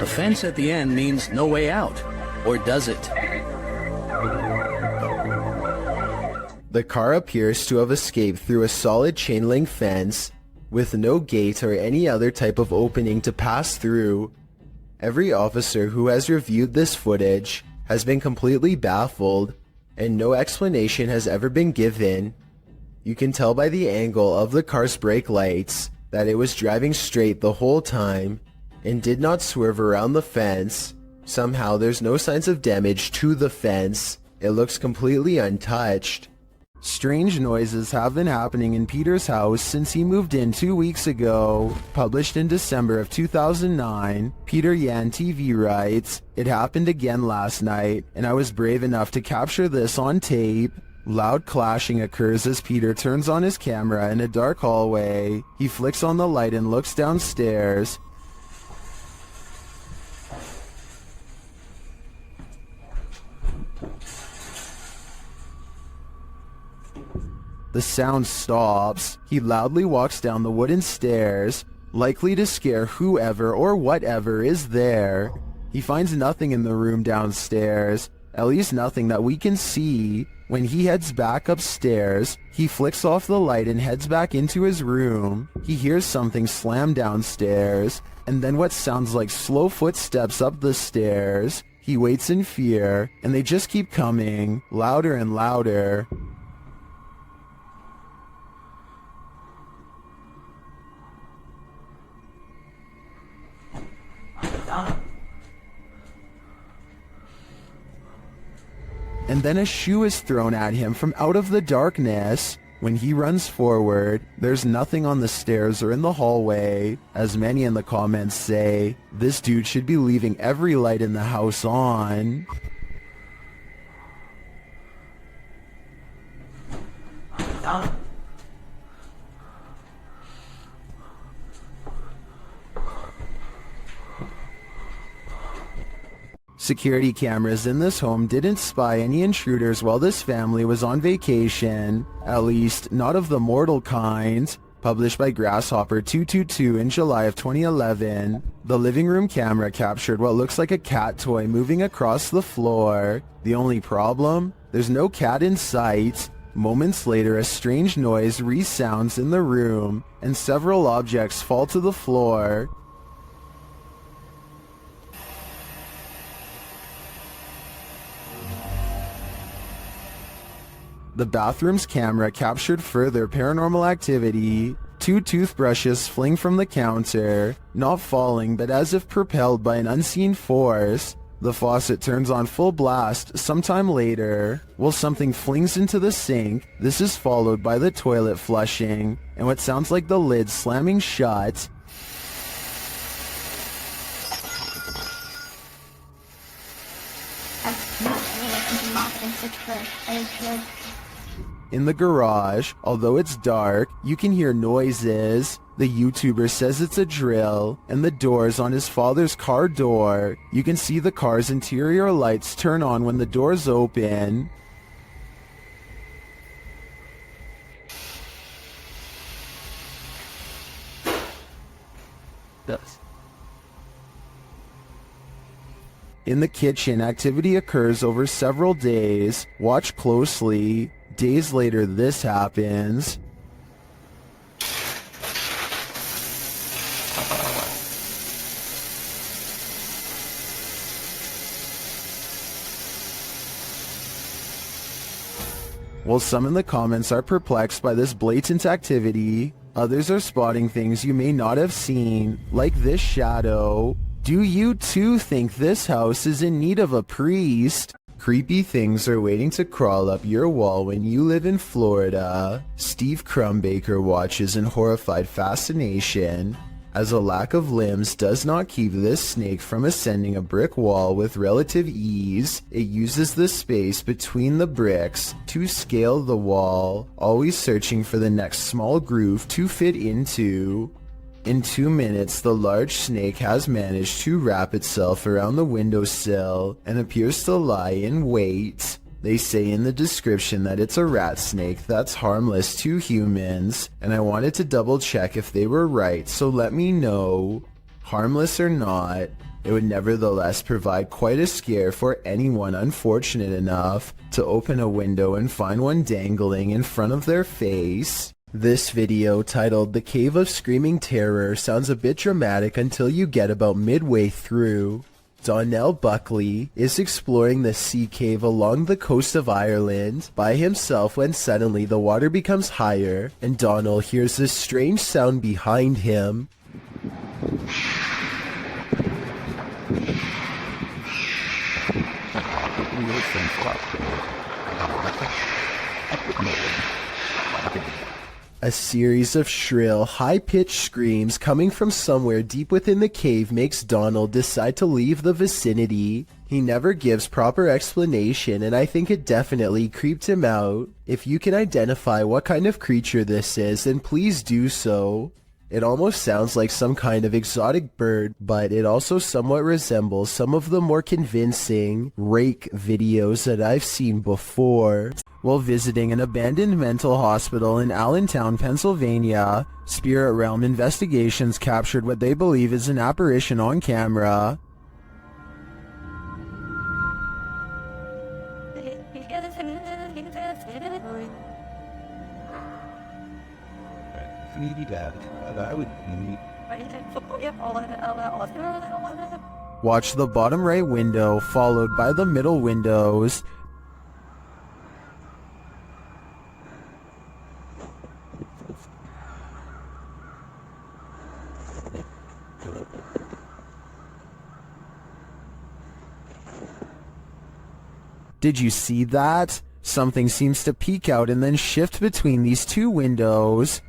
The fence at the end means no way out, or does it? The car appears to have escaped through a solid chain link fence with no gate or any other type of opening to pass through. Every officer who has reviewed this footage has been completely baffled, and no explanation has ever been given. You can tell by the angle of the car's brake lights that it was driving straight the whole time and did not swerve around the fence. Somehow there's no signs of damage to the fence. It looks completely untouched. Strange noises have been happening in Peter's house since he moved in 2 weeks ago. Published in December of 2009, Peter Yan TV writes, "It happened again last night, and I was brave enough to capture this on tape." Loud clashing occurs as Peter turns on his camera in a dark hallway. He flicks on the light and looks downstairs. The sound stops. He loudly walks down the wooden stairs, likely to scare whoever or whatever is there. He finds nothing in the room downstairs, at least nothing that we can see. When he heads back upstairs, he flicks off the light and heads back into his room. He hears something slam downstairs, and then what sounds like slow footsteps up the stairs. He waits in fear, and they just keep coming, louder and louder. And then a shoe is thrown at him from out of the darkness. When he runs forward, there's nothing on the stairs or in the hallway. As many in the comments say, this dude should be leaving every light in the house on. Security cameras in this home didn't spy any intruders while this family was on vacation, at least not of the mortal kind. Published by Grasshopper 222 in July of 2011, the living room camera captured what looks like a cat toy moving across the floor. The only problem? There's no cat in sight. Moments later, a strange noise resounds in the room, and several objects fall to the floor. The bathroom's camera captured further paranormal activity. 2 toothbrushes fling from the counter, not falling but as if propelled by an unseen force. The faucet turns on full blast sometime later, while something flings into the sink. This is followed by the toilet flushing, and what sounds like the lid slamming shut. In the garage, although it's dark, you can hear noises. The YouTuber says it's a drill, and the doors on his father's car door. You can see the car's interior lights turn on when the doors open. In the kitchen, activity occurs over several days. Watch closely. Days later, this happens. While some in the comments are perplexed by this blatant activity, others are spotting things you may not have seen, like this shadow. Do you too think this house is in need of a priest? Creepy things are waiting to crawl up your wall when you live in Florida. Steve Crumbaker watches in horrified fascination as a lack of limbs does not keep this snake from ascending a brick wall with relative ease. It uses the space between the bricks to scale the wall, always searching for the next small groove to fit into. In 2 minutes, the large snake has managed to wrap itself around the windowsill and appears to lie in wait. They say in the description that it's a rat snake that's harmless to humans, and I wanted to double check if they were right, so let me know. Harmless or not, it would nevertheless provide quite a scare for anyone unfortunate enough to open a window and find one dangling in front of their face. This video, titled The Cave of Screaming Terror, sounds a bit dramatic until you get about midway through. Donnell Buckley is exploring the sea cave along the coast of Ireland by himself when suddenly the water becomes higher and Donnell hears this strange sound behind him. A series of shrill, high-pitched screams coming from somewhere deep within the cave makes Donald decide to leave the vicinity. He never gives proper explanation, and I think it definitely creeped him out. If you can identify what kind of creature this is, then please do so. It almost sounds like some kind of exotic bird, but it also somewhat resembles some of the more convincing rake videos that I've seen before. While visiting an abandoned mental hospital in Allentown, Pennsylvania, Spirit Realm Investigations captured what they believe is an apparition on camera. Watch the bottom right window, followed by the middle windows. Did you see that? Something seems to peek out and then shift between these two windows.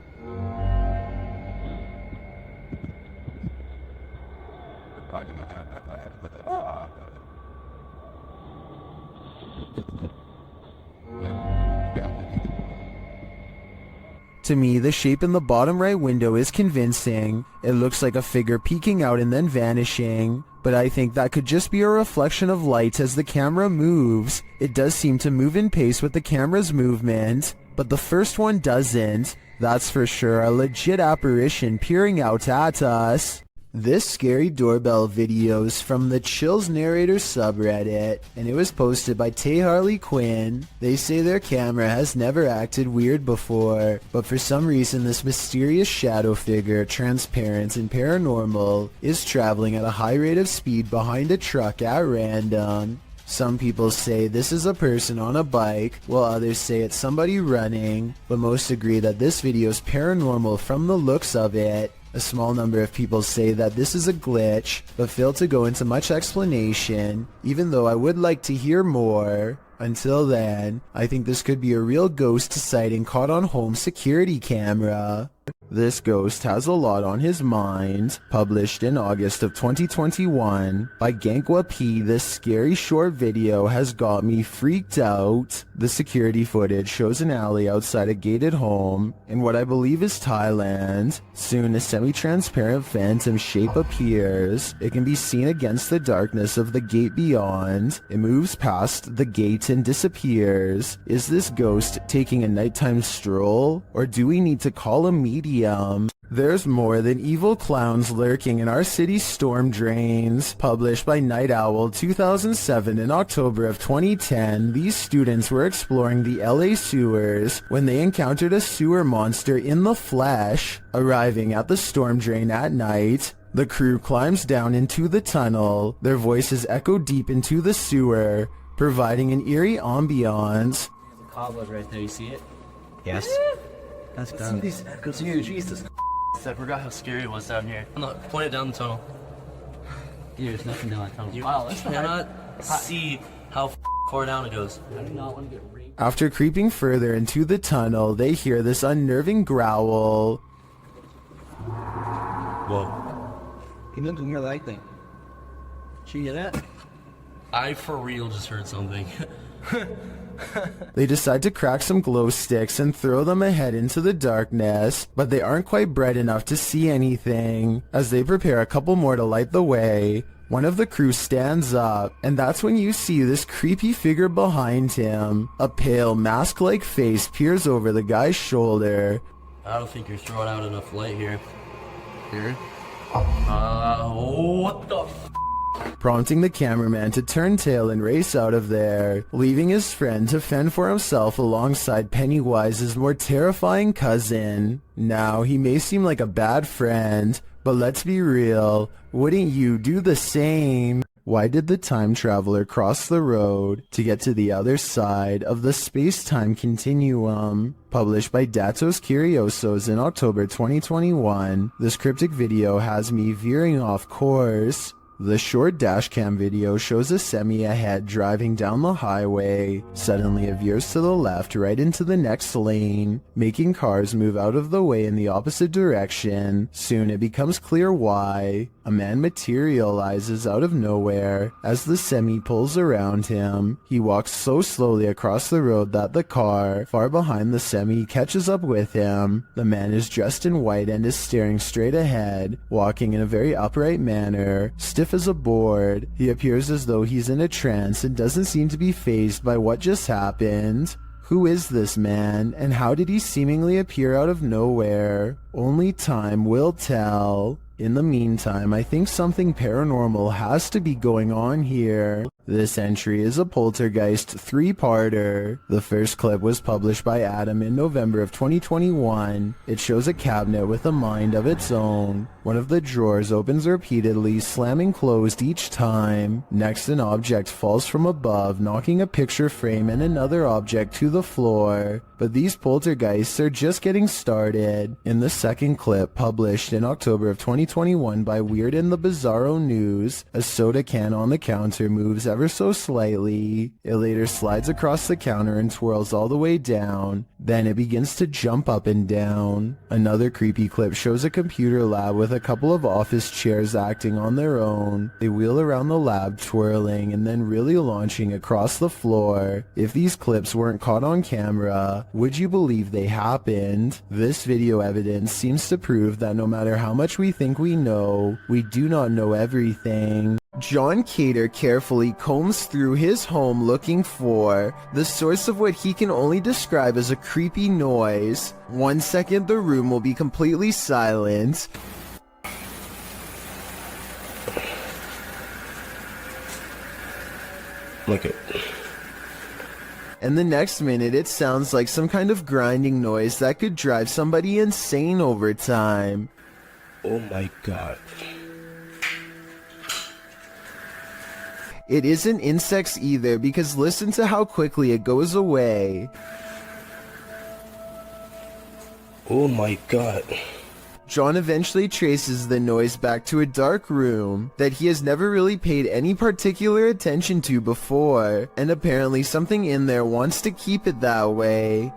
To me, the shape in the bottom right window is convincing. It looks like a figure peeking out and then vanishing, but I think that could just be a reflection of light as the camera moves. It does seem to move in pace with the camera's movement, but the first one doesn't. That's for sure a legit apparition peering out at us. This scary doorbell video is from the Chills Narrator subreddit, and it was posted by Tay Harley Quinn. They say their camera has never acted weird before, but for some reason this mysterious shadow figure, transparent and paranormal, is traveling at a high rate of speed behind a truck at random. Some people say this is a person on a bike, while others say it's somebody running, but most agree that this video is paranormal from the looks of it. A small number of people say that this is a glitch, but fail to go into much explanation, even though I would like to hear more. Until then, I think this could be a real ghost sighting caught on home security camera. This ghost has a lot on his mind. Published in August of 2021 by Gankwa P, this scary short video has got me freaked out. The security footage shows an alley outside a gated home in what I believe is Thailand. Soon a semi-transparent phantom shape appears. It can be seen against the darkness of the gate beyond. It moves past the gate and disappears. Is this ghost taking a nighttime stroll, or do we need to call a medium? There's more than evil clowns lurking in our city's storm drains. Published by Night Owl 2007 in October of 2010, these students were exploring the LA sewers when they encountered a sewer monster in the flesh. Arriving at the storm drain at night, the crew climbs down into the tunnel. Their voices echo deep into the sewer, providing an eerie ambiance. The cobweb right there, you see it? Yes. That's done. These echoes here, Jesus. I forgot how scary it was down here. Look, point it down the tunnel. Dude, there's nothing down that tunnel. Wow, that's cannot see how far down it goes. I do not want to get raped. After creeping further into the tunnel, they hear this unnerving growl. Whoa. He doesn't hear that thing. Did you hear that? I for real just heard something. They decide to crack some glow sticks and throw them ahead into the darkness, but they aren't quite bright enough to see anything. As they prepare a couple more to light the way, one of the crew stands up, and that's when you see this creepy figure behind him. A pale, mask-like face peers over the guy's shoulder. I don't think you're throwing out enough light here. Here? What the f***? Prompting the cameraman to turn tail and race out of there, leaving his friend to fend for himself alongside Pennywise's more terrifying cousin. Now, he may seem like a bad friend, but let's be real, wouldn't you do the same? Why did the time traveler cross the road to get to the other side of the space-time continuum? Published by Datos Curiosos in October 2021, this cryptic video has me veering off course. The short dashcam video shows a semi ahead driving down the highway. Suddenly it veers to the left right into the next lane, making cars move out of the way in the opposite direction. Soon it becomes clear why. A man materializes out of nowhere as the semi pulls around him. He walks so slowly across the road that the car, far behind the semi, catches up with him. The man is dressed in white and is staring straight ahead, walking in a very upright manner, stiff as a board. He appears as though he's in a trance and doesn't seem to be fazed by what just happened. Who is this man, and how did he seemingly appear out of nowhere? Only time will tell. In the meantime, I think something paranormal has to be going on here. This entry is a poltergeist 3-parter. The first clip was published by Adam in November of 2021. It shows a cabinet with a mind of its own. One of the drawers opens repeatedly, slamming closed each time. Next, an object falls from above, knocking a picture frame and another object to the floor. But these poltergeists are just getting started. In the second clip, published in October of 2021 by Weird and the Bizarro News, a soda can on the counter moves ever so slightly. It later slides across the counter and twirls all the way down. Then it begins to jump up and down. Another creepy clip shows a computer lab with a couple of office chairs acting on their own. They wheel around the lab twirling and then really launching across the floor. If these clips weren't caught on camera, would you believe they happened? This video evidence seems to prove that no matter how much we think we know, we do not know everything. John Cater carefully combs through his home looking for the source of what he can only describe as a creepy noise. 1 second the room will be completely silent. Look it. And the next minute it sounds like some kind of grinding noise that could drive somebody insane over time. Oh my god. It isn't insects either, because listen to how quickly it goes away. Oh my god. John eventually traces the noise back to a dark room that he has never really paid any particular attention to before, and apparently something in there wants to keep it that way.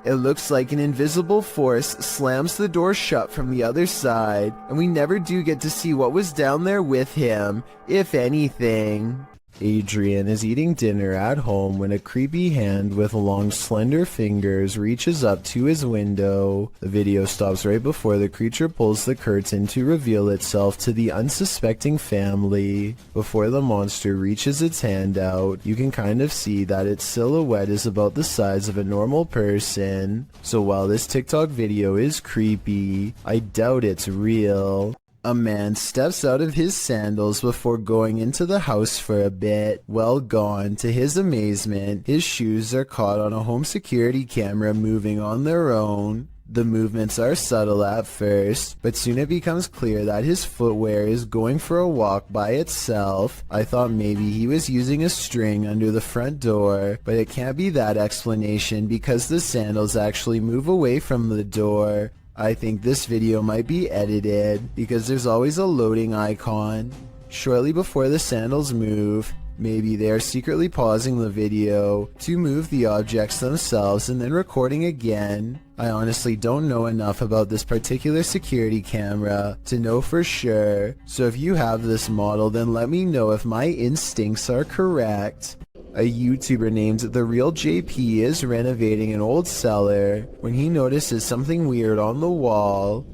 It looks like an invisible force slams the door shut from the other side, and we never do get to see what was down there with him, if anything. Adrian is eating dinner at home when a creepy hand with long slender fingers reaches up to his window. The video stops right before the creature pulls the curtain to reveal itself to the unsuspecting family. Before the monster reaches its hand out, you can kind of see that its silhouette is about the size of a normal person. So while this TikTok video is creepy, I doubt it's real. A man steps out of his sandals before going into the house for a bit. Well gone. To his amazement, his shoes are caught on a home security camera moving on their own. The movements are subtle at first, but soon it becomes clear that his footwear is going for a walk by itself. I thought maybe he was using a string under the front door, but it can't be that explanation because the sandals actually move away from the door. I think this video might be edited because there's always a loading icon. Shortly before the sandals move, maybe they are secretly pausing the video to move the objects themselves and then recording again. I honestly don't know enough about this particular security camera to know for sure, so if you have this model then let me know if my instincts are correct. A YouTuber named The Real JP is renovating an old cellar when he notices something weird on the wall.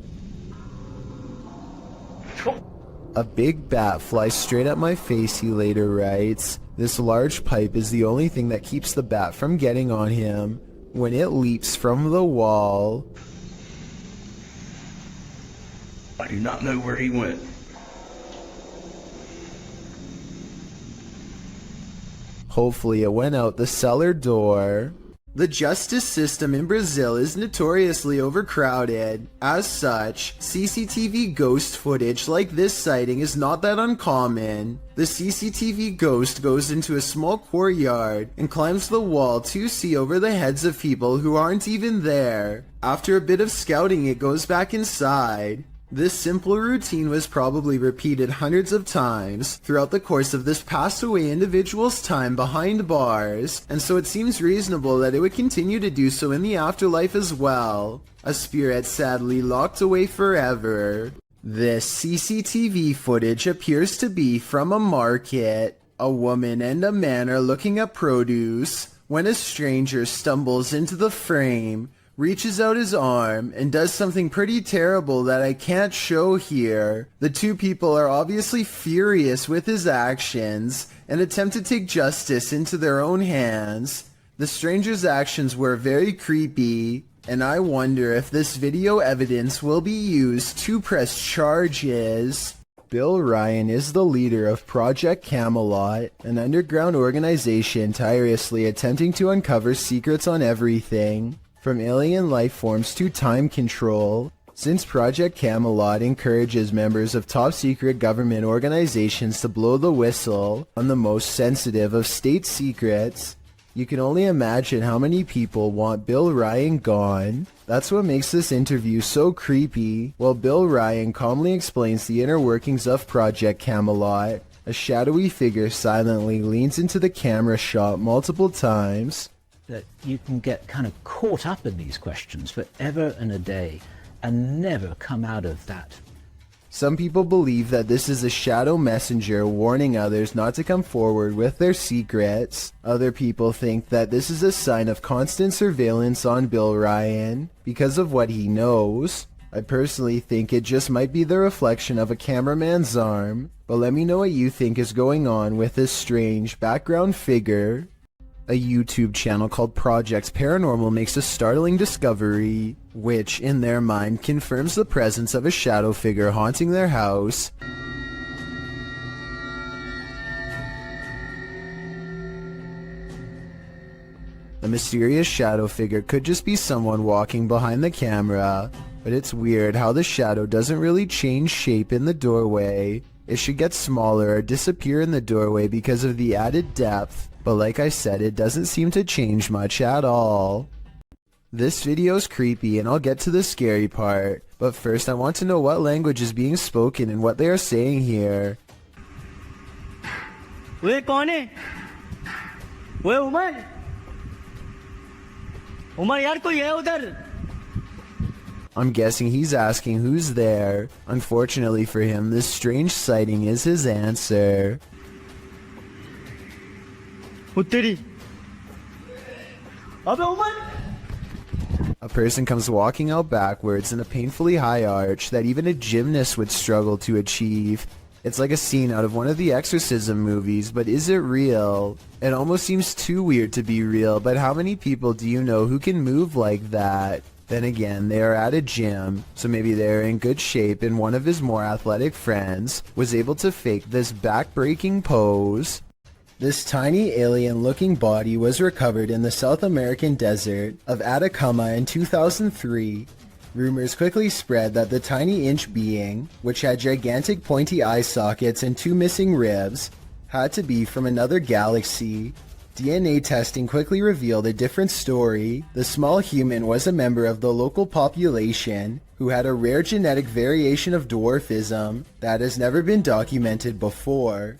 A big bat flies straight at my face, he later writes. This large pipe is the only thing that keeps the bat from getting on him when it leaps from the wall. I do not know where he went. Hopefully it went out the cellar door. The justice system in Brazil is notoriously overcrowded. As such, CCTV ghost footage like this sighting is not that uncommon. The CCTV ghost goes into a small courtyard and climbs the wall to see over the heads of people who aren't even there. After a bit of scouting, it goes back inside. This simple routine was probably repeated hundreds of times throughout the course of this passed away individual's time behind bars, and so it seems reasonable that it would continue to do so in the afterlife as well. A spirit sadly locked away forever. This CCTV footage appears to be from a market. A woman and a man are looking at produce when a stranger stumbles into the frame, reaches out his arm, and does something pretty terrible that I can't show here. The two people are obviously furious with his actions and attempt to take justice into their own hands. The stranger's actions were very creepy, and I wonder if this video evidence will be used to press charges. Bill Ryan is the leader of Project Camelot, an underground organization tirelessly attempting to uncover secrets on everything, from alien life forms to time control. Since Project Camelot encourages members of top-secret government organizations to blow the whistle on the most sensitive of state secrets, you can only imagine how many people want Bill Ryan gone. That's what makes this interview so creepy. While Bill Ryan calmly explains the inner workings of Project Camelot, a shadowy figure silently leans into the camera shot multiple times. That you can get kind of caught up in these questions forever and a day and never come out of that. Some people believe that this is a shadow messenger warning others not to come forward with their secrets. Other people think that this is a sign of constant surveillance on Bill Ryan because of what he knows. I personally think it just might be the reflection of a cameraman's arm, but let me know what you think is going on with this strange background figure. A YouTube channel called Projects Paranormal makes a startling discovery, which, in their mind, confirms the presence of a shadow figure haunting their house. The mysterious shadow figure could just be someone walking behind the camera, but it's weird how the shadow doesn't really change shape in the doorway. It should get smaller or disappear in the doorway because of the added depth. But like I said, it doesn't seem to change much at all. This video's creepy and I'll get to the scary part, but first I want to know what language is being spoken and what they are saying here. वे कौन है? वे उमर? उमर यार कोई है उधर? I'm guessing he's asking who's there. Unfortunately for him, this strange sighting is his answer. A person comes walking out backwards in a painfully high arch that even a gymnast would struggle to achieve. It's like a scene out of one of the exorcism movies, but is it real? It almost seems too weird to be real, but how many people do you know who can move like that? Then again, they are at a gym, so maybe they are in good shape and one of his more athletic friends was able to fake this back-breaking pose. This tiny alien-looking body was recovered in the South American desert of Atacama in 2003. Rumors quickly spread that the tiny inch being, which had gigantic pointy eye sockets and 2 missing ribs, had to be from another galaxy. DNA testing quickly revealed a different story. The small human was a member of the local population who had a rare genetic variation of dwarfism that has never been documented before.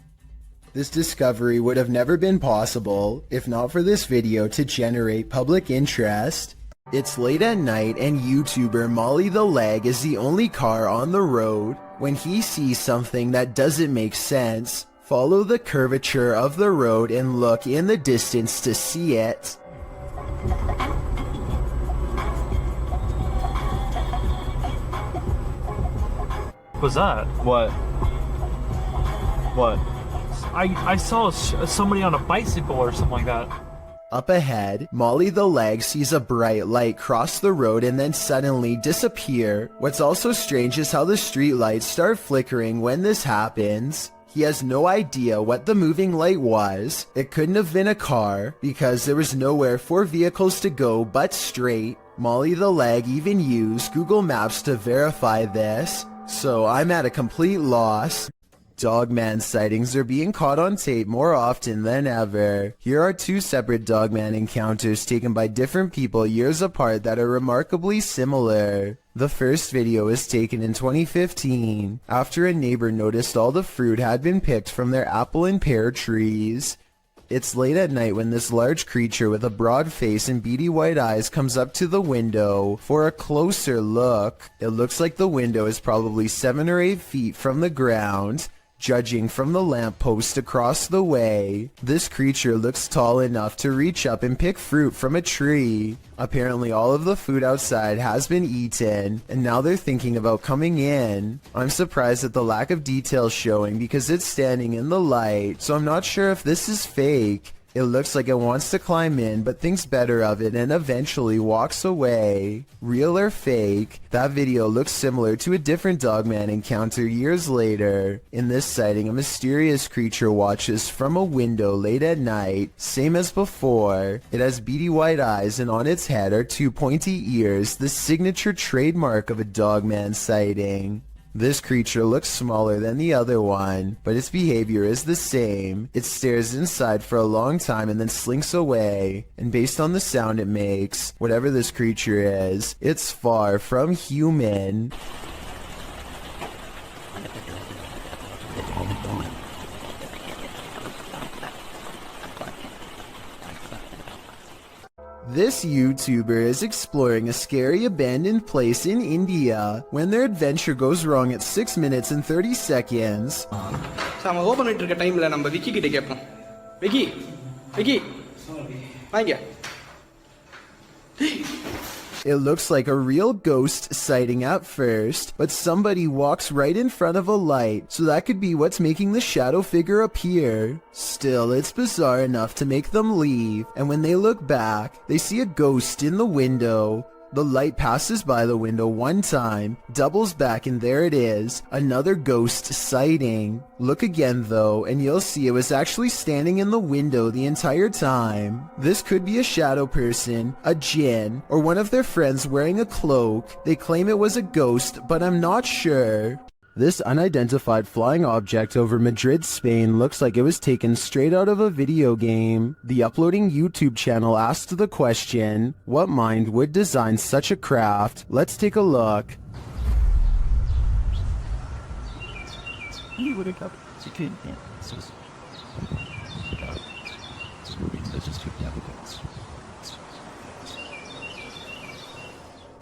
This discovery would have never been possible if not for this video to generate public interest. It's late at night and YouTuber Molly the Leg is the only car on the road. When he sees something that doesn't make sense, follow the curvature of the road and look in the distance to see it. What's that? What? What? I saw somebody on a bicycle or something like that. Up ahead, Molly the Leg sees a bright light cross the road and then suddenly disappear. What's also strange is how the street lights start flickering when this happens. He has no idea what the moving light was. It couldn't have been a car because there was nowhere for vehicles to go but straight. Molly the Leg even used Google Maps to verify this, so I'm at a complete loss. Dogman sightings are being caught on tape more often than ever. Here are 2 separate Dogman encounters taken by different people years apart that are remarkably similar. The first video was taken in 2015 after a neighbor noticed all the fruit had been picked from their apple and pear trees. It's late at night when this large creature with a broad face and beady white eyes comes up to the window for a closer look. It looks like the window is probably 7 or 8 feet from the ground. Judging from the lamppost across the way, this creature looks tall enough to reach up and pick fruit from a tree. Apparently all of the food outside has been eaten, and now they're thinking about coming in. I'm surprised at the lack of detail showing because it's standing in the light, so I'm not sure if this is fake. It looks like it wants to climb in, but thinks better of it and eventually walks away. Real or fake, that video looks similar to a different Dogman encounter years later. In this sighting, a mysterious creature watches from a window late at night, same as before. It has beady white eyes and on its head are 2 pointy ears, the signature trademark of a Dogman sighting. This creature looks smaller than the other one, but its behavior is the same. It stares inside for a long time and then slinks away, and based on the sound it makes, whatever this creature is, it's far from human. This YouTuber is exploring a scary abandoned place in India when their adventure goes wrong at 6 minutes and 30 seconds. நம்ம open பண்ணிட்டு இருக்க டைம்ல நம்ம விக்கி கிட்ட கேட்போம். விக்கி விக்கி வாங்க. It looks like a real ghost sighting at first, but somebody walks right in front of a light, so that could be what's making the shadow figure appear. Still, it's bizarre enough to make them leave, and when they look back, they see a ghost in the window. The light passes by the window one time, doubles back, and there it is, another ghost sighting. Look again though, and you'll see it was actually standing in the window the entire time. This could be a shadow person, a djinn, or one of their friends wearing a cloak. They claim it was a ghost, but I'm not sure. This unidentified flying object over Madrid, Spain looks like it was taken straight out of a video game. The uploading YouTube channel asked the question, what mind would design such a craft? Let's take a look.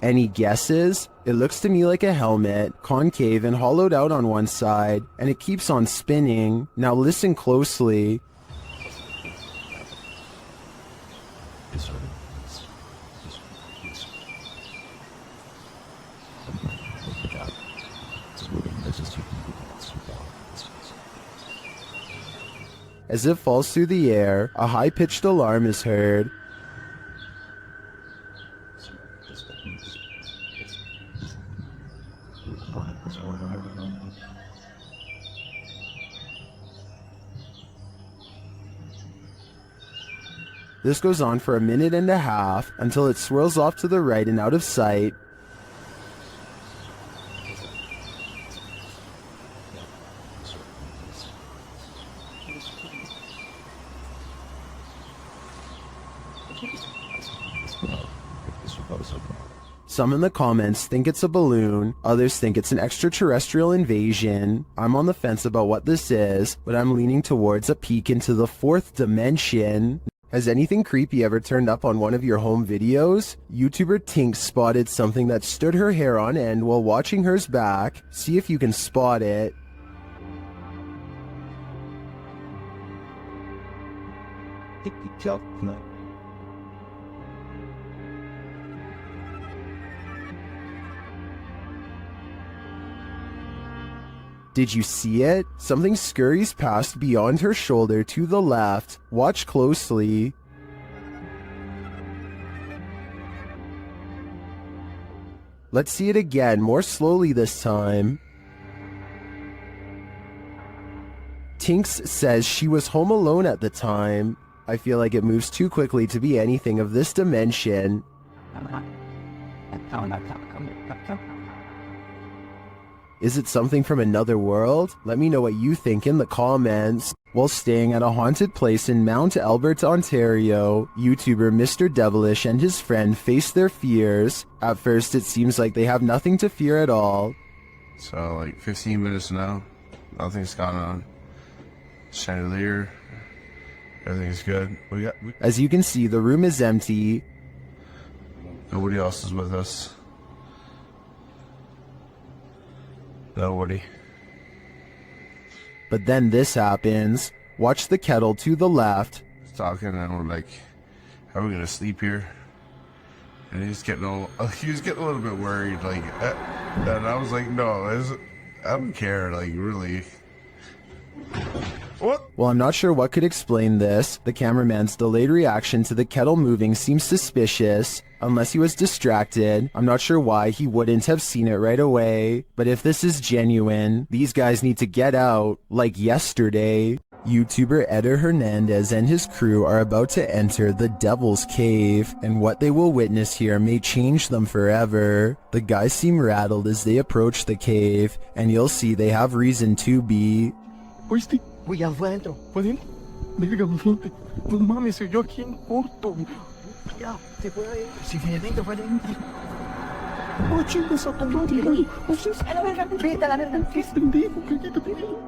Any guesses? It looks to me like a helmet, concave and hollowed out on one side, and it keeps on spinning. Now listen closely. As it falls through the air, a high-pitched alarm is heard. This goes on for a minute and a half until it swirls off to the right and out of sight. Some in the comments think it's a balloon, others think it's an extraterrestrial invasion. I'm on the fence about what this is, but I'm leaning towards a peek into the 4th dimension. Has anything creepy ever turned up on one of your home videos? YouTuber Tink spotted something that stood her hair on end while watching hers back. See if you can spot it. Did you see it? Something scurries past beyond her shoulder to the left. Watch closely. Let's see it again, more slowly this time. Tinks says she was home alone at the time. I feel like it moves too quickly to be anything of this dimension. Is it something from another world? Let me know what you think in the comments. While staying at a haunted place in Mount Albert, Ontario, YouTuber Mr. Devilish and his friend face their fears. At first, it seems like they have nothing to fear at all. So, like 15 minutes now, nothing's gone on. Chandelier, everything's good. As you can see, the room is empty. Nobody else is with us. Nobody. But then this happens. Watch the kettle to the left. Talking and we're like, are we gonna sleep here? And he was getting a little bit worried, like, and I was like, no, I don't care, like, really. What? Well, I'm not sure what could explain this. The cameraman's delayed reaction to the kettle moving seems suspicious. Unless he was distracted, I'm not sure why he wouldn't have seen it right away. But if this is genuine, these guys need to get out, like yesterday. YouTuber Eder Hernandez and his crew are about to enter the Devil's Cave, and what they will witness here may change them forever. The guys seem rattled as they approach the cave, and you'll see they have reason to be. ¿Oíste? Voy adentro. ¿Fue adentro? Verga, gente. No mames, soy yo aquí en corto. Ya, se fue adentro. Si fue adentro, fue adentro. Oh, chicos,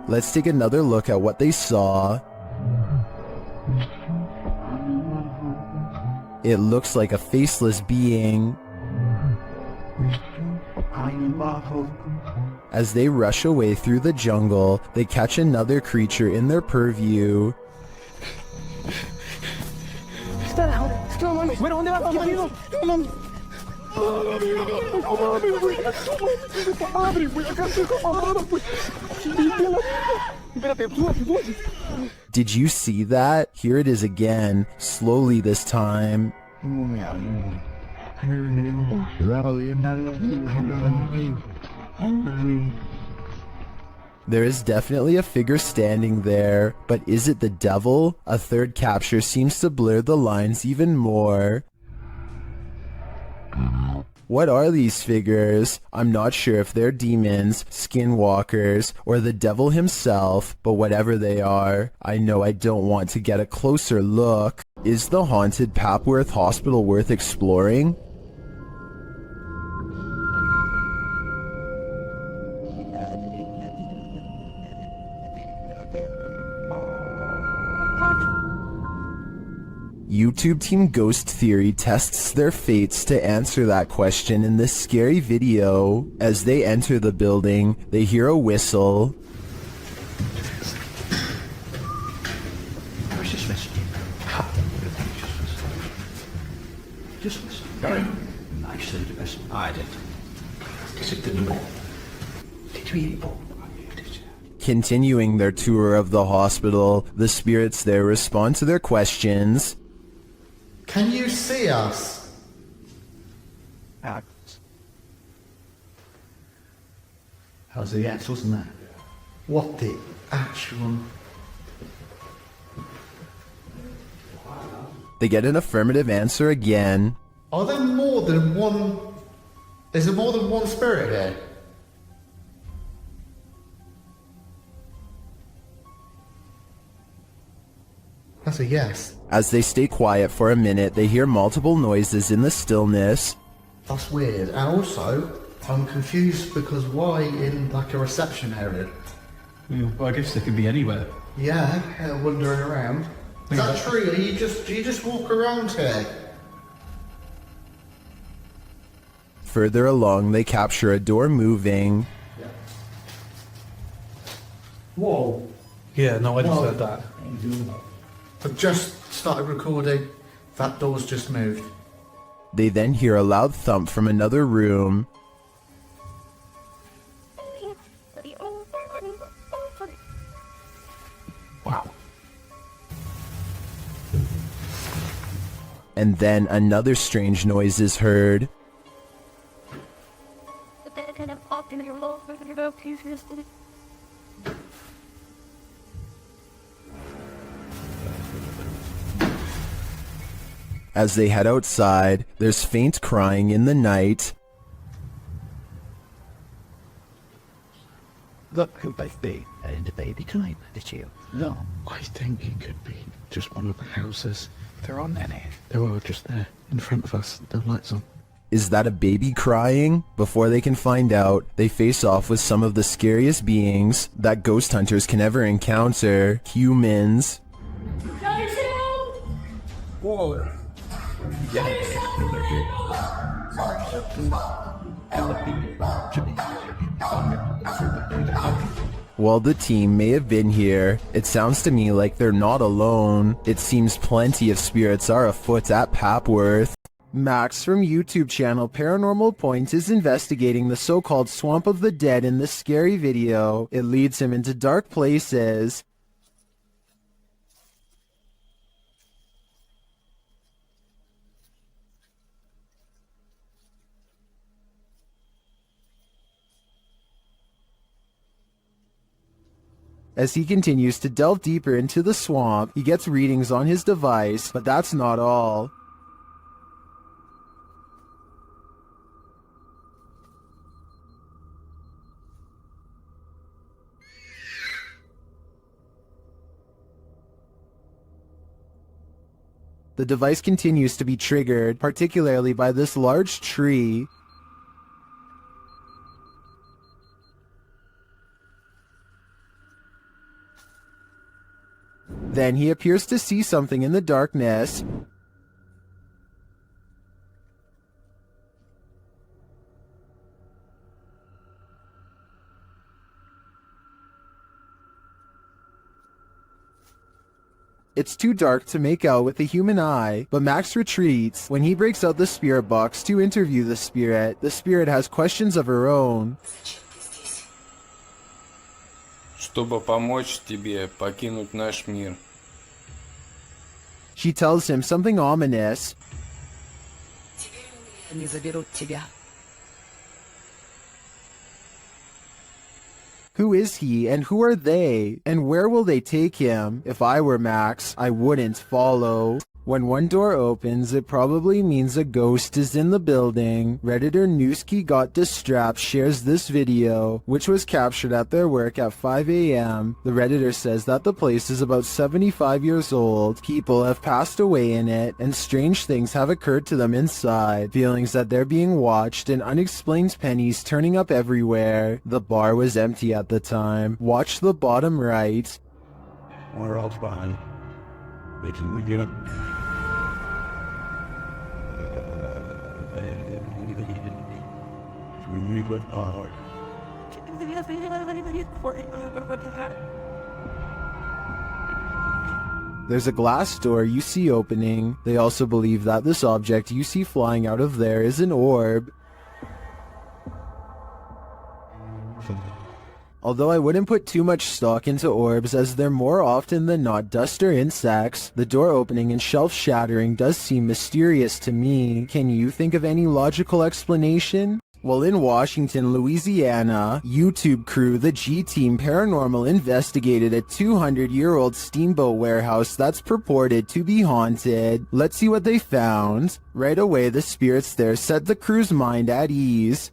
Let's take another look at what they saw. It looks like a faceless being. As they rush away through the jungle, they catch another creature in their purview. Did you see that? Here it is again, slowly this time. There is definitely a figure standing there, but is it the devil? A third capture seems to blur the lines even more. What are these figures? I'm not sure if they're demons, skinwalkers, or the devil himself, but whatever they are, I know I don't want to get a closer look. Is the haunted Papworth Hospital worth exploring? YouTube Team Ghost Theory tests their fates to answer that question in this scary video. As they enter the building, they hear a whistle. Continuing their tour of the hospital, the spirits there respond to their questions. Can you see us? How's the axles and that? What the actual... They get an affirmative answer again. Are there more than one... Is there more than one spirit here? That's a yes. As they stay quiet for a minute, they hear multiple noises in the stillness. That's weird. And also, I'm confused because why in like a reception area? Well, I guess they could be anywhere. Yeah, wandering around. Is that true? Do you just walk around here? Further along, they capture a door moving. Whoa. Yeah, no, I just heard that. I've just started recording. That door's just moved. They then hear a loud thump from another room. Wow. And then another strange noise is heard. As they head outside, there's faint crying in the night. Look who they've been. And the baby came, did you? No. I think it could be just one of the houses. There aren't any. They're all just there, in front of us. The lights on. Is that a baby crying? Before they can find out, they face off with some of the scariest beings that ghost hunters can ever encounter. Humans. Whoa. While the team may have been here, it sounds to me like they're not alone. It seems plenty of spirits are afoot at Papworth. Max from YouTube channel Paranormal Point is investigating the so-called Swamp of the Dead in this scary video. It leads him into dark places. As he continues to delve deeper into the swamp, he gets readings on his device, but that's not all. The device continues to be triggered, particularly by this large tree. Then he appears to see something in the darkness. It's too dark to make out with the human eye, but Max retreats. When he breaks out the spirit box to interview the spirit has questions of her own. Чтобы помочь тебе покинуть наш мир. She tells him something ominous. Они заберут тебя. Who is he, and who are they, and where will they take him? If I were Max, I wouldn't follow. When one door opens, it probably means a ghost is in the building. Redditor Newski Got Distrapped shares this video, which was captured at their work at 5 a.m. The Redditor says that the place is about 75 years old. People have passed away in it, and strange things have occurred to them inside. Feelings that they're being watched, and unexplained pennies turning up everywhere. The bar was empty at the time. Watch the bottom right. We're all fine. We get it. We went hard. There's a glass door you see opening. They also believe that this object you see flying out of there is an orb. Although I wouldn't put too much stock into orbs, as they're more often than not dust or insects, the door opening and shelf shattering does seem mysterious to me. Can you think of any logical explanation? Well, in Washington, Louisiana, YouTube crew The G-Team Paranormal investigated a 200-year-old steamboat warehouse that's purported to be haunted. Let's see what they found. Right away, the spirits there set the crew's mind at ease.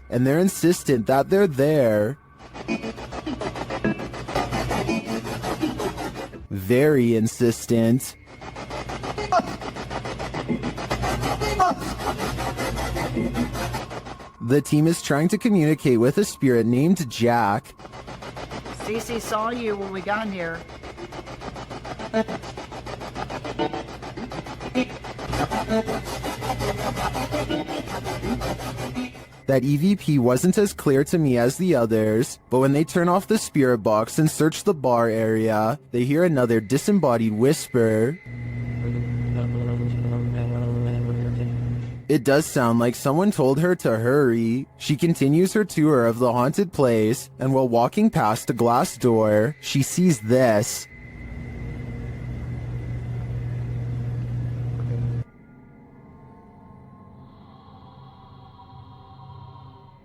And they're insistent that they're there. Very insistent. The team is trying to communicate with a spirit named Jack. Cece saw you when we got here. That EVP wasn't as clear to me as the others, but when they turn off the spirit box and search the bar area, they hear another disembodied whisper. It does sound like someone told her to hurry. She continues her tour of the haunted place, and while walking past a glass door, she sees this.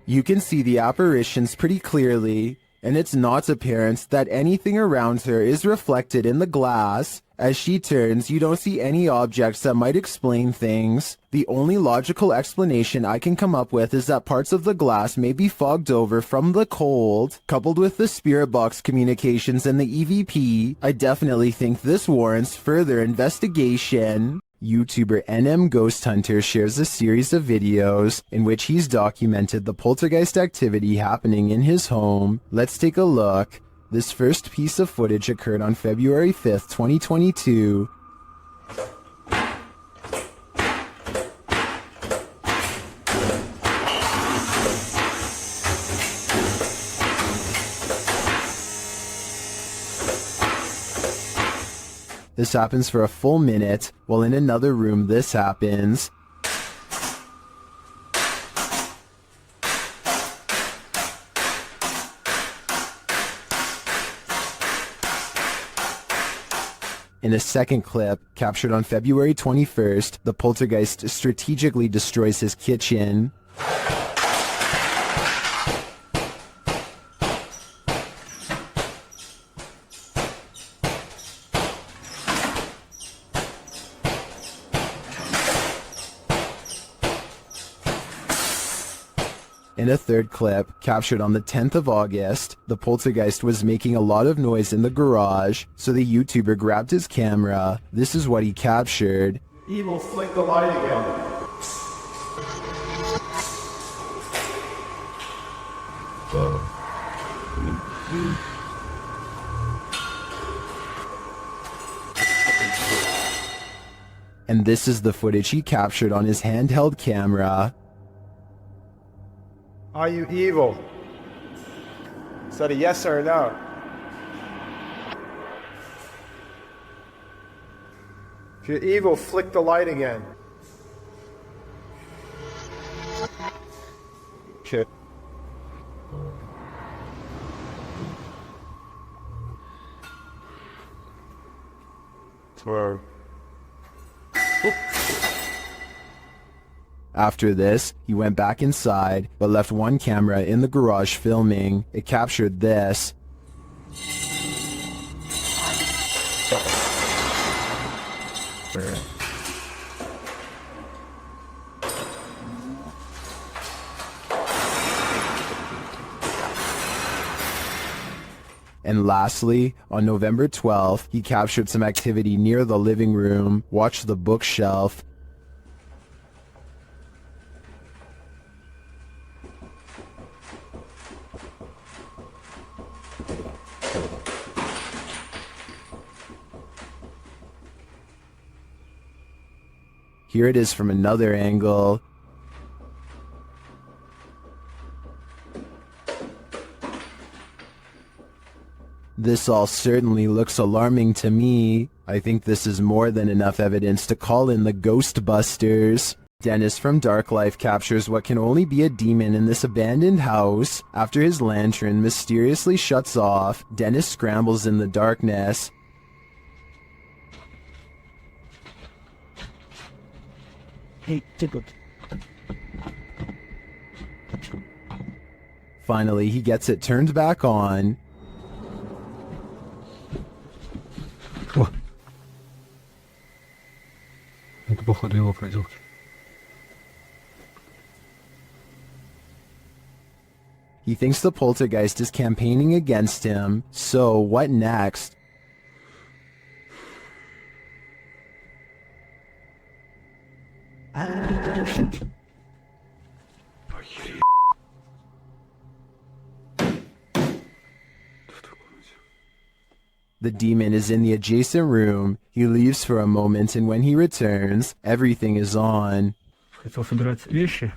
You can see the apparitions pretty clearly, and it's not apparent that anything around her is reflected in the glass, As she turns, you don't see any objects that might explain things. The only logical explanation I can come up with is that parts of the glass may be fogged over from the cold. Coupled with the spirit box communications and the EVP, I definitely think this warrants further investigation. YouTuber NM Ghost Hunter shares a series of videos in which he's documented the poltergeist activity happening in his home. Let's take a look. This first piece of footage occurred on February 5th, 2022. This happens for a full minute, while in another room this happens. In a second clip, captured on February 21st, the poltergeist strategically destroys his kitchen. In a third clip, captured on the 10th of August, the poltergeist was making a lot of noise in the garage, so the YouTuber grabbed his camera. This is what he captured. Evil, flick the light again. And this is the footage he captured on his handheld camera. Are you evil? Is that a yes or a no? If you're evil, flick the light again. Shit. Where? After this, he went back inside, but left one camera in the garage filming. It captured this. And lastly, on November 12th, he captured some activity near the living room. Watch the bookshelf. Here it is from another angle. This all certainly looks alarming to me. I think this is more than enough evidence to call in the Ghostbusters. Dennis from Dark Life captures what can only be a demon in this abandoned house. After his lantern mysteriously shuts off, Dennis scrambles in the darkness. Hey, Tidbrook. Finally, he gets it turned back on. Это, походу, его проделки. He thinks the poltergeist is campaigning against him, so what next? The demon is in the adjacent room. He leaves for a moment, and when he returns, everything is on. Хотел собирать вещи.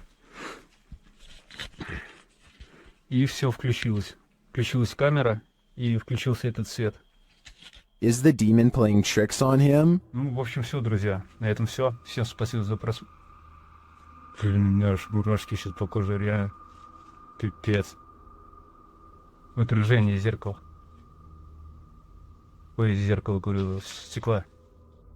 И все включилось. Включилась камера, и включился этот свет. Is the demon playing tricks on him? Ну, в общем, все, друзья. На этом все. Всем спасибо за просмотр. Блин, у меня аж мурашки сейчас по коже, реально. Пипец. Отражение зеркала. Ой, зеркало, говорю, стекла.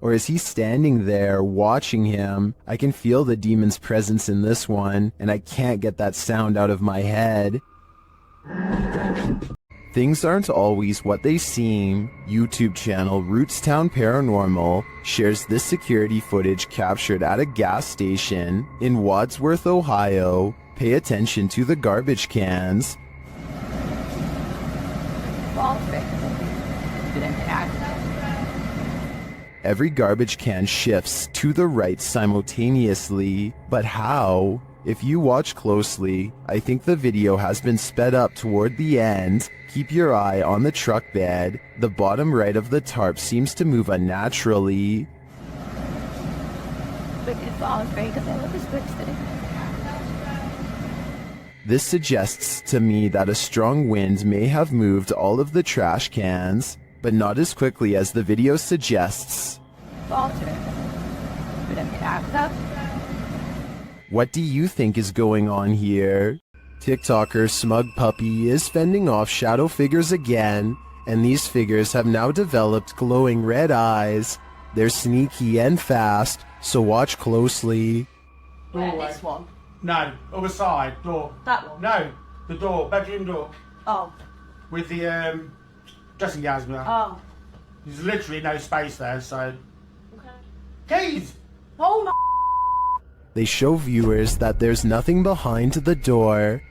Or is he standing there watching him? I can feel the demon's presence in this one, and I can't get that sound out of my head. Things aren't always what they seem. YouTube channel Rootstown Paranormal shares this security footage captured at a gas station in Wadsworth, Ohio. Pay attention to the garbage cans. Every garbage can shifts to the right simultaneously, but how? If you watch closely, I think the video has been sped up toward the end. Keep your eye on the truck bed. The bottom right of the tarp seems to move unnaturally. This suggests to me that a strong wind may have moved all of the trash cans, but not as quickly as the video suggests. What do you think is going on here? TikToker Smug Puppy is fending off shadow figures again, and these figures have now developed glowing red eyes. They're sneaky and fast, so watch closely. This one? No, other side, door. That one? No, the door, bedroom door. Oh. With the dressing gowns behind. Oh. There's literally no space there, so... Okay. Keys! Oh my... They show viewers that there's nothing behind the door.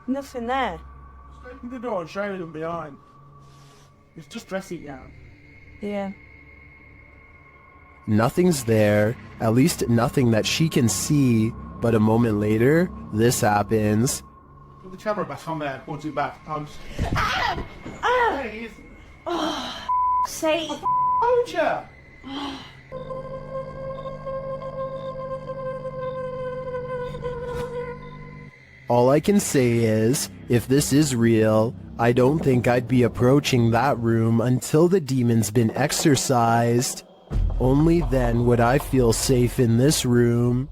Nothing there. Just open the door and show them behind. It's just dressing gown. Yeah. Nothing's there, at least nothing that she can see, but a moment later, this happens. Put the camera back on there, point it back. Ah! Ah! Oh, say. Told ya! All I can say is, if this is real, I don't think I'd be approaching that room until the demon's been exorcised. Only then would I feel safe in this room.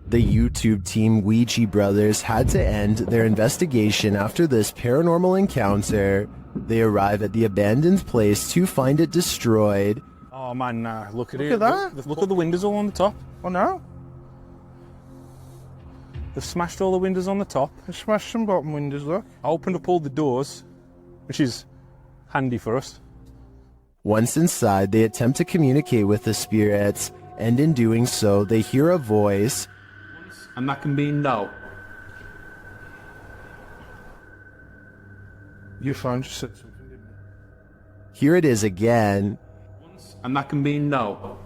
The YouTube team Ouija Brothers had to end their investigation after this paranormal encounter. They arrive at the abandoned place to find it destroyed. Oh man, nah, look at Look it. at that. Look at the windows all on the top. Oh no? They've smashed all the windows on the top. They smashed some bottom windows, look. I opened up all the doors, which is handy for us. Once inside, they attempt to communicate with the spirits, and in doing so, they hear a voice. And that can be no. Your phone just said something, didn't it? Here it is again. And that can be no.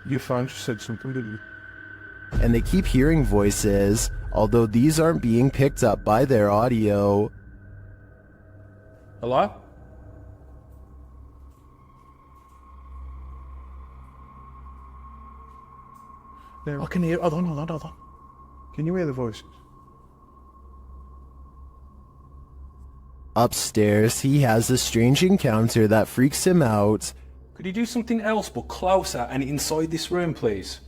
Your phone just said something, didn't it? And they keep hearing voices, although these aren't being picked up by their audio. Hello? I can hear. Hold on. Can you hear the voices? Upstairs, he has a strange encounter that freaks him out. Could you do something else but closer and inside this room, please?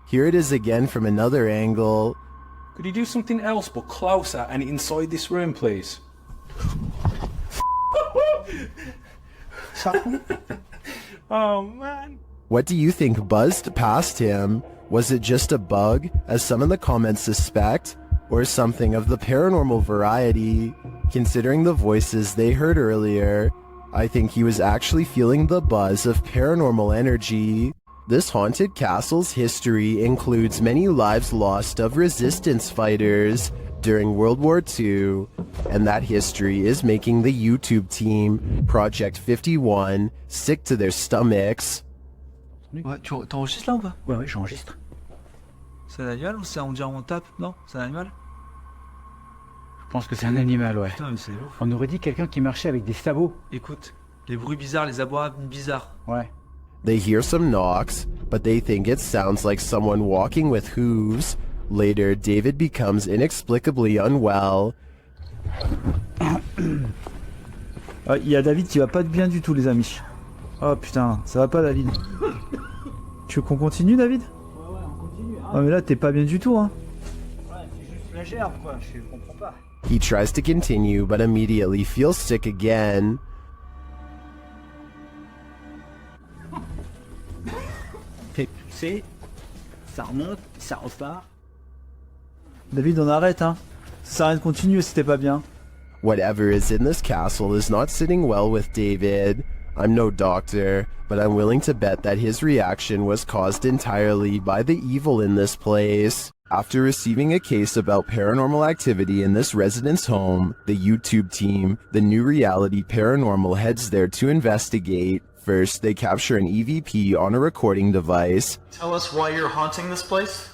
Here it is again from another angle. Could you do something else but closer and inside this room, please? Oh man. What do you think buzzed past him? Was it just a bug, as some in the comments suspect, or something of the paranormal variety? Considering the voices they heard earlier, I think he was actually feeling the buzz of paranormal energy. This haunted castle's history includes many lives lost of resistance fighters during World War II, and that history is making the YouTube team, Project 51, sick to their stomachs. Ouais, t'enregistres là ou pas? Ouais, j'enregistre. C'est un animal ou c'est on dirait on tape? Non, c'est un animal? Je pense que c'est un animal, ouais. Putain, mais c'est ouf. On aurait dit quelqu'un qui marchait avec des sabots. Écoute, les bruits bizarres, les abois bizarres. Ouais. They hear some knocks, but they think it sounds like someone walking with hooves. Later, David becomes inexplicably unwell. Il y a David qui va pas bien du tout, les amis. Oh putain, ça va pas, David. Tu veux qu'on continue, David? Ouais, on continue. Hein. Ah mais là, t'es pas bien du tout, hein. Ouais, c'est juste la gerbe, quoi. Je comprends pas. He tries to continue, but immediately feels sick again. fait pousser, ça remonte, ça repart. David, on arrête, hein. Ça sert à rien de continuer si t'es pas bien. Whatever is in this castle is not sitting well with David. I'm no doctor, but I'm willing to bet that his reaction was caused entirely by the evil in this place. After receiving a case about paranormal activity in this resident's home, the YouTube team, the New Reality Paranormal, heads there to investigate. First, they capture an EVP on a recording device. Tell us why you're haunting this place?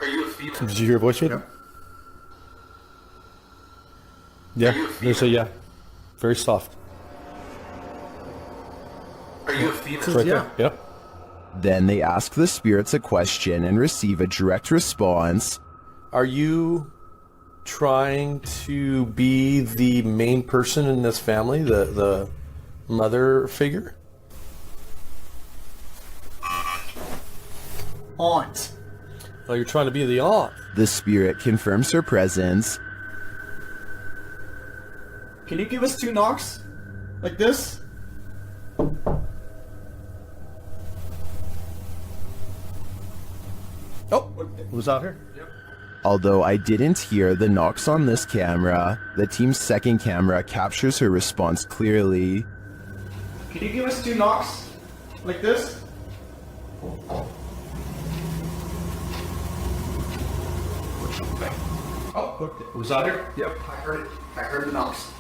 Are you a female? Did you hear a voice reader? Yeah, there's a yeah. Very soft. Are you a female? It's right there. Yep. Then they ask the spirits a question and receive a direct response. Are you trying to be the main person in this family, the mother figure? Aunt. Oh, you're trying to be the aunt. The spirit confirms her presence. Can you give us 2 knocks? Like this? Oh, was out here? Yep. Although I didn't hear the knocks on this camera, the team's second camera captures her response clearly. Can you give us 2 knocks? Like this? Oh, was out here? Yep, I heard it. I heard the knocks.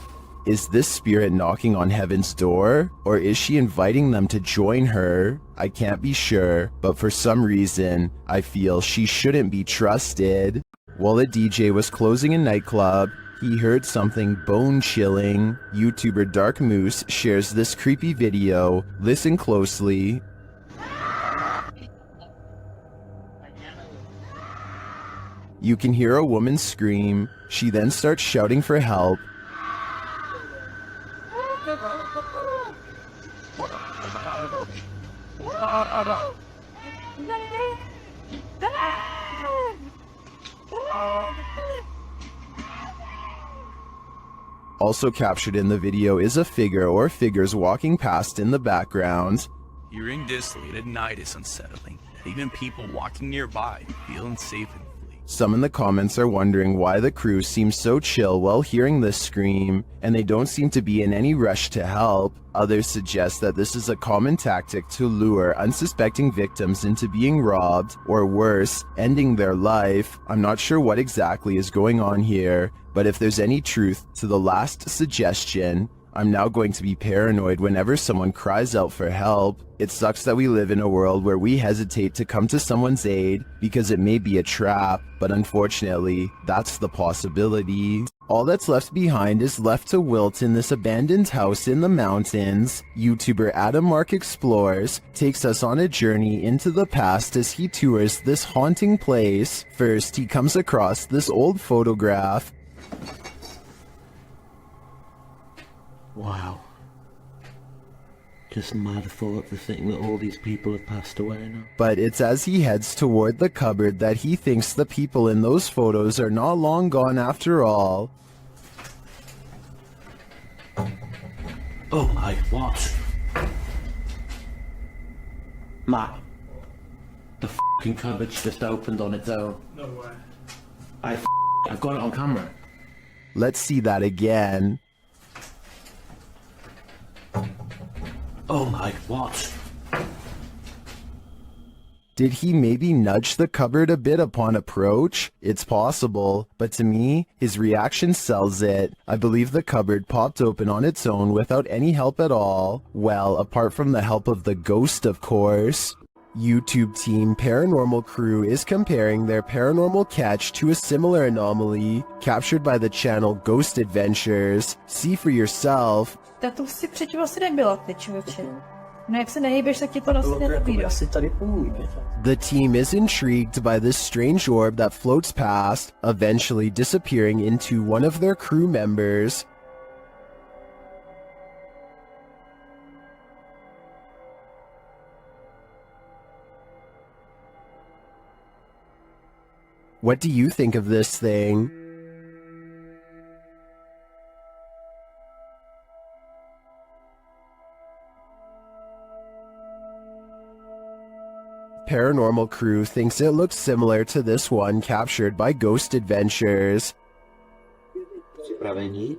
Is this spirit knocking on heaven's door, or is she inviting them to join her? I can't be sure, but for some reason, I feel she shouldn't be trusted. While a DJ was closing a nightclub, he heard something bone-chilling. YouTuber Dark Moose shares this creepy video. Listen closely. You can hear a woman scream. She then starts shouting for help. Also captured in the video is a figure or figures walking past in the background. Hearing this late at night is unsettling. Even people walking nearby feel unsafe and flee. Some in the comments are wondering why the crew seems so chill while hearing this scream, and they don't seem to be in any rush to help. Others suggest that this is a common tactic to lure unsuspecting victims into being robbed, or worse, ending their life. I'm not sure what exactly is going on here, but if there's any truth to the last suggestion, I'm now going to be paranoid whenever someone cries out for help. It sucks that we live in a world where we hesitate to come to someone's aid because it may be a trap, but unfortunately, that's the possibility. All that's left behind is left to wilt in this abandoned house in the mountains. YouTuber Adam Mark Explores takes us on a journey into the past as he tours this haunting place. First, he comes across this old photograph. Wow. Just mad thought to think that all these people have passed away now. But it's as he heads toward the cupboard that he thinks the people in those photos are not long gone after all. Oh my, what? Matt, the f***ing cupboard's just opened on its own. No way. I've got it on camera. Let's see that again. Oh my, what? Did he maybe nudge the cupboard a bit upon approach? It's possible, but to me, his reaction sells it. I believe the cupboard popped open on its own without any help at all. Well, apart from the help of the ghost, of course. YouTube team Paranormal Crew is comparing their paranormal catch to a similar anomaly captured by the channel Ghost Adventures. See for yourself. Tak to si předtím asi nebyla, ty člověče. No jak se nehejbeš, tak ti to asi nenabídá. The team is intrigued by this strange orb that floats past, eventually disappearing into one of their crew members. What do you think of this thing? paranormal crew thinks it looks similar to this one captured by Ghost Adventures. Připravení?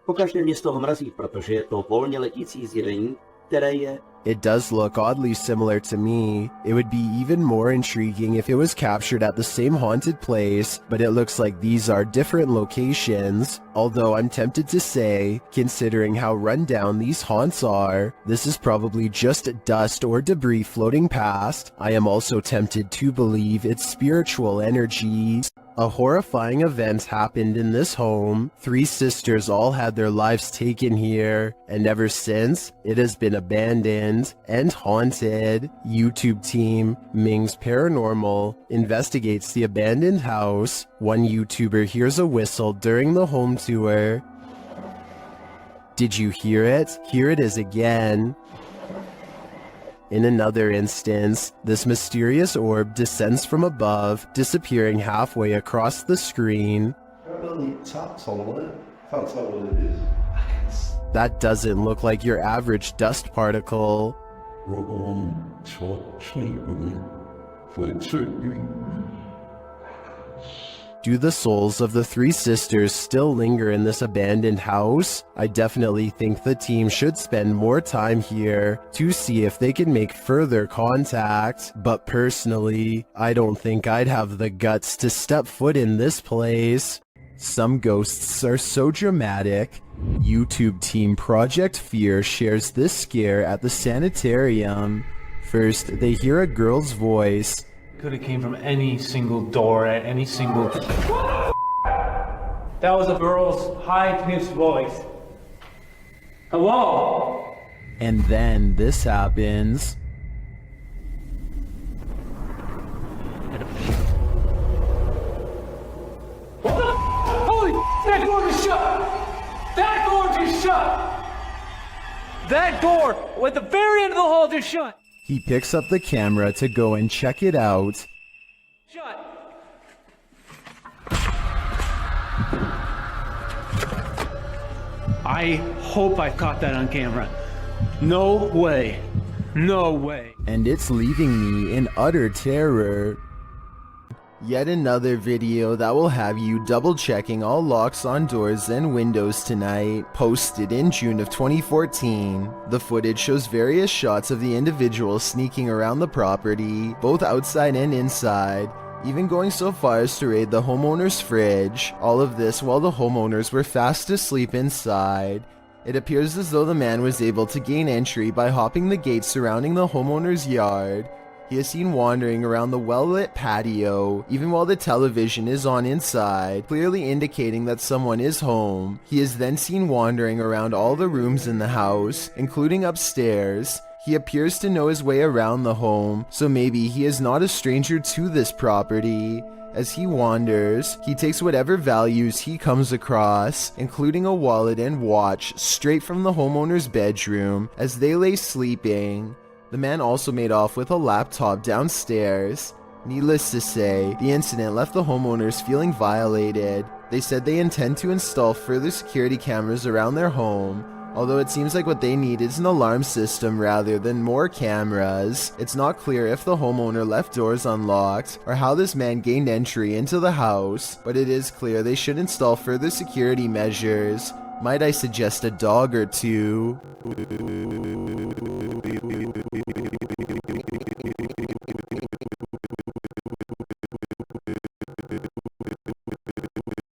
Pokaždé mě z toho mrazí, protože je to volně letící zjevení, které je... It does look oddly similar to me. It would be even more intriguing if it was captured at the same haunted place, but it looks like these are different locations. Although I'm tempted to say, considering how run down these haunts are, this is probably just dust or debris floating past. I am also tempted to believe it's spiritual energies. A horrifying event happened in this home. 3 sisters all had their lives taken here, and ever since, it has been abandoned and haunted. YouTube team Ming's Paranormal investigates the abandoned house. One YouTuber hears a whistle during the home tour. Did you hear it? Here it is again. In another instance, this mysterious orb descends from above, disappearing halfway across the screen. That doesn't look like your average dust particle. Do the souls of the 3 sisters still linger in this abandoned house? I definitely think the team should spend more time here to see if they can make further contact. But personally, I don't think I'd have the guts to step foot in this place. Some ghosts are so dramatic. YouTube team Project Fear shares this scare at the sanitarium. First, they hear a girl's voice. Could have came from any single door at any single... That was a girl's high-pitched voice. Hello? And then this happens. What the Holy... That door just shut! That door just shut! That door at the very end of the hall just shut! He picks up the camera to go and check it out. I hope I caught that on camera. No way. No way. And it's leaving me in utter terror. Yet another video that will have you double checking all locks on doors and windows tonight, posted in June of 2014. The footage shows various shots of the individuals sneaking around the property, both outside and inside, even going so far as to raid the homeowner's fridge. All of this while the homeowners were fast asleep inside. It appears as though the man was able to gain entry by hopping the gate surrounding the homeowner's yard. He is seen wandering around the well-lit patio, even while the television is on inside, clearly indicating that someone is home. He is then seen wandering around all the rooms in the house, including upstairs. He appears to know his way around the home, so maybe he is not a stranger to this property. As he wanders, he takes whatever values he comes across, including a wallet and watch, straight from the homeowner's bedroom as they lay sleeping. The man also made off with a laptop downstairs. Needless to say, the incident left the homeowners feeling violated. They said they intend to install further security cameras around their home, although it seems like what they need is an alarm system rather than more cameras. It's not clear if the homeowner left doors unlocked or how this man gained entry into the house, but it is clear they should install further security measures. Might I suggest a dog or two?